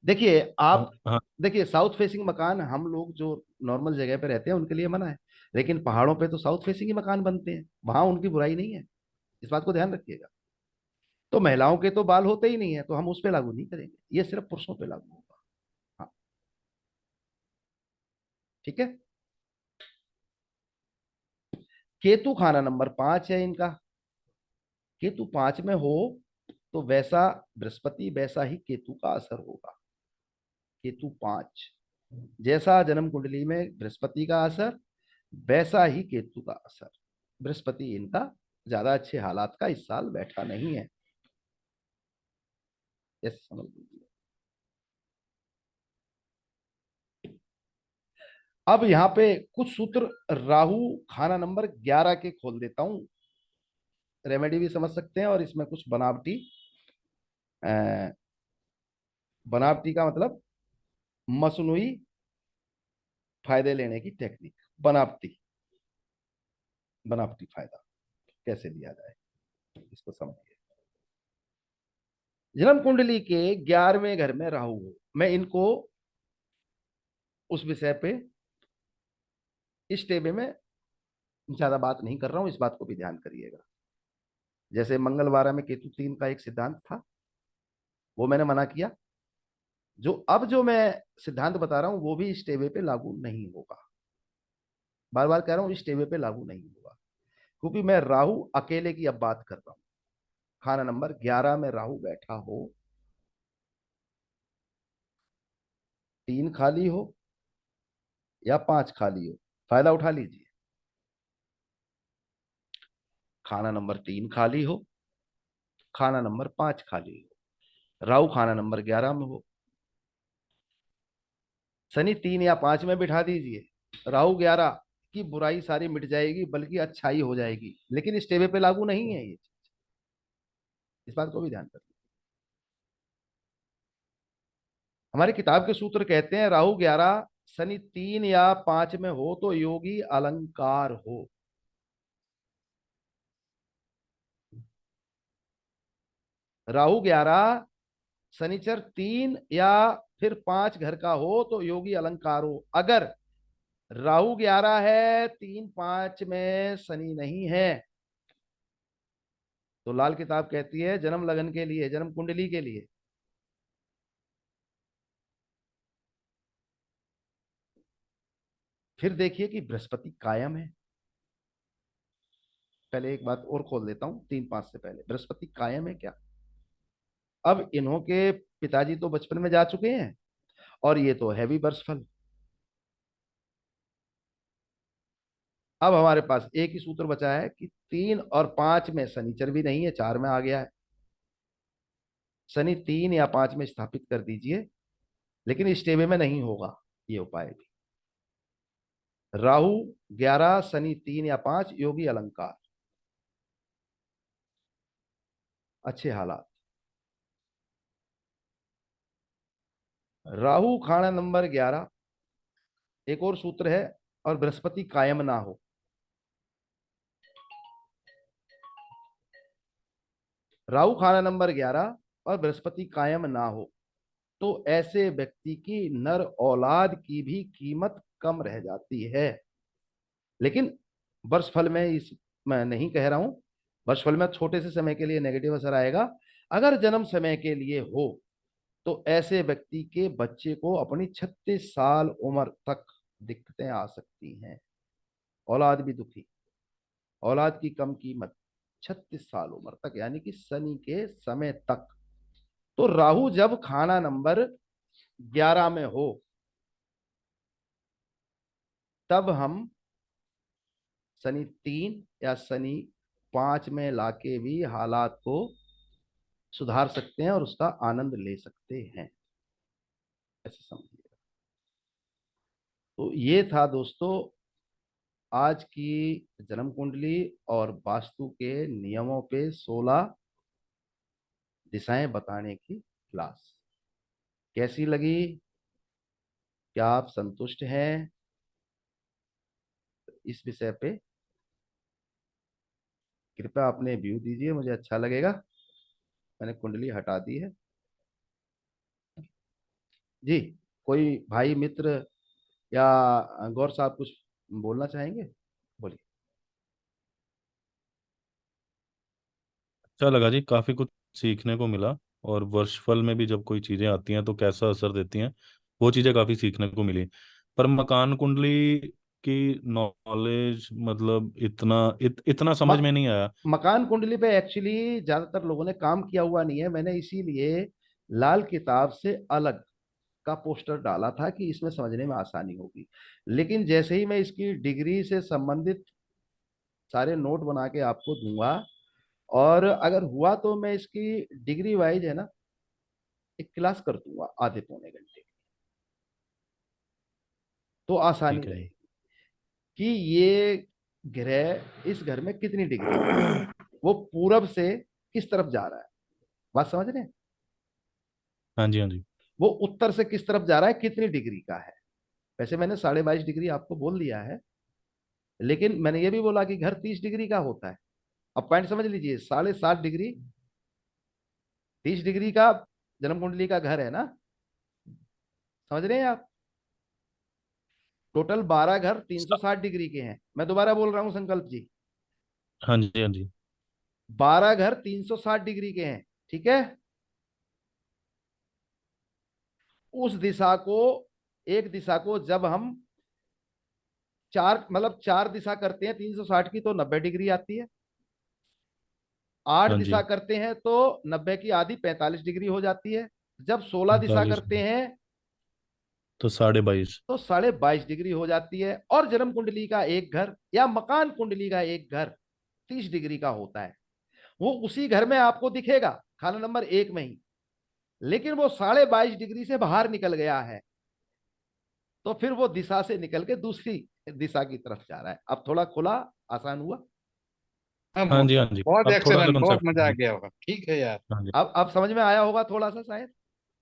देखिए हाँ आप, हाँ। देखिए साउथ फेसिंग मकान हम लोग जो नॉर्मल जगह पे रहते हैं उनके लिए मना है, लेकिन पहाड़ों पे तो साउथ फेसिंग ही मकान बनते हैं, वहां उनकी बुराई नहीं है। इस बात को ध्यान रखिएगा। तो महिलाओं के तो बाल होते ही नहीं है, तो हम उस पे लागू नहीं करेंगे, ये सिर्फ पुरुषों पे लागू होगा। हाँ, ठीक है। केतु खाना नंबर 5 है इनका। केतु 5 में हो तो वैसा बृहस्पति वैसा ही केतु का असर होगा। केतु 5, जैसा जन्म कुंडली में बृहस्पति का असर, वैसा ही केतु का असर। बृहस्पति इनका ज्यादा अच्छे हालात का इस साल बैठा नहीं है, ऐसे समझ लीजिए। अब यहाँ पे कुछ सूत्र राहु खाना नंबर 11 के खोल देता हूं। रेमेडी भी समझ सकते हैं और इसमें कुछ बनावटी, बनावटी का मतलब मसनूई फायदे लेने की टेक्निक। बनावटी, बनावटी फायदा कैसे लिया जाए, इसको समझिए। जन्म कुंडली के 11वें घर में राहु हो, मैं इनको उस विषय पे इस टेबे में ज्यादा बात नहीं कर रहा हूं, इस बात को भी ध्यान करिएगा। जैसे मंगलवार में केतु 3 का एक सिद्धांत था, वो मैंने मना किया। जो मैं सिद्धांत बता रहा हूं वो भी इस टेबे पे लागू नहीं होगा। बार बार कह रहा हूं, इस टेबे पे लागू नहीं होगा, क्योंकि मैं राहु अकेले की अब बात कर रहा हूं। खाना नंबर 11 में राहु बैठा हो, 3 खाली हो या 5 खाली हो, फायदा उठा लीजिए। खाना नंबर 3 खाली हो, खाना नंबर 5 खाली हो, राहु खाना नंबर 11 में हो, शनि 3 या 5 में बिठा दीजिए, राहु 11 की बुराई सारी मिट जाएगी, बल्कि अच्छाई हो जाएगी। लेकिन इस टेबे पे लागू नहीं है ये, इस बात को भी ध्यान रखिए। हमारी किताब के सूत्र कहते हैं राहु 11 शनि 3 या 5 में हो तो योगी अलंकार हो। राहु 11 शनिचर 3 या फिर 5 घर का हो तो योगी अलंकार हो। अगर राहु 11 है, 3 5 में शनि नहीं है, तो लाल किताब कहती है जन्म लगन के लिए, जन्म कुंडली के लिए फिर देखिए कि बृहस्पति कायम है। पहले एक बात और खोल देता हूं, 3 5 से पहले बृहस्पति कायम है क्या? अब इन्हों के पिताजी तो बचपन में जा चुके हैं और ये तो है भी वर्षफल। अब हमारे पास एक ही सूत्र बचा है कि 3 और 5 में शनिचर भी नहीं है, 4 में आ गया है। शनि 3 या 5 में स्थापित कर दीजिए, लेकिन इष्टेवे में नहीं होगा ये उपाय भी। राहु 11, शनि 3 या 5, योगी अलंकार, अच्छे हालात। राहु खाना नंबर 11, एक और सूत्र है, और बृहस्पति कायम ना हो। राहु खाना नंबर 11 और बृहस्पति कायम ना हो तो ऐसे व्यक्ति की नर औलाद की भी कीमत कम रह जाती है। लेकिन वर्षफल में इस मैं नहीं कह रहा हूं, वर्षफल में छोटे से समय के लिए नेगेटिव असर आएगा। अगर जन्म समय के लिए हो तो ऐसे व्यक्ति के बच्चे को अपनी 36 साल उम्र तक दिक्कतें आ सकती हैं। औलाद भी दुखी, औलाद की कम कीमत 36 साल उम्र तक, यानी कि शनि के समय तक। तो राहु जब खाना नंबर 11 में हो तब हम शनि 3 या शनि 5 में लाके भी हालात को सुधार सकते हैं और उसका आनंद ले सकते हैं, ऐसे समझिए। तो ये था दोस्तों आज की जन्म कुंडली और वास्तु के नियमों पे 16 दिशाएं बताने की क्लास। कैसी लगी? क्या आप संतुष्ट हैं इस विषय पे? कृपया अपने व्यू दीजिए, मुझे अच्छा लगेगा। मैंने कुंडली हटा दी है जी। कोई भाई मित्र या गौर साहब कुछ बोलना चाहेंगे? बोलिए। अच्छा लगा जी, काफी कुछ सीखने को मिला। और वर्षफल में भी जब कोई चीजें आती हैं तो कैसा असर देती हैं, वो चीजें काफी सीखने को मिली। पर मकान कुंडली की नॉलेज मतलब इतना समझ मक, में नहीं आया। मकान कुंडली पे एक्चुअली ज्यादातर लोगों ने काम किया हुआ नहीं है। मैंने इसीलिए लाल किताब से अलग का पोस्टर डाला था कि इसमें समझने में आसानी होगी। लेकिन जैसे ही मैं इसकी डिग्री से संबंधित सारे नोट बना के आपको दूंगा, और अगर हुआ तो मैं इसकी डिग्री वाइज है ना एक क्लास कर दूंगा आधे पौने घंटे की, तो आसानी ठीक है जी। रहेगी कि ये ग्रह इस घर में कितनी डिग्री है, वो पूरब से किस तरफ जा रहा है, बात समझ रहे हैं? हाँ जी, हाँ जी। वो उत्तर से किस तरफ जा रहा है, कितनी डिग्री का है। वैसे मैंने 22.5 डिग्री आपको बोल दिया है, लेकिन मैंने ये भी बोला कि घर 30 डिग्री का होता है। अब पॉइंट समझ लीजिए, 7.5 डिग्री 30 डिग्री का जन्म कुंडली का घर है ना, समझ रहे हैं आप? टोटल 12 घर 360 डिग्री के हैं। मैं दोबारा बोल रहा हूं संकल्प जी, हाँ जी, हाँ जी। 12 घर 360 डिग्री के हैं, ठीक है? उस दिशा को, एक दिशा को जब हम चार दिशा करते हैं 360 की तो 90 डिग्री आती है। 8 हाँ दिशा जी। करते हैं तो 90 की आधी 45 डिग्री हो जाती है। जब 16 दिशा 45 करते हैं तो 22.5। तो 22.5 डिग्री हो जाती है। और जन्म कुंडली का एक घर या मकान कुंडली का एक घर 30 डिग्री का होता है। वो उसी घर में आपको दिखेगा, खाना नंबर 1 में ही, लेकिन वो 22.5 डिग्री से बाहर निकल गया है, तो फिर वो दिशा से निकल के दूसरी दिशा की तरफ जा रहा है। अब थोड़ा खुला, आसान हुआ। हाँ, हाँ जी, हाँ जी। बहुत अब थोड़ा सा एक्सेलेंट, बहुत कंसेप्ट। मजा आ गया होगा। ठीक है यार। हाँ जी, अब समझ में आया होगा थोड़ा सा शायद,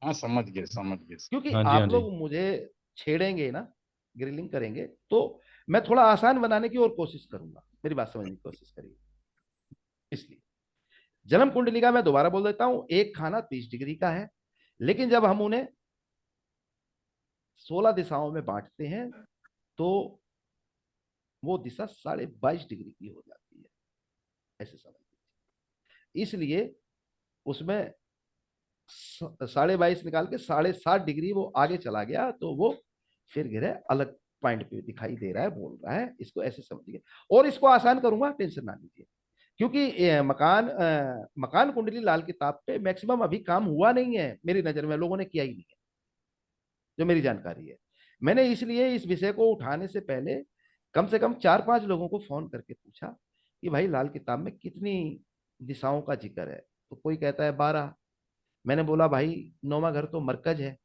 हाँ, समझ गए, समझ गए। क्योंकि हाँ जी। हाँ आप जी। लोग मुझे छेड़ेंगे ना, ग्रिलिंग करेंगे, तो मैं थोड़ा आसान बनाने की और कोशिश करूंगा। मेरी बात समझने की कोशिश करिए। इसलिए जन्म कुंडली का मैं दोबारा बोल देता हूं, एक खाना 30 डिग्री का है, लेकिन जब हम उन्हें 16 दिशाओं में बांटते हैं तो वो दिशा 22.5 डिग्री की हो जाती है, ऐसे समझ लीजिए। इसलिए उसमें 22.5 निकाल के 7.5 डिग्री वो आगे चला गया, तो वो फिर गिरे अलग पॉइंट पे दिखाई दे रहा है, बोल रहा है, इसको ऐसे समझिए। और इसको आसान करूंगा, टेंशन ना लीजिए, क्योंकि मकान कुंडली लाल किताब पे मैक्सिमम अभी काम हुआ नहीं है, मेरी नजर में लोगों ने किया ही नहीं है। जो मेरी जानकारी है। मैंने इसलिए इस विषय को उठाने से पहले कम से कम 4-5 लोगों को फोन करके पूछा कि भाई लाल किताब में कितनी दिशाओं का जिक्र है। तो कोई कहता है 12। मैंने बोला भाई 9वां घर तो मरकज है,